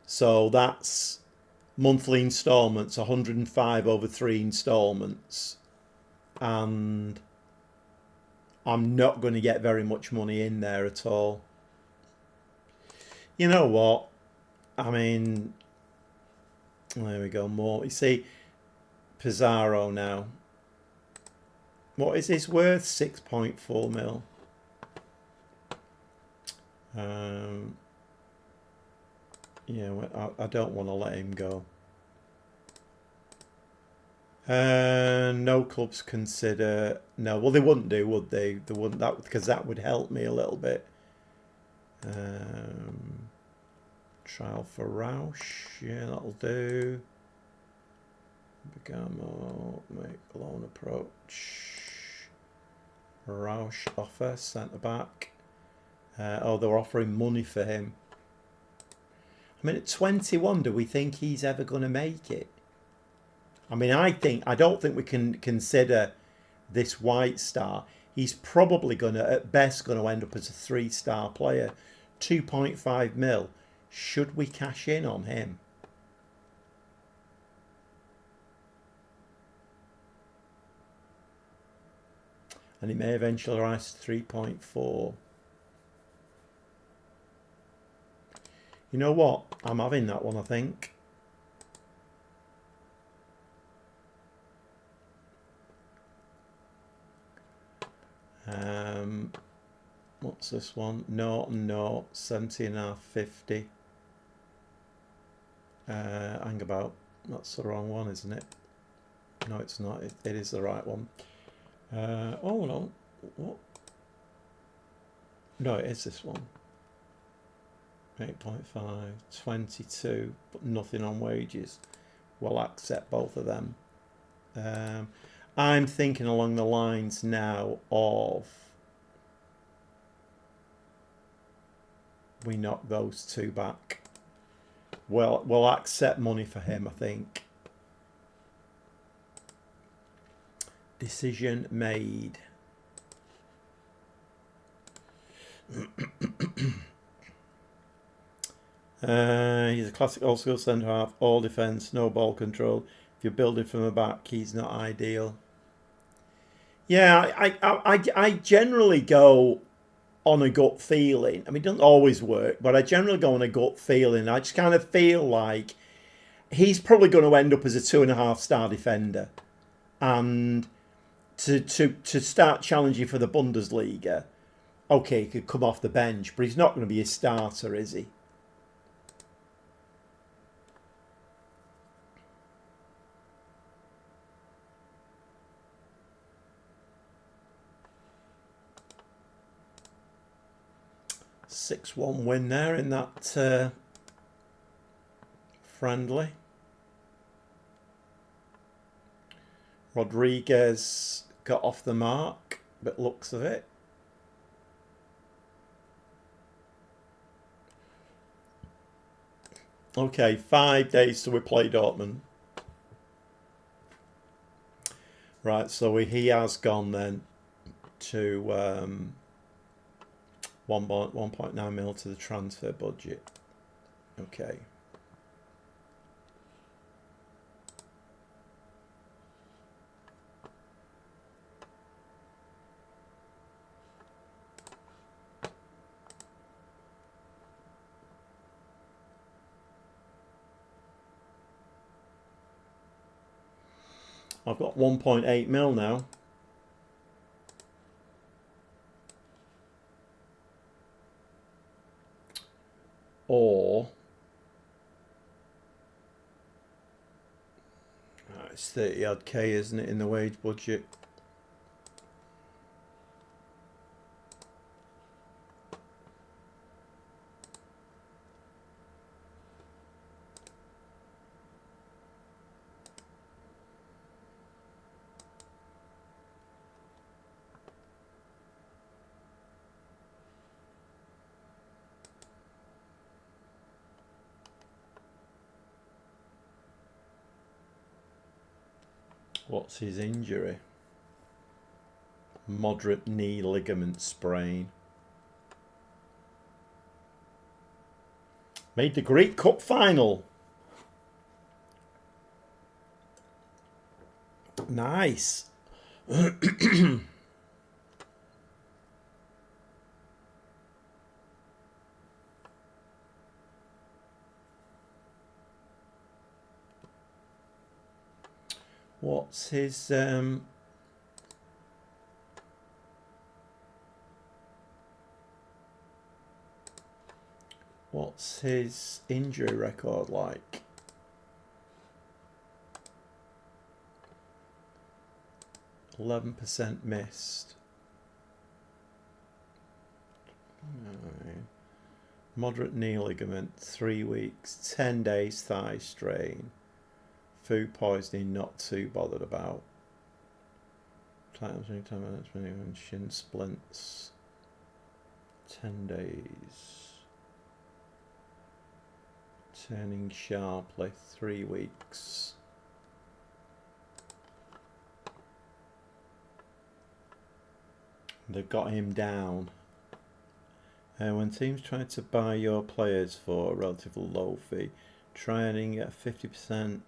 So that's monthly instalments, 105 over 3 instalments. And I'm not going to get very much money in there at all. You know what? I mean, there we go, more. You see, Pizarro now. What is this worth? 6.4 mil. Yeah, I don't want to let him go. No clubs consider. No, well, they wouldn't do, would they? They wouldn't, that because that would help me a little bit. Trial for Rausch. Yeah, that'll do. Bergamo, make loan approach. Rausch offer, centre back. Oh, they're offering money for him. I mean, at 21, do we think he's ever going to make it? I mean, I don't think we can consider this White Star. He's probably going to, at best, going to end up as a 3-star player. 2.5 mil. Should we cash in on him? And it may eventually rise to 3.4. You know what? I'm having that one, I think. What's this one? No, 70.5, 50. Hang about. That's the wrong one, isn't it? No, it's not. It is the right one. Oh no. What? No, it is this one. 8.5, 22, but nothing on wages. We'll accept both of them. I'm thinking along the lines now of we knock those two back. Well, we'll accept money for him, I think. Decision made. He's a classic old school centre half, all defence, no ball control. If you're building from the back, he's not ideal. Yeah, I generally go on a gut feeling. I mean, it doesn't always work, but I generally go on a gut feeling. I just kind of feel like he's probably going to end up as a 2.5-star defender, and to start challenging for the Bundesliga. Okay, he could come off the bench, but he's not going to be a starter, is he? Six-one win there in that friendly. Rodriguez got off the mark, but looks of it. Okay, 5 days till we play Dortmund. Right, so he has gone then to 1.9 mil to the transfer budget. Okay. I've got 1.8 mil now. Or it's 30 odd K, isn't it, in the wage budget? What's his injury? Moderate knee ligament sprain. Made the Greek Cup final. Nice. What's his injury record like? 11% missed. Moderate knee ligament, 3 weeks, 10 days thigh strain. Food poisoning, not too bothered about. Shin splints, 10 days. Turning sharply, 3 weeks. They've got him down. When teams try to buy your players for a relatively low fee, try and get 50%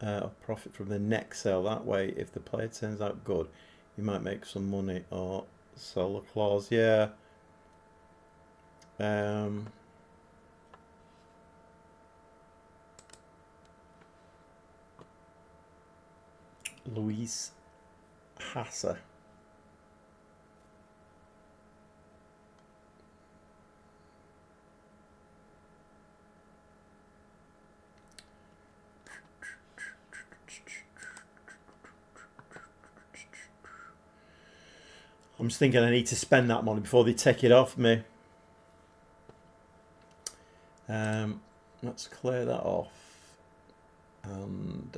of profit from the next sale. That way, if the player turns out good, you might make some money or sell the clause. Yeah. Luis Hassa. I'm just thinking I need to spend that money before they take it off me. Let's clear that off. And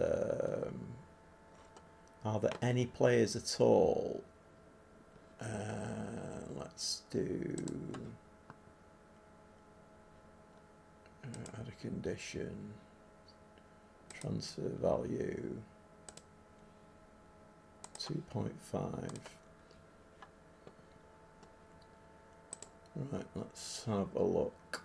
are there any players at all? Let's do add a condition, transfer value 2.5. Right, let's have a look.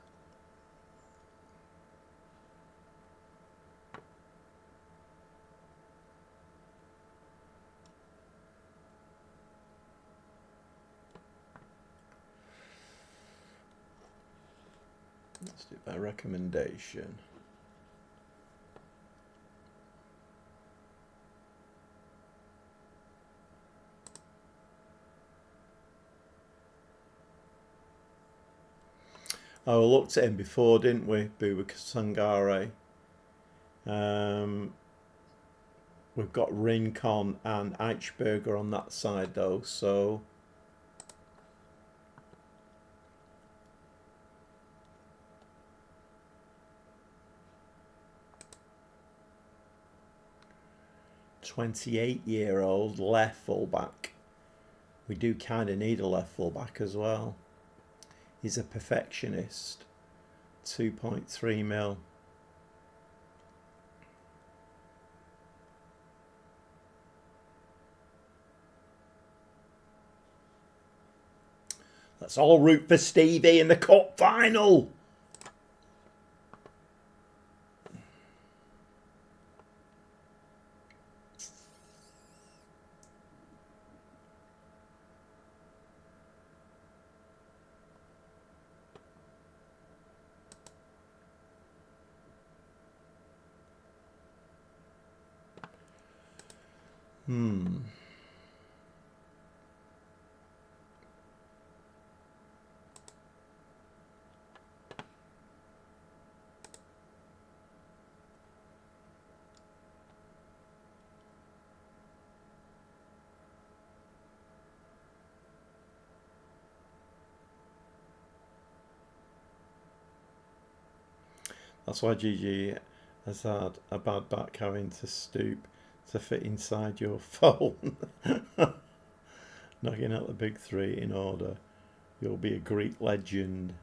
Let's do it by recommendation. Oh, we looked at him before, didn't we? Boubacar Sangare. We've got Rincon and Eichberger on that side though, so "28-year-old left fullback." We do kind of need a left fullback as well. He's a perfectionist. 2.3 mil. Let's all root for Stevie in the cup final. That's why GG has had a bad back, having to stoop to fit inside your phone. Knocking out the big three in order. You'll be a Greek legend.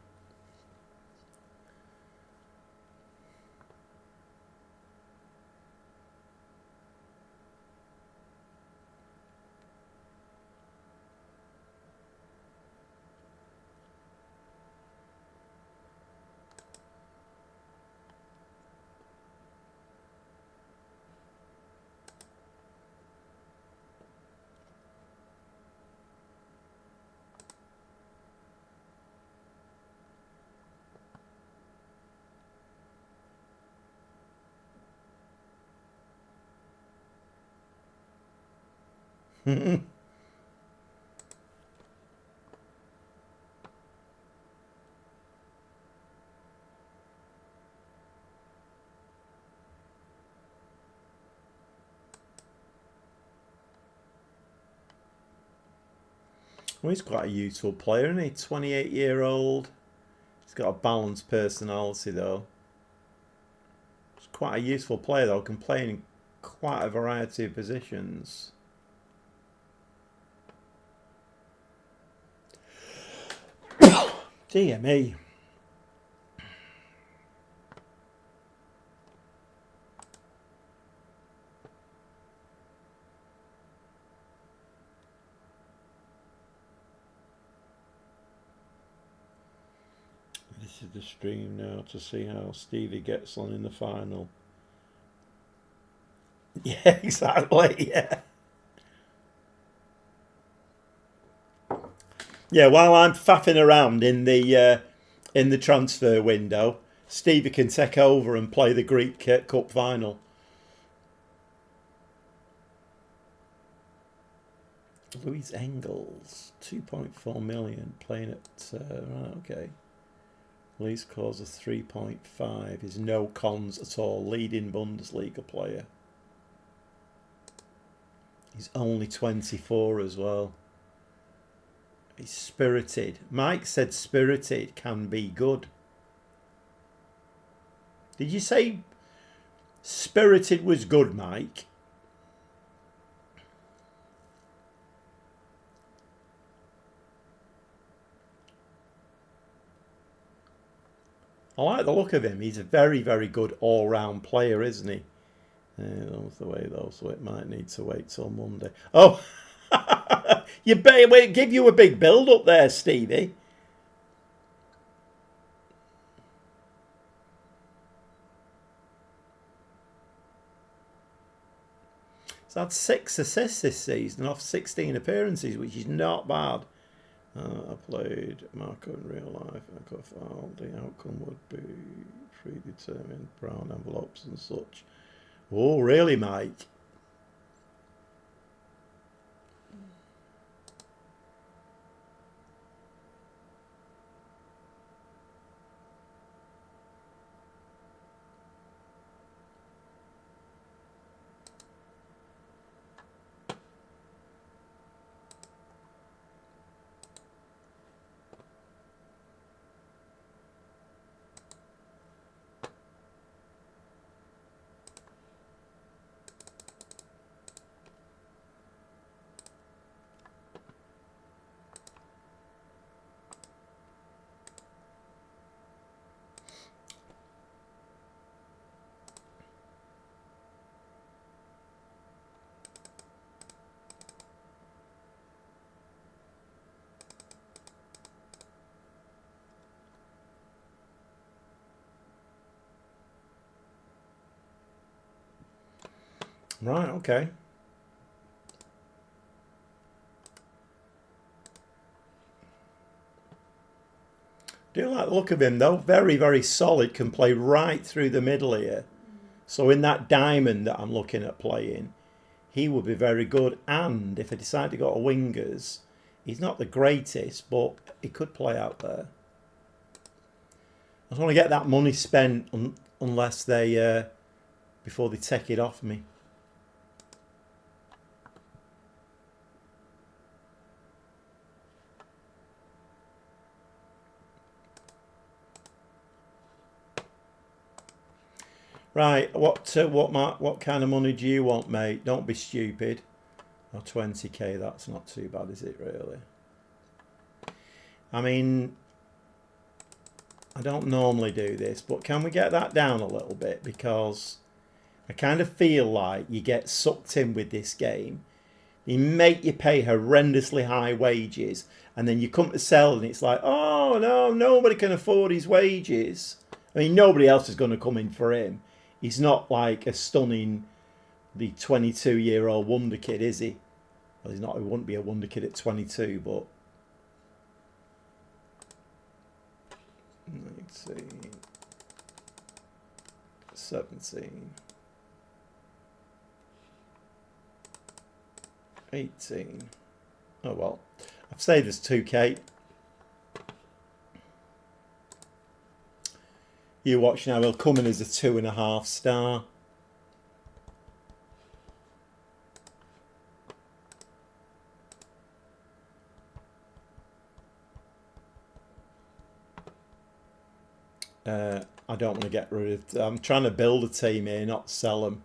Well, he's quite a useful player, isn't he? 28-year-old. He's got a balanced personality, though. He's quite a useful player, though. Can play in quite a variety of positions. Dear me. This is the stream now to see how Stevie gets on in the final. Yeah, exactly. Yeah. Yeah, while I'm faffing around in the transfer window, Stevie can take over and play the Greek Cup final. Louis Engels, 2.4 million, playing at right, okay. Least scores of 3.5 is no cons at all. Leading Bundesliga player. He's only 24 as well. He's spirited. Mike said spirited can be good. Did you say spirited was good, Mike? I like the look of him. He's a very, very good all-round player, isn't he? That's the way, though, so it might need to wait till Monday. Oh, you better wait, give you a big build-up there, Stevie. He's had 6 assists this season off 16 appearances, which is not bad. I played Marco in real life. I got fouled. The outcome would be predetermined brown envelopes and such. Oh, really, Mike? Right, okay. Do like the look of him, though. Very, very solid. Can play right through the middle here. So in that diamond that I'm looking at playing, he would be very good. And if I decide to go to wingers, he's not the greatest, but he could play out there. I just want to get that money spent unless they before they take it off me. Right, what kind of money do you want, mate? Don't be stupid. Oh, 20k, that's not too bad, is it, really? I mean, I don't normally do this, but can we get that down a little bit? Because I kind of feel like you get sucked in with this game. They make you pay horrendously high wages, and then you come to sell and it's like, oh, no, nobody can afford his wages. I mean, nobody else is going to come in for him. He's not like a stunning, the 22-year-old wonder kid, is he? Well, he's not. He wouldn't be a wonder kid at 22, but 19, 17. 18. Oh well. I've saved us 2k. You watch now, he'll come in as a 2.5 star. I don't want to get rid of... I'm trying to build a team here, not sell them.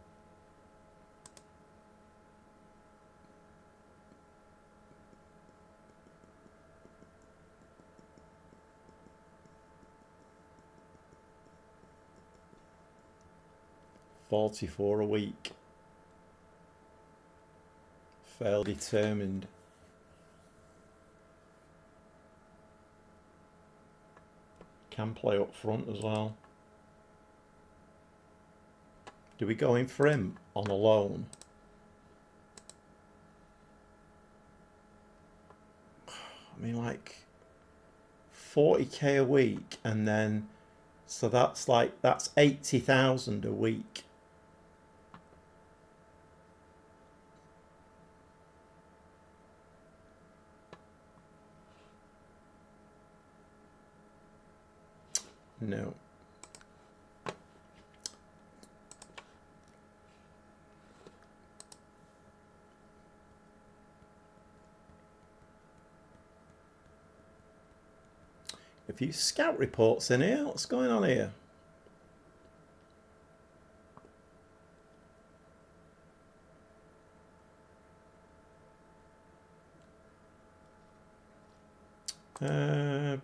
$44 a week. Fairly determined. Can play up front as well. Do we go in for him on a loan? I mean, like 40k a week, and then so that's 80,000 a week. No. A few scout reports in here. What's going on here?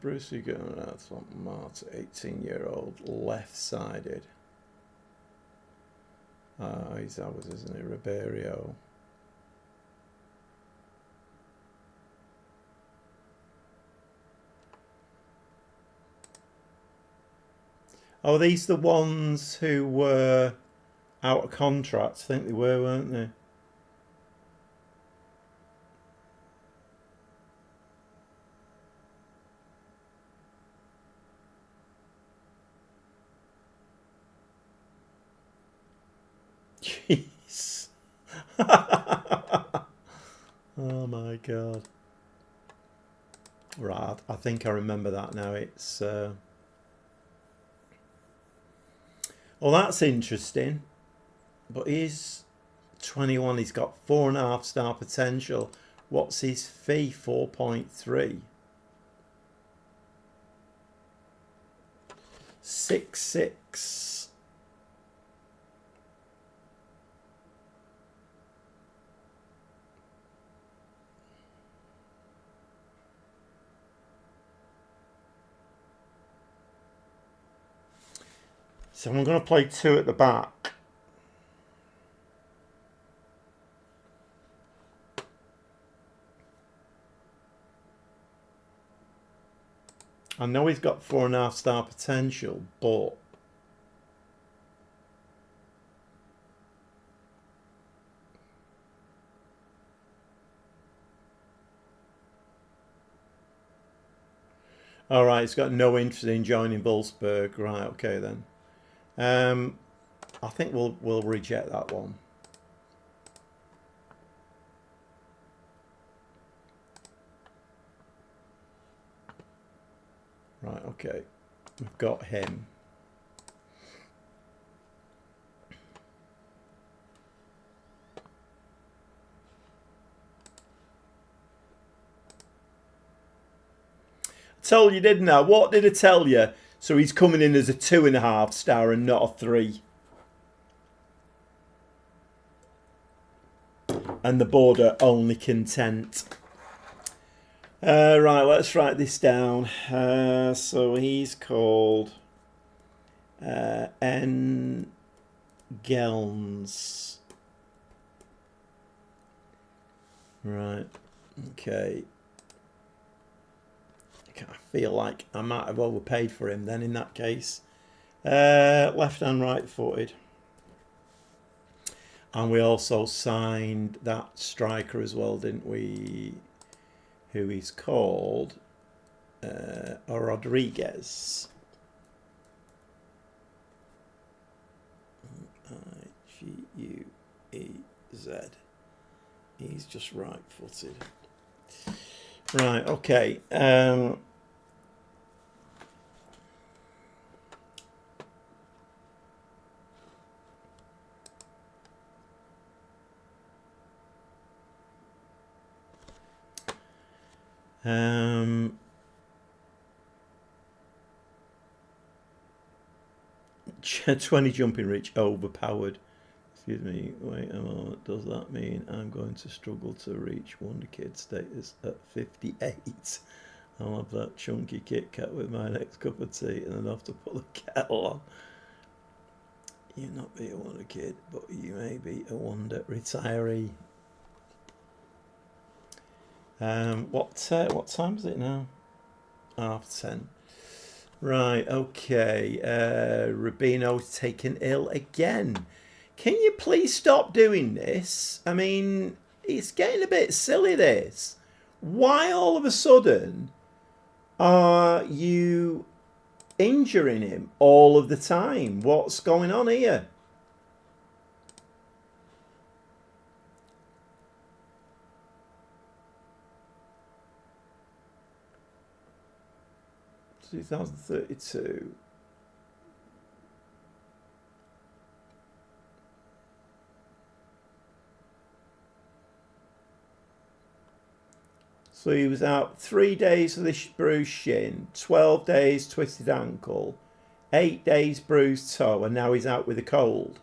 Bruce Hugo, that's what Marta, 18-year-old, left-sided. He's ours, isn't he? Ribeiro. Oh, these the ones who were out of contract? I think they were, weren't they? Jeez. Oh my God. Right, I think I remember that now. It's... Well, that's interesting. But he's 21. He's got 4.5 star potential. What's his fee? 4.3. 6'6". So I'm going to play 2 at the back. I know he's got 4.5 star potential, but all right, he's got no interest in joining Wolfsburg. Right, okay then. I think we'll reject that one. Right, okay. We've got him. I told you, didn't I? What did I tell you? So he's coming in as a 2.5 star and not a 3. And the board are only content. Right, let's write this down. So he's called N. Gelns. Right, okay. I feel like I might have overpaid for him then in that case. Left and right footed. And we also signed that striker as well, didn't we? Who he's called Rodriguez. Iguez. He's just right-footed. Right, okay. Um, 20 jumping reach overpowered. Excuse me, wait a moment. Does that mean I'm going to struggle to reach Wonder Kid status at 58? I'll have that chunky Kit Kat with my next cup of tea and then have to put the kettle on. You'll not be a Wonder Kid, but you may be a Wonder retiree. What time is it now? 10:30. Right, okay. Rubino's taken ill again. Can you please stop doing this? I mean, it's getting a bit silly, this. Why all of a sudden are you injuring him all of the time? What's going on here? $2,032. So he was out 3 days for this bruised shin, 12 days twisted ankle, 8 days bruised toe, and now he's out with a cold.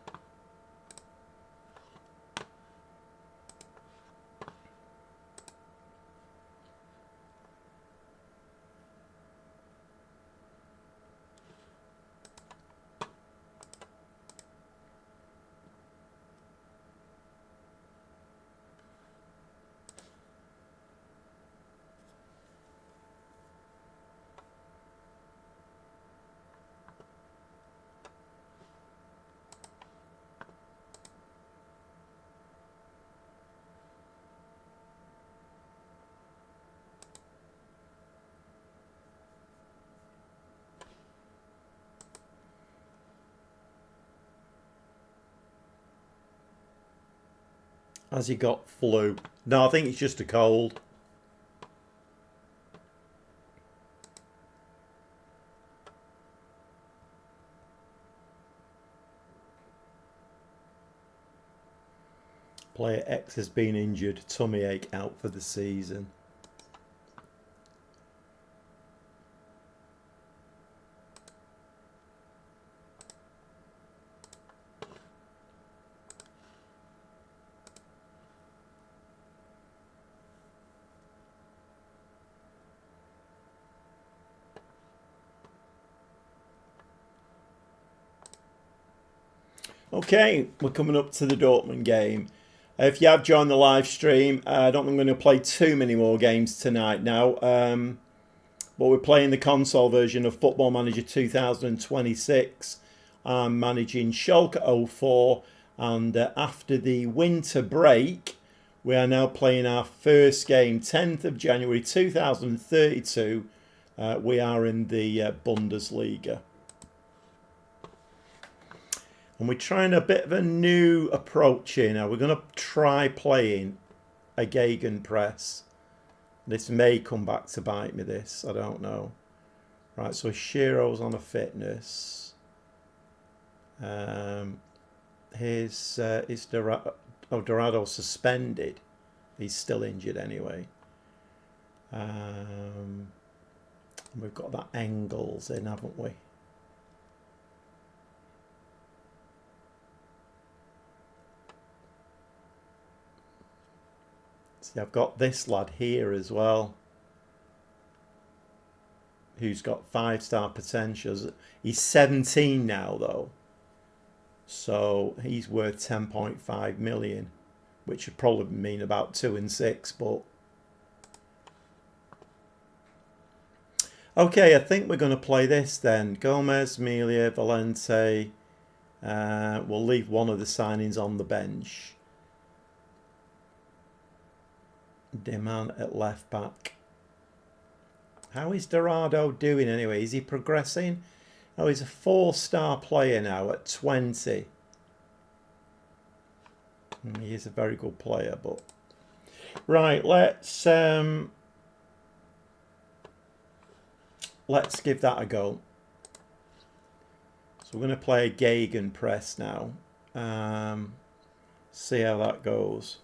Has he got flu? No, I think it's just a cold. Player X has been injured, tummy ache, out for the season. Okay, we're coming up to the Dortmund game. If you have joined the live stream, I don't think I'm going to play too many more games tonight now. But we're playing the console version of Football Manager 2026. I'm managing Schalke 04, and after the winter break, we are now playing our first game, 10th of January 2032. We are in the Bundesliga. And we're trying a bit of a new approach here now. We're going to try playing a gegenpress. This may come back to bite me, this. I don't know. Right, so Shiro's on a fitness. Here's Dorado suspended. He's still injured anyway. We've got that Engels in, haven't we? See, I've got this lad here as well, who's got 5-star potentials. He's 17 now, though. So he's worth 10.5 million, which would probably mean about 2 and 6, but... Okay, I think we're going to play this then. Gomez, Melia, Valente. We'll leave one of the signings on the bench. Deman at left back. How is Dorado doing anyway? Is he progressing? Oh, he's a 4-star player now at 20. He is a very good player, but Right, let's give that a go. So we're going to play a Gagan press now. See how that goes.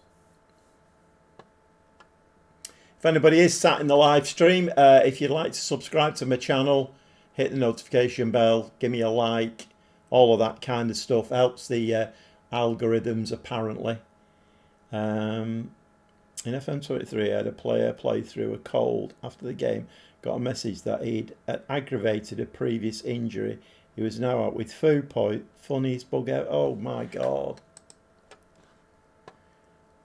If anybody is sat in the live stream, if you'd like to subscribe to my channel, hit the notification bell, give me a like, all of that kind of stuff helps the algorithms apparently. In FM23, I had a player play through a cold after the game, got a message that he'd aggravated a previous injury. He was now out with food poisoning. Funniest bug out. Oh my god.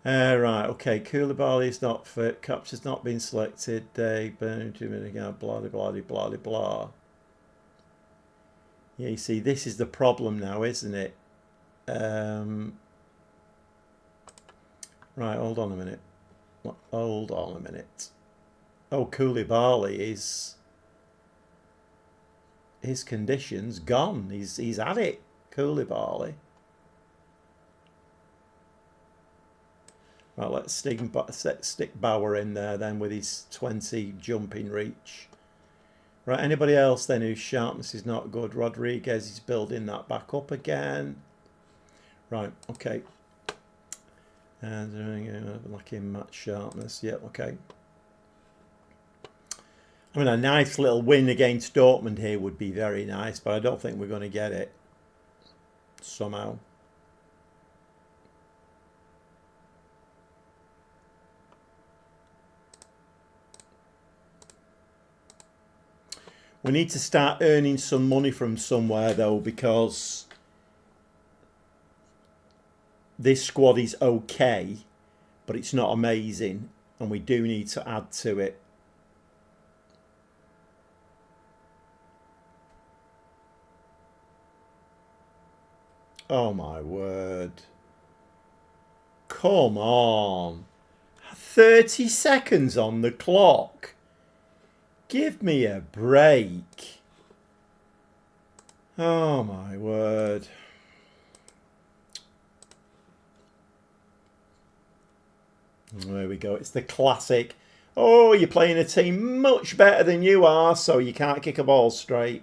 Right, okay. Koulibaly is not fit. Cups has not been selected. Day, burning 2 minutes ago. Blah, blah, blah, blah, blah. Yeah, you see, this is the problem now, isn't it? Right, hold on a minute. Hold on a minute. Oh, Koulibaly is... his condition's gone. He's at it, Koulibaly. Right, let's stick Bauer in there then with his 20 jumping reach. Right, anybody else then whose sharpness is not good? Rodriguez is building that back up again. Right, okay. And lacking match sharpness. Yeah, okay. I mean, a nice little win against Dortmund here would be very nice, but I don't think we're going to get it somehow. We need to start earning some money from somewhere, though, because this squad is okay, but it's not amazing, and we do need to add to it. Oh my word. Come on. 30 seconds on the clock. Give me a break. Oh my word. There we go. It's the classic. Oh, you're playing a team much better than you are, so you can't kick a ball straight.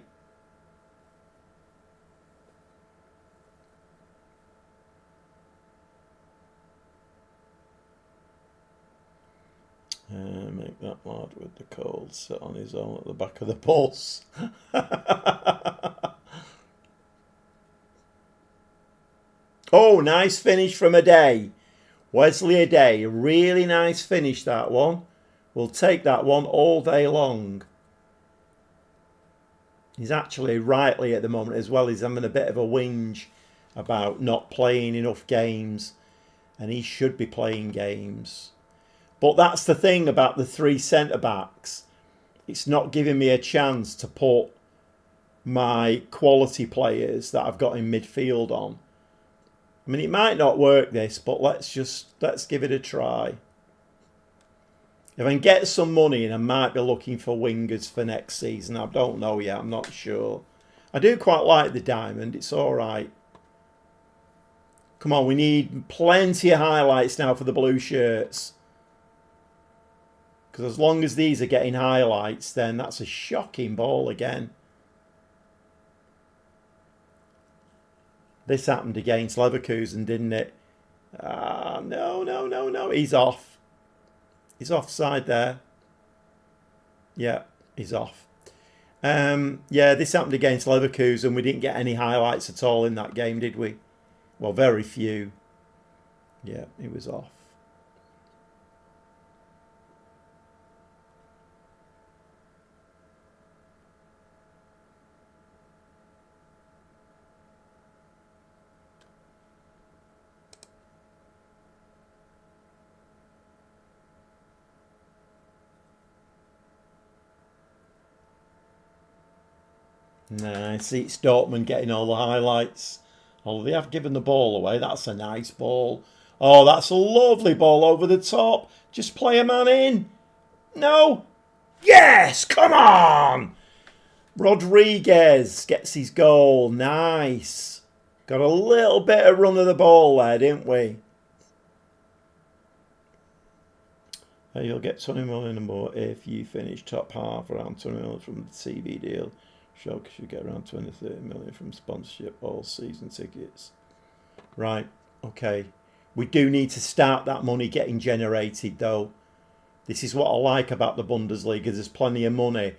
Make that lad with the cold sit on his own at the back of the bus. Oh, nice finish from Ade. Wesley Ade. Really nice finish, that one. We'll take that one all day long. He's actually rightly at the moment as well. He's having a bit of a whinge about not playing enough games. And he should be playing games. But that's the thing about the three centre-backs. It's not giving me a chance to put my quality players that I've got in midfield on. I mean, it might not work this, but let's give it a try. If I can get some money, and I might be looking for wingers for next season. I don't know yet. I'm not sure. I do quite like the diamond. It's all right. Come on, we need plenty of highlights now for the blue shirts. Because as long as these are getting highlights, then that's a shocking ball again. This happened against Leverkusen, didn't it? No. He's off. He's offside there. Yeah, he's off. Yeah, this happened against Leverkusen. We didn't get any highlights at all in that game, did we? Well, very few. Yeah, he was off. Nice. It's Dortmund getting all the highlights. Oh, they have given the ball away. That's a nice ball. Oh, that's a lovely ball over the top. Just play a man in. No. Yes, come on. Rodriguez gets his goal. Nice. Got a little bit of run of the ball there, didn't we? You'll get 20 million or more if you finish top half, around 20 million from the TV deal. Schalke should get around 20 to 30 million from sponsorship, all season tickets. Right, okay. We do need to start that money getting generated, though. This is what I like about the Bundesliga. There's plenty of money,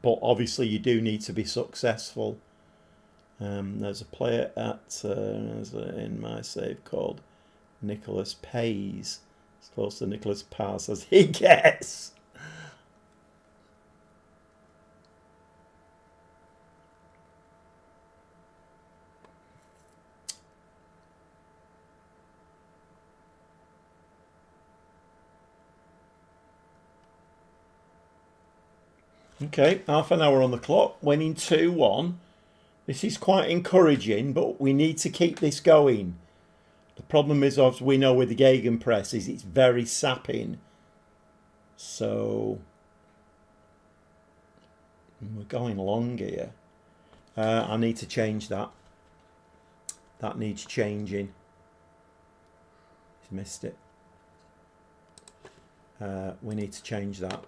but obviously you do need to be successful. There's a player in my save called Nicholas Pays. As close to Nicholas Pass as he gets. Okay, half an hour on the clock, winning 2-1. This is quite encouraging, but we need to keep this going. The problem is, as we know with the Gegenpress, is it's very sapping. So we're going long here. I need to change that. That needs changing. He's missed it. We need to change that.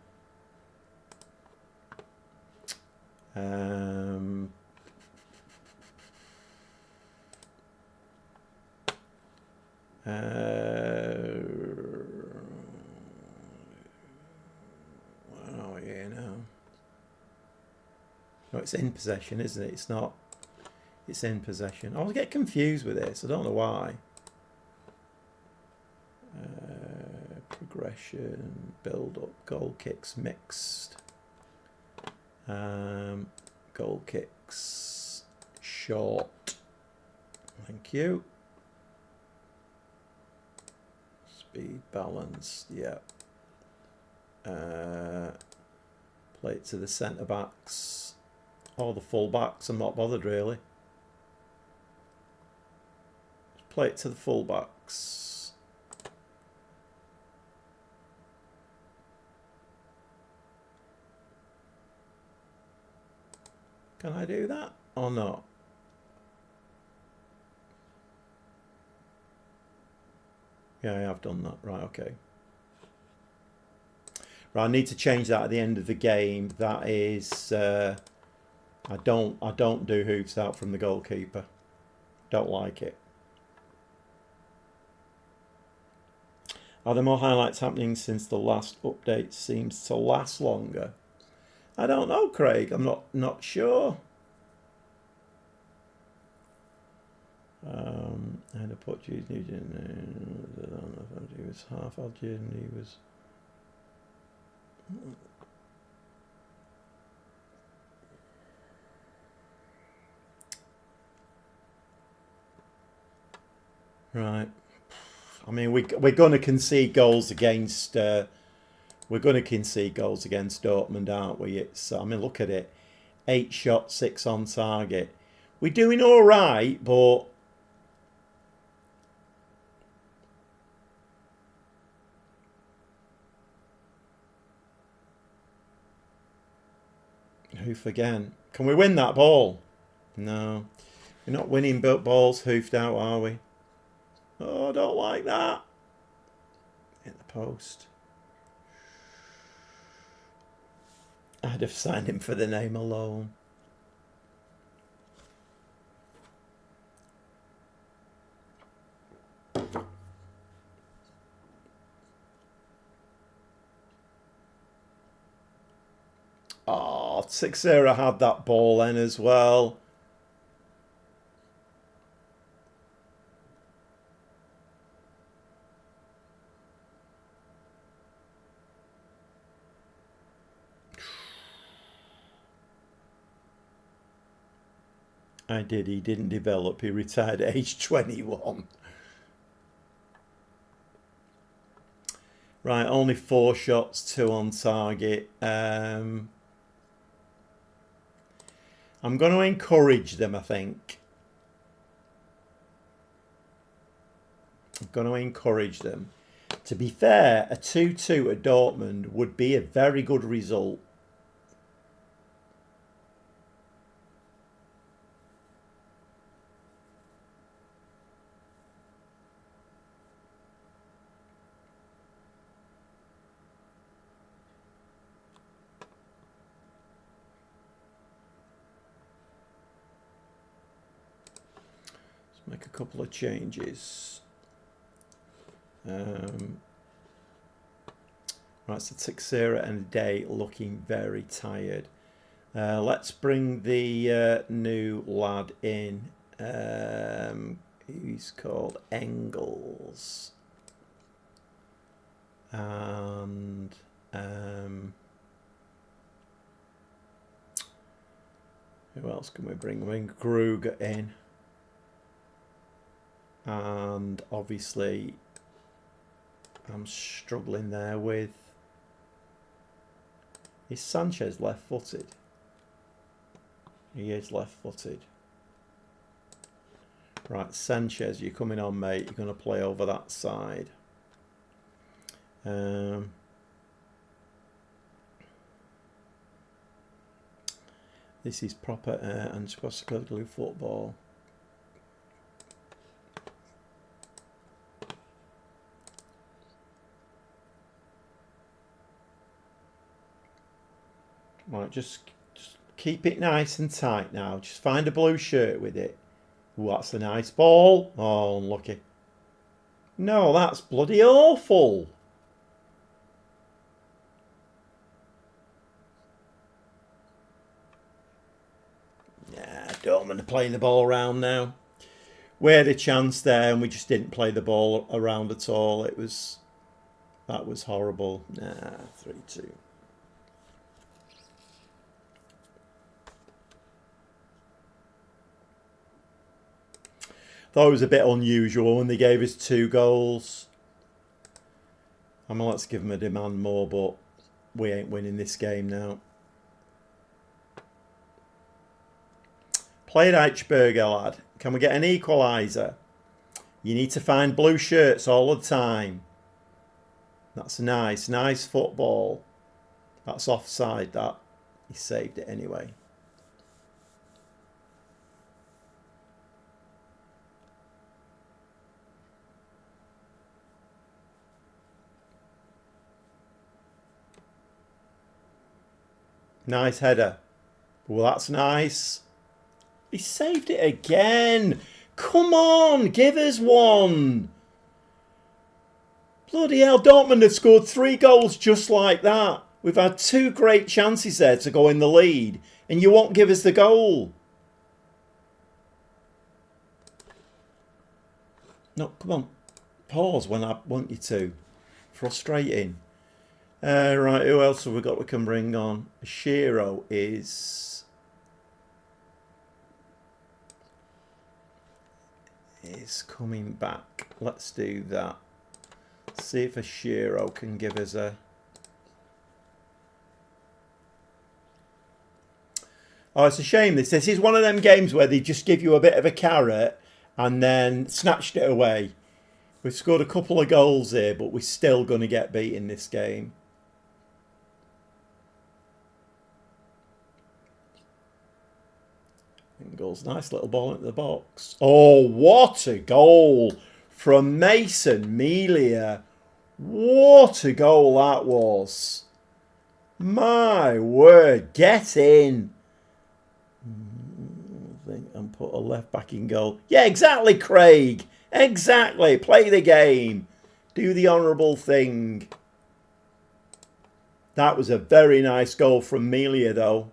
Where are we here now? No, it's in possession, isn't it? It's not. It's in possession. I always get confused with this. I don't know why. Progression, build up, goal kicks mixed. Goal kicks short. Thank you. Speed balanced, yeah. Play it to the centre backs or the full backs. I'm not bothered really. Just play it to the full backs. Can I do that or not? Yeah, I have done that. Right, okay. Right, I need to change that at the end of the game. That is, I don't do hooves out from the goalkeeper. Don't like it. Are there more highlights happening since the last update seems to last longer? I don't know, Craig. I'm not sure. And a Portuguese New Zealand. I don't know if he was half Algerian. He was. Right. I mean, we're going to concede goals against. We're going to concede goals against Dortmund, aren't we? It's. I mean, look at it. 8 shots, 6 on target. We're doing all right, but. Hoof again. Can we win that ball? No. We're not winning balls hoofed out, are we? Oh, I don't like that. Hit the post. I'd have signed him for the name alone. Oh, Teixeira had that ball then as well. I did. He didn't develop. He retired at age 21. Right, only 4 shots, 2 on target. I'm going to encourage them, I think. I'm going to encourage them. To be fair, a 2-2 at Dortmund would be a very good result. Make a couple of changes. Right, so Tixera and Day looking very tired. Let's bring the new lad in. He's called Engels. And who else can we bring? Bring Kruger in. And obviously I'm struggling there with... Is Sanchez left-footed? He is left-footed. Right, Sanchez, you're coming on, mate. You're going to play over that side. This is proper and supposed to glue football. Right, just keep it nice and tight now. Just find a blue shirt with it. Ooh, that's a nice ball. Oh, unlucky. No, that's bloody awful. Yeah, don't want to play the ball around now. We had a chance there and we just didn't play the ball around at all. That was horrible. Nah, 3-2. Thought it was a bit unusual when they gave us 2 goals. I mean, let's give them a demand more, but we ain't winning this game now. Play Eichberger, lad. Can we get an equaliser? You need to find blue shirts all the time. That's nice. Nice football. That's offside, that. He saved it anyway. Nice header. Well, that's nice. He saved it again. Come on, give us one. Bloody hell, Dortmund have scored 3 goals just like that. We've had 2 great chances there to go in the lead, and you won't give us the goal. No, come on. Pause when I want you to. Frustrating. Right, who else have we got we can bring on? Shiro is coming back. Let's do that. See if a Shiro can give us a... Oh, it's a shame this. This is one of them games where they just give you a bit of a carrot and then snatched it away. We've scored a couple of goals here, but we're still going to get beaten this game. Goals, nice little ball into the box. Oh, what a goal from Mason Melia. What a goal that was. My word, get in. And put a left back in goal. Yeah, exactly, Craig. Exactly. Play the game. Do the honourable thing. That was a very nice goal from Melia, though.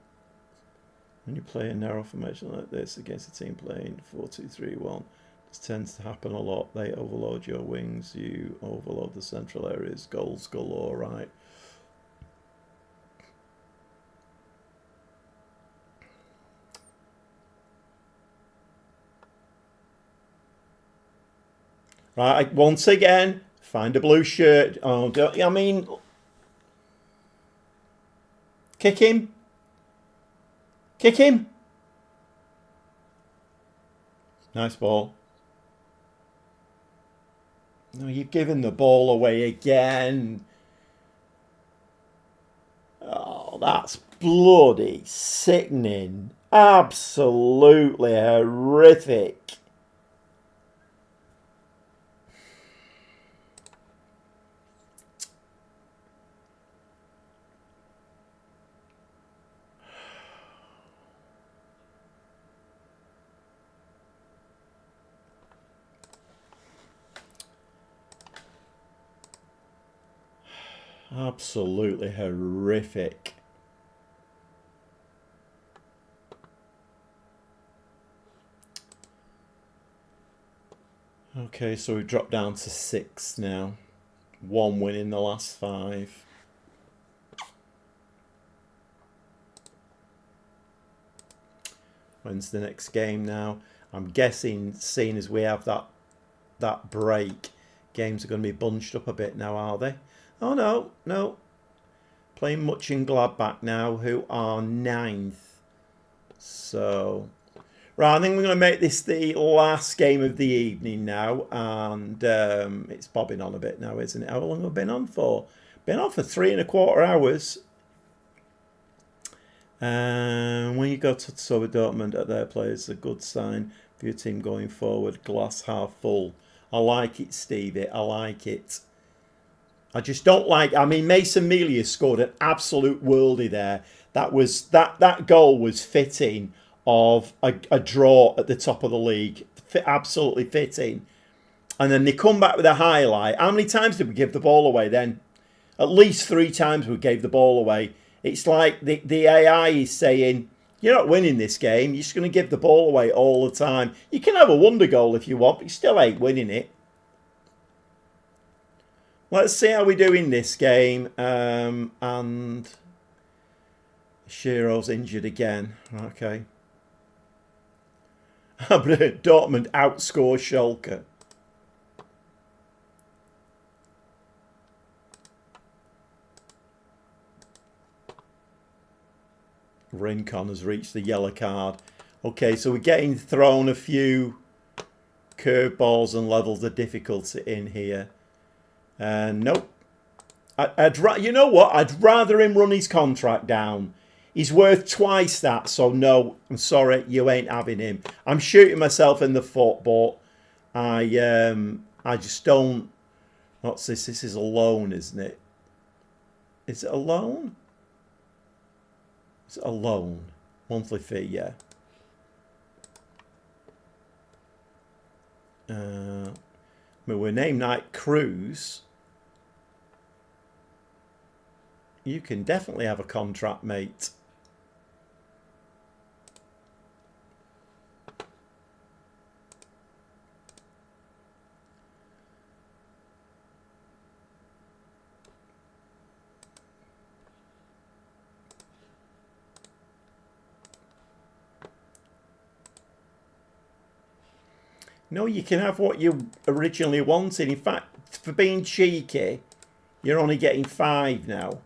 When you play a narrow formation like this against a team playing 4-2-3-1, this tends to happen a lot. They overload your wings, you overload the central areas. Goals galore, right? Right, once again, find a blue shirt. Oh, I mean, kick him. Kick him. Nice ball. No, you've given the ball away again. Oh, that's bloody sickening. Absolutely horrific. Absolutely horrific. Okay, so we've dropped down to 6 now. 1 win in the last 5. When's the next game now? I'm guessing, seeing as we have that break, games are going to be bunched up a bit now, are they? Oh, no, no. Playing Much in Gladbach now, who are 9th. So, right, I think we're going to make this the last game of the evening now. And it's bobbing on a bit now, isn't it? How long have we been on for? Been on for 3¼ hours. When you go to Dortmund at their players, a good sign for your team going forward. Glass half full. I like it, Stevie. I like it. I just don't like. I mean, Mason Melia scored an absolute worldie there. That goal was fitting of a draw at the top of the league. Absolutely fitting. And then they come back with a highlight. How many times did we give the ball away then? At least 3 times we gave the ball away. It's like the AI is saying, you're not winning this game. You're just going to give the ball away all the time. You can have a wonder goal if you want, but you still ain't winning it. Let's see how we do in this game. And Shiro's injured again. Okay. Dortmund outscore Schalke. Rincon has reached the yellow card. Okay, so we're getting thrown a few curveballs and levels of difficulty in here. Nope. You know what? I'd rather him run his contract down. He's worth twice that, so no, I'm sorry, you ain't having him. I'm shooting myself in the foot, but I just don't. What's this? This is a loan, isn't it? Is it a loan? It's a loan. Monthly fee, yeah. We're named Night Cruise. You can definitely have a contract, mate. No, you can have what you originally wanted. In fact, for being cheeky, you're only getting 5 now.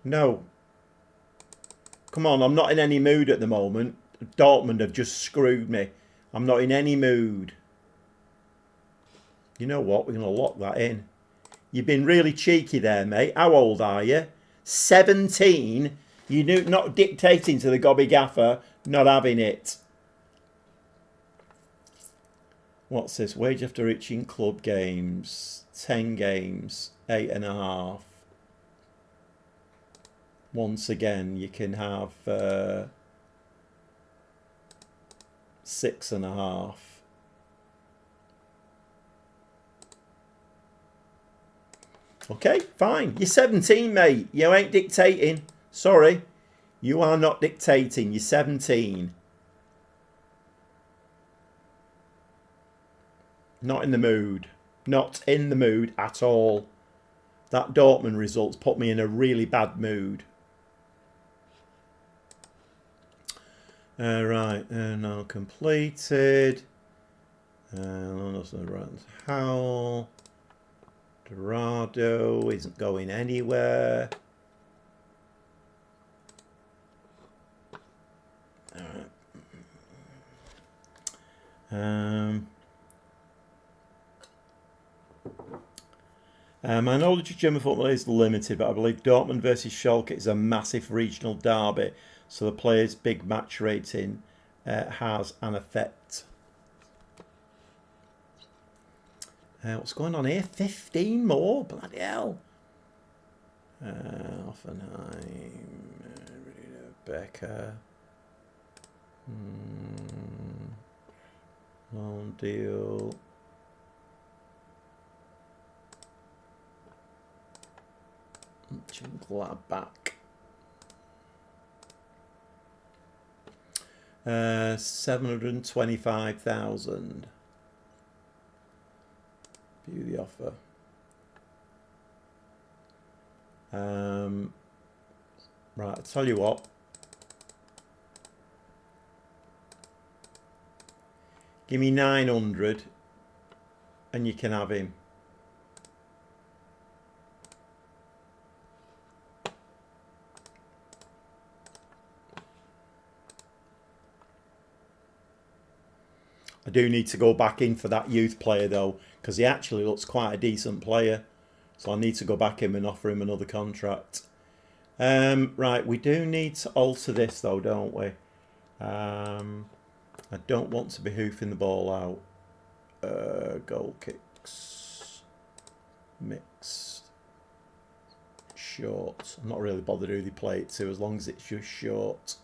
No. Come on, I'm not in any mood at the moment. Dortmund have just screwed me. I'm not in any mood. You know what? We're going to lock that in. You've been really cheeky there, mate. How old are you? 17? You knew, not dictating to the gobby gaffer, not having it. What's this? Wage after reaching club games. 10 games. 8.5. Once again, you can have 6.5. Okay, fine. You're 17, mate. You ain't dictating. Sorry. You are not dictating. You're 17. Not in the mood. Not in the mood at all. That Dortmund results put me in a really bad mood. Right, now completed. Howell. Dorado isn't going anywhere. Alright. My knowledge of German football is limited, but I believe Dortmund versus Schalke is a massive regional derby, so the players' big match rating has an effect. What's going on here? 15 more? Bloody hell. Offenheim. Becker. Loan deal. Gladbach. 725,000. View the offer. Right, I'll tell you what. Give me 900 and you can have him. I do need to go back in for that youth player though, because he actually looks quite a decent player. So I need to go back in and offer him another contract. Right, we do need to alter this though, don't we? I don't want to be hoofing the ball out. Goal kicks. Mixed. Short. I'm not really bothered who they play it to as long as it's just short.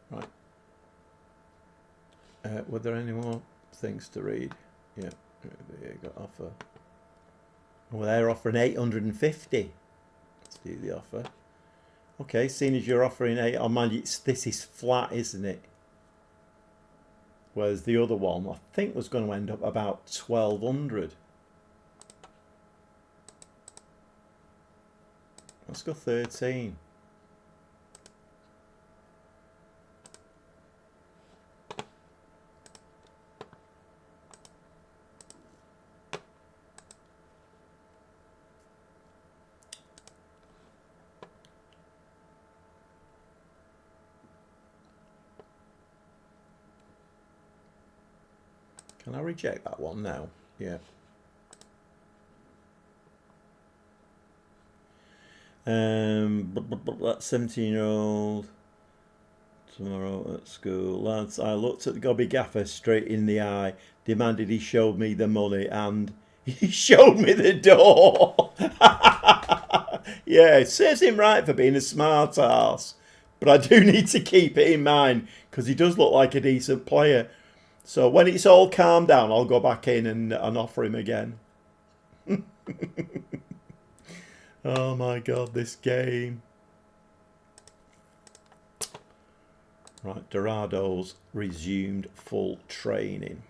Right. Were there any more things to read? Yeah, there you go. Offer. Well, they're offering 850. Let's do the offer. Okay, seeing as you're offering 8, oh man, this is flat, isn't it? Whereas the other one, I think, was going to end up about 1,200. Let's go 13. Can I reject that one now? Yeah. That 17-year-old tomorrow at school. Lads, I looked at the gobby gaffer straight in the eye, demanded he showed me the money, and he showed me the door. Yeah, it serves him right for being a smart ass. But I do need to keep it in mind, because he does look like a decent player. So when it's all calmed down, I'll go back in and offer him again. Oh my God, this game. Right, Dorado's resumed full training.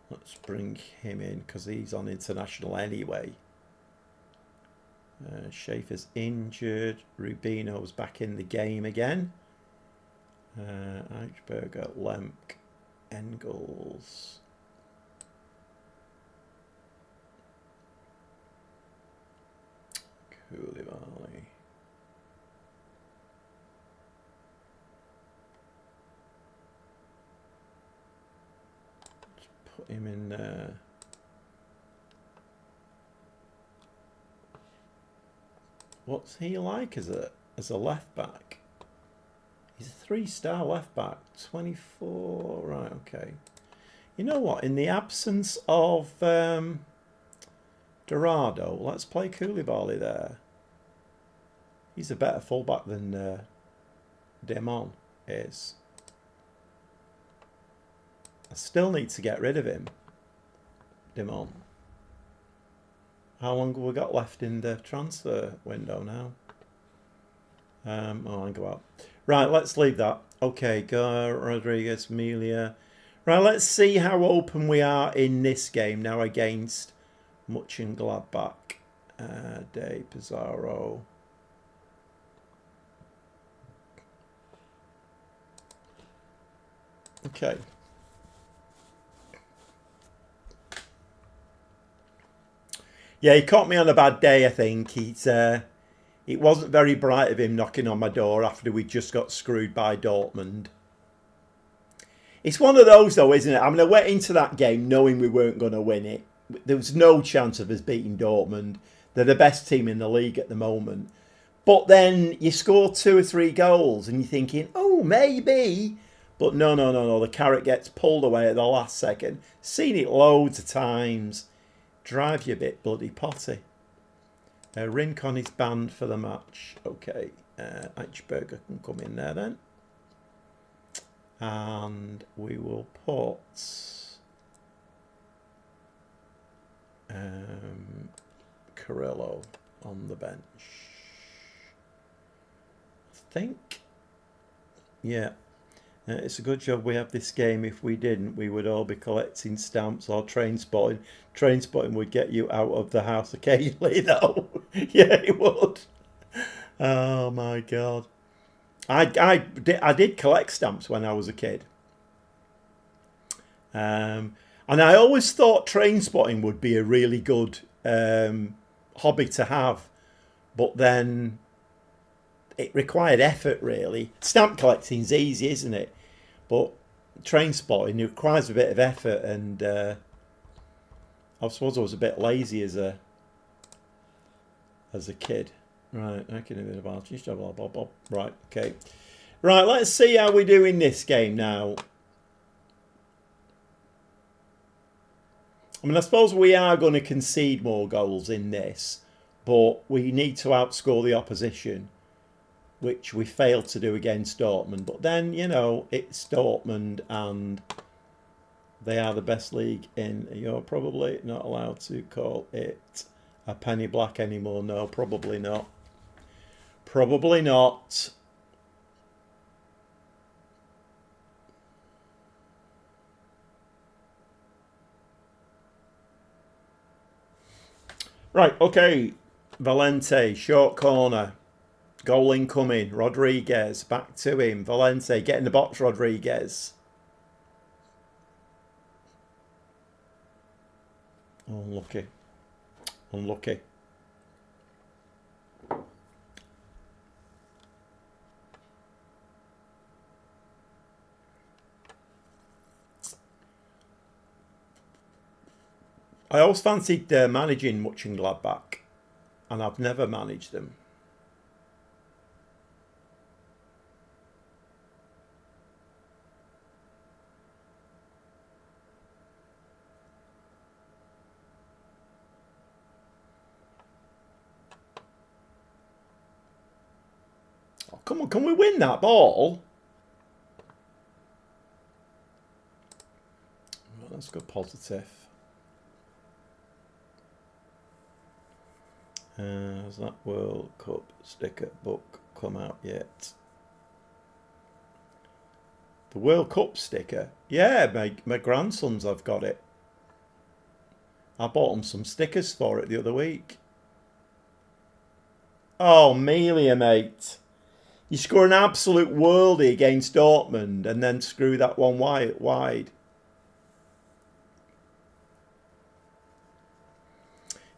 Let's bring him in because he's on international anyway. Schaefer's injured. Rubino's back in the game again. Eichberger, Lemk, Engels. Koulibaly. Let's put him in there. What's he like as a left back? He's a 3-star left back, 24. Right, okay. You know what? In the absence of Dorado, let's play Koulibaly there. He's a better fullback than Demon is. I still need to get rid of him, Demon. How long have we got left in the transfer window now? I'll go out. Right, let's leave that. Okay, go Rodriguez, Melia. Right, let's see how open we are in this game now against Mönchengladbach. Day Pizarro. Okay. Yeah, he caught me on a bad day, I think. It wasn't very bright of him knocking on my door after we just got screwed by Dortmund. It's one of those, though, isn't it? I mean, I went into that game knowing we weren't going to win it. There was no chance of us beating Dortmund. They're the best team in the league at the moment. But then you score 2 or 3 goals and you're thinking, oh, maybe. But no. The carrot gets pulled away at the last second. Seen it loads of times. Drive you a bit bloody potty. Rincon is banned for the match. Okay. Eichberger can come in there then. And we will put Carrillo on the bench. I think. Yeah. It's a good job we have this game. If we didn't, we would all be collecting stamps or train spotting. Train spotting would get you out of the house occasionally, though. Yeah, it would. Oh, my God. I did collect stamps when I was a kid. And I always thought train spotting would be a really good hobby to have. But then it required effort, really. Stamp collecting's easy, isn't it? But train spotting requires a bit of effort, and I suppose I was a bit lazy as a kid. Right, I can do a bit about it. Right, okay. Right, let's see how we do in this game now. I mean, I suppose we are going to concede more goals in this, but we need to outscore the opposition, which we failed to do against Dortmund. But then, you know, it's Dortmund and they are the best league in. You're probably not allowed to call it a penny black anymore. No, probably not. Probably not. Right, okay. Valente, short corner. Goal incoming. Rodriguez, back to him. Valente, get in the box, Rodriguez. Oh, unlucky. Unlucky. I always fancied managing Mönchengladbach, and I've never managed them. Oh, come on, can we win that ball? Well, let's go positive. Has that World Cup sticker book come out yet? The World Cup sticker? Yeah, my grandsons have got it. I bought them some stickers for it the other week. Oh, Melia, mate. You score an absolute worldie against Dortmund and then screw that one wide.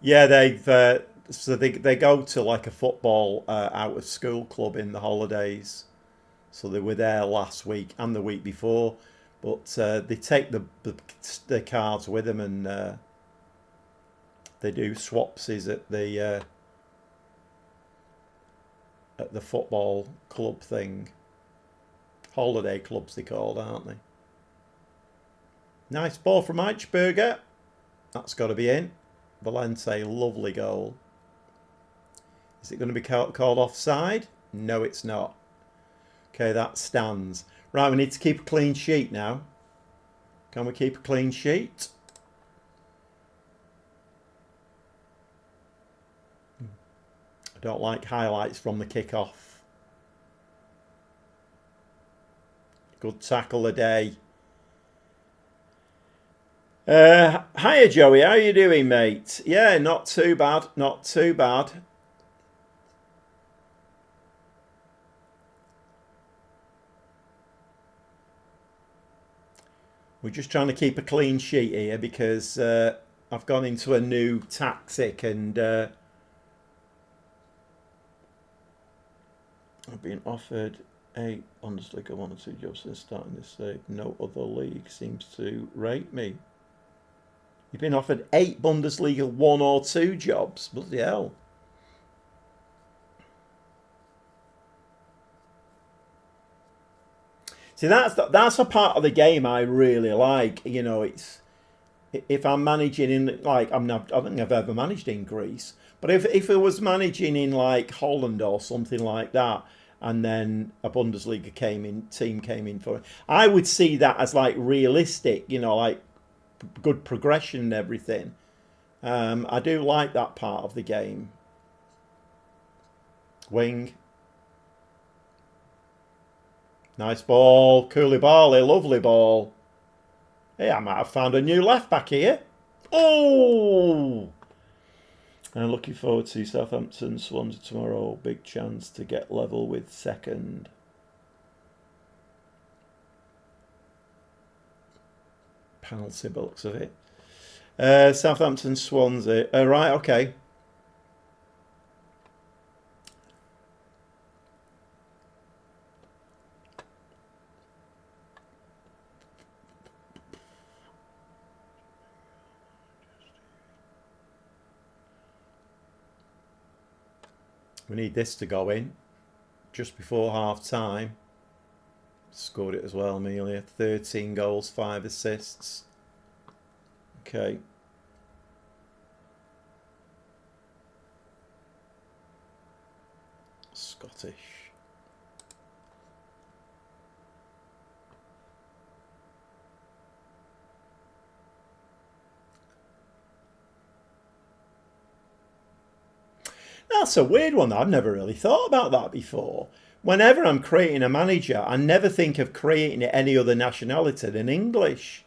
Yeah, they've... so they go to like a football out of school club in the holidays. So they were there last week and the week before. But they take the cards with them, and they do swapsies at the football club thing. Holiday clubs they called, aren't they? Nice ball from Eichberger. That's got to be in. Valente, lovely goal. Is it going to be called offside? No, it's not. Okay, that stands. Right, we need to keep a clean sheet now. Can we keep a clean sheet? I don't like highlights from the kick-off. Good tackle a day. Hiya, Joey. How you doing, mate? Yeah, not too bad. Not too bad. We're just trying to keep a clean sheet here because I've gone into a new tactic, and I've been offered 8 Bundesliga 1 or 2 jobs since starting this league. No other league seems to rate me. You've been offered 8 Bundesliga 1 or 2 jobs. Bloody hell. See, that's a part of the game I really like. You know, it's if I'm managing in like I don't think I've ever managed in Greece, but if I was managing in like Holland or something like that, and then a Bundesliga team came in for it, I would see that as like realistic. You know, like good progression and everything. I do like that part of the game. Wing. Nice ball. Koulibaly, lovely ball. Hey, I might have found a new left back here. Oh! I'm looking forward to Southampton, Swansea tomorrow. Big chance to get level with second. Penalty by the looks of it. Southampton, Swansea. Right, okay. We need this to go in just before half time. Scored it as well, Amelia. 13 goals, 5 assists. Okay. Scottish. That's a weird one. I've never really thought about that before. Whenever I'm creating a manager, I never think of creating it any other nationality than English.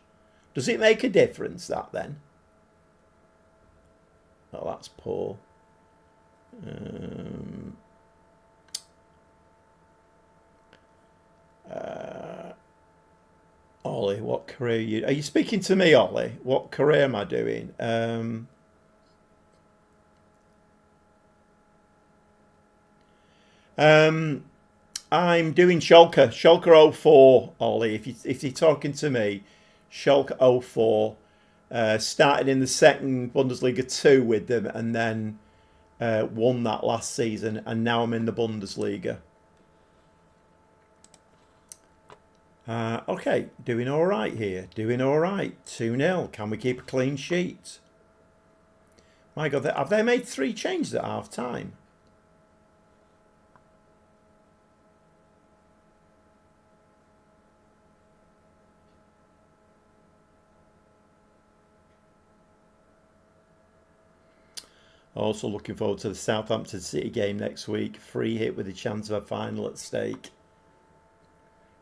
Does it make a difference, that then? Oh, that's poor. Ollie, what career are you speaking to me, Ollie? What career am I doing? I'm doing Schalke. Schalke 04, Ollie. If you're talking to me, Schalke 04. Started in the second Bundesliga 2 with them, and then won that last season, and now I'm in the Bundesliga. Okay, doing all right here. Doing all right. 2-0. Can we keep a clean sheet? My God, have they made 3 changes at half time? Also looking forward to the Southampton City game next week. Free hit with a chance of a final at stake.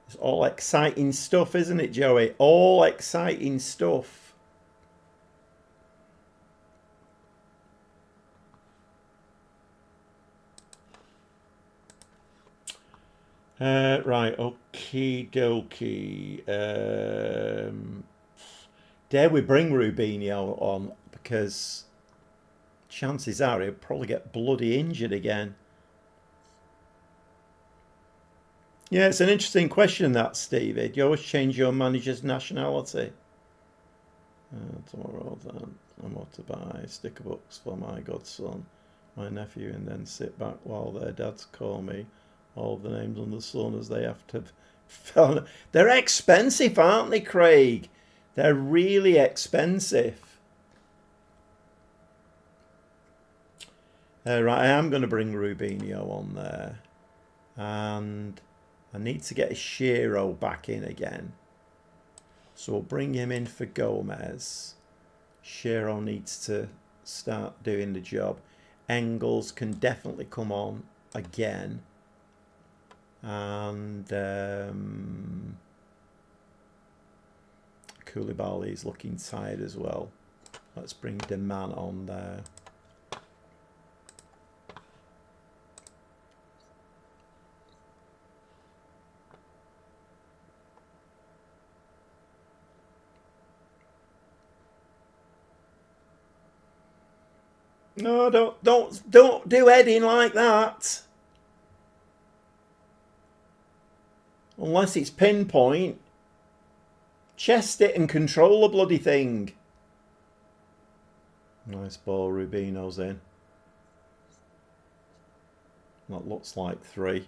It's all exciting stuff, isn't it, Joey? All exciting stuff. Right, okie dokie. Dare we bring Rubinho on? Because chances are he'll probably get bloody injured again. Yeah, it's an interesting question, that, Stevie. Do you always change your manager's nationality? Tomorrow then, I'm what to buy sticker books for my godson, my nephew, and then sit back while their dads call me all the names on the sun as they have to. They're expensive, aren't they, Craig? They're really expensive. Right, I am going to bring Rubinho on there. And I need to get Shiro back in again. So we'll bring him in for Gomez. Shiro needs to start doing the job. Engels can definitely come on again. And Koulibaly is looking tired as well. Let's bring Deman on there. No, don't do heading like that. Unless it's pinpoint. Chest it and control the bloody thing. Nice ball, Rubino's in. That looks like 3.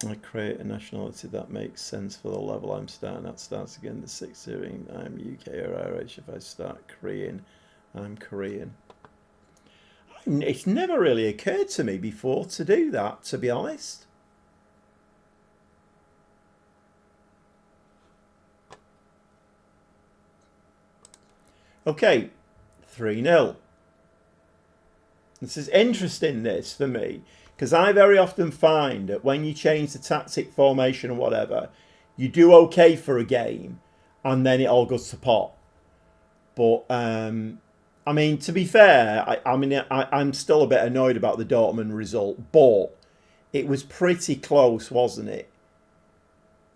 I create a nationality that makes sense for the level I'm starting at. Starts again the 6th series. I'm UK or Irish. If I start Korean, I'm Korean. It's never really occurred to me before to do that, to be honest. Okay, 3-0. This is interesting, this, for me, because I very often find that when you change the tactic, formation and whatever, you do okay for a game and then it all goes to pot. But, I mean, to be fair, I'm still a bit annoyed about the Dortmund result, but it was pretty close, wasn't it?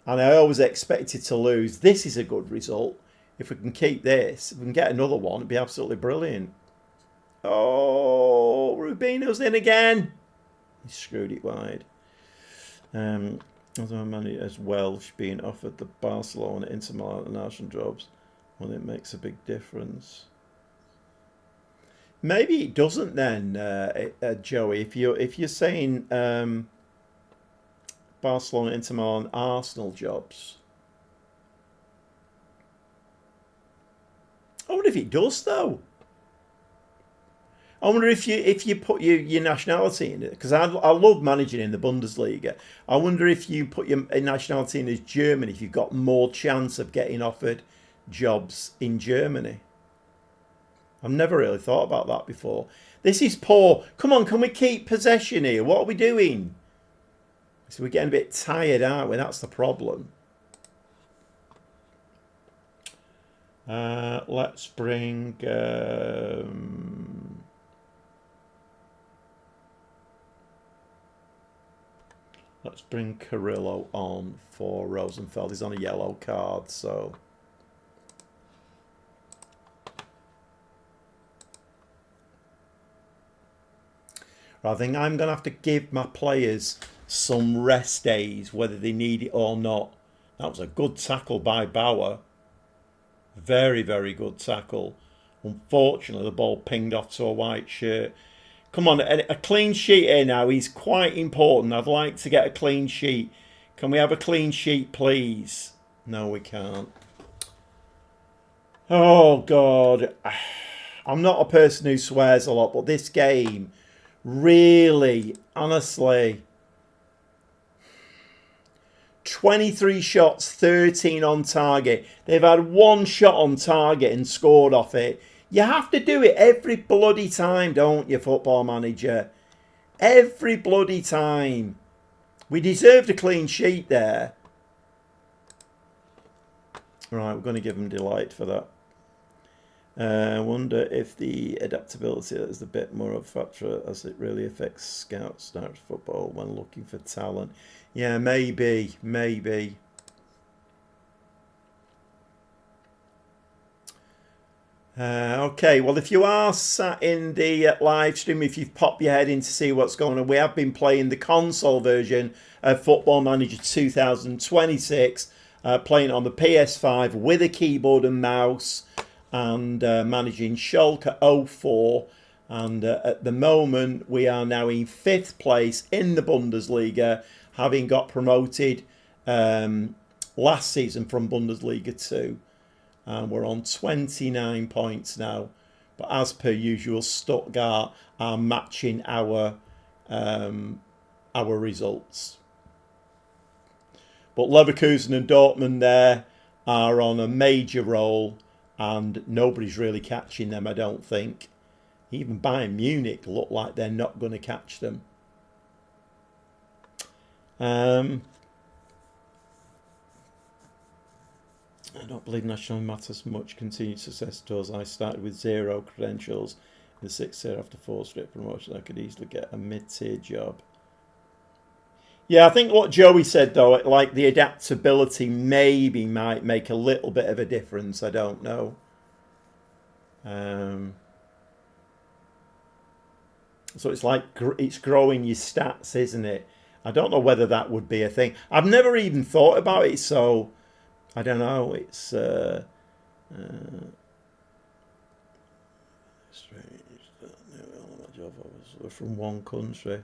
And I always expected to lose. This is a good result. If we can keep this, if we can get another one, it'd be absolutely brilliant. Oh, Rubino's in again. He screwed it wide. Although Manny as Welsh being offered the Barcelona, Inter Milan and Arsenal jobs, well, it makes a big difference. Maybe it doesn't then, Joey. If you're saying Barcelona, Inter Milan, Arsenal jobs. I wonder if it does though. I wonder if you put your nationality in it, because I love managing in the Bundesliga. I wonder if you put your nationality in as German, if you've got more chance of getting offered jobs in Germany. I've never really thought about that before. This is poor. Come on, can we keep possession here? What are we doing? So we're getting a bit tired, aren't we? That's the problem. Let's bring... let's bring Carrillo on for Rosenfeld. He's on a yellow card, so... I think I'm going to have to give my players some rest days, whether they need it or not. That was a good tackle by Bauer. Very, very good tackle. Unfortunately, the ball pinged off to a white shirt. Come on, a clean sheet here now is quite important. I'd like to get a clean sheet. Can we have a clean sheet, please? No, we can't. Oh, God. I'm not a person who swears a lot, but this game... really, honestly, 23 shots, 13 on target. They've had one shot on target and scored off it. You have to do it every bloody time, don't you, Football Manager? Every bloody time. We deserved a clean sheet there. Right, we're going to give them delight for that. I wonder if the adaptability is a bit more of a factor as it really affects scouts start football when looking for talent. Yeah, maybe. Okay, well, if you are sat in the live stream, if you've popped your head in to see what's going on, we have been playing the console version of Football Manager 2026, playing on the PS5 with a keyboard and mouse, and managing Schalke 04, and at the moment we are now in 5th place in the Bundesliga, having got promoted last season from Bundesliga 2, and we're on 29 points now, but as per usual Stuttgart are matching our results, but Leverkusen and Dortmund there are on a major roll, and nobody's really catching them, I don't think. Even Bayern Munich look like they're not going to catch them. I don't believe national matters much. Continued success does. I started with 0 credentials in the 6th year after 4 straight promotions. I could easily get a mid-tier job. Yeah, I think what Joey said, though, like the adaptability maybe might make a little bit of a difference. I don't know. So it's like it's growing your stats, isn't it? I don't know whether that would be a thing. I've never even thought about it, so I don't know. It's strange. Job offers were from one country.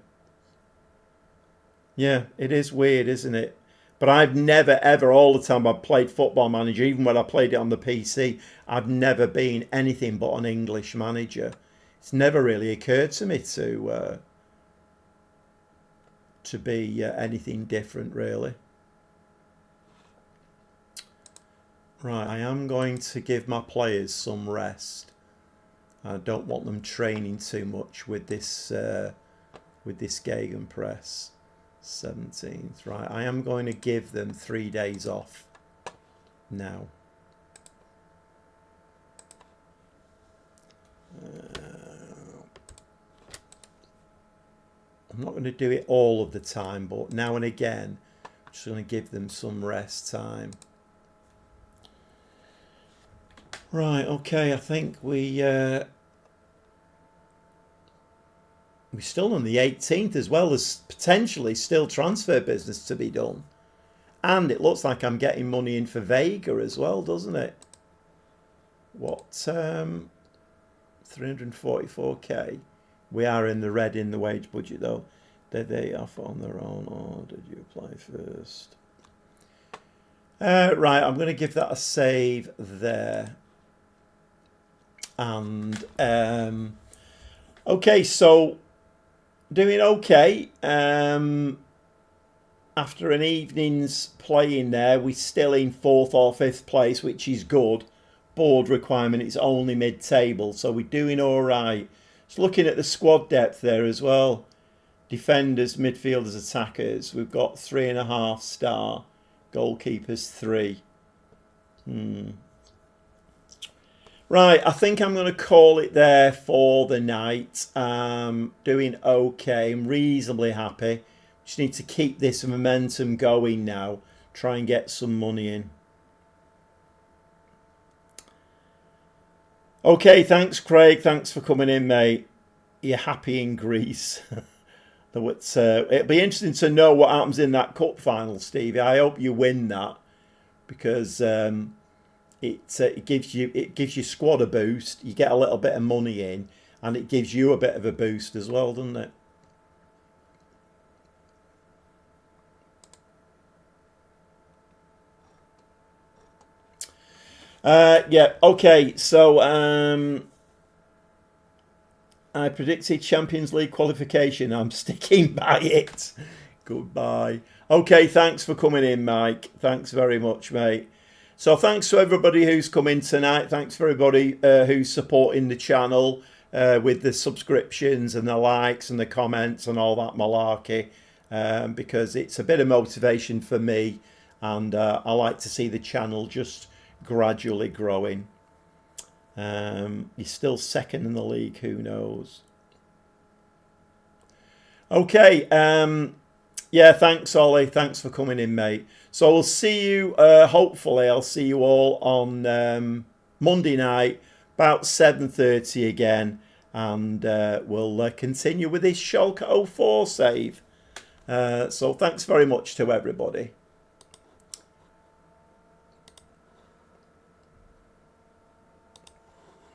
Yeah, it is weird, isn't it? But I've never, ever, all the time I've played Football Manager, even when I played it on the PC, I've never been anything but an English manager. It's never really occurred to me to be anything different, really. Right, I am going to give my players some rest. I don't want them training too much with this Gegenpress. 17th. Right, I am going to give them 3 days off now. I'm not going to do it all of the time, but now and again, I'm just going to give them some rest time. Right, okay, I think we're still on the 18th as well. There's potentially still transfer business to be done. And it looks like I'm getting money in for Vega as well, doesn't it? What, 344k? We are in the red in the wage budget though. Did they offer on their own or did you apply first? Right, I'm going to give that a save there. And, okay, so doing okay. After an evening's playing there, we're still in 4th or 5th place, which is good. Board requirement, it's only mid-table, so we're doing all right. Just looking at the squad depth there as well. Defenders, midfielders, attackers. We've got 3.5 star. Goalkeepers 3. Right, I think I'm going to call it there for the night. Doing okay. I'm reasonably happy. Just need to keep this momentum going now. Try and get some money in. Okay, thanks, Craig. Thanks for coming in, mate. You're happy in Greece. It'll be interesting to know what happens in that cup final, Stevie. I hope you win that because it gives your squad a boost. You get a little bit of money in, and it gives you a bit of a boost as well, doesn't it? Yeah, okay, so I predicted Champions League qualification. I'm sticking by it. Goodbye. Okay, thanks for coming in, Mike. Thanks very much, mate. So thanks to everybody who's come in tonight. Thanks for everybody who's supporting the channel with the subscriptions and the likes and the comments and all that malarkey, because it's a bit of motivation for me, and I like to see the channel just gradually growing. You're still second in the league, who knows? Okay, yeah, thanks, Ollie. Thanks for coming in, mate. So we'll see you, hopefully I'll see you all on Monday night, about 7:30 again, and we'll continue with this Schalke 04 save. So thanks very much to everybody.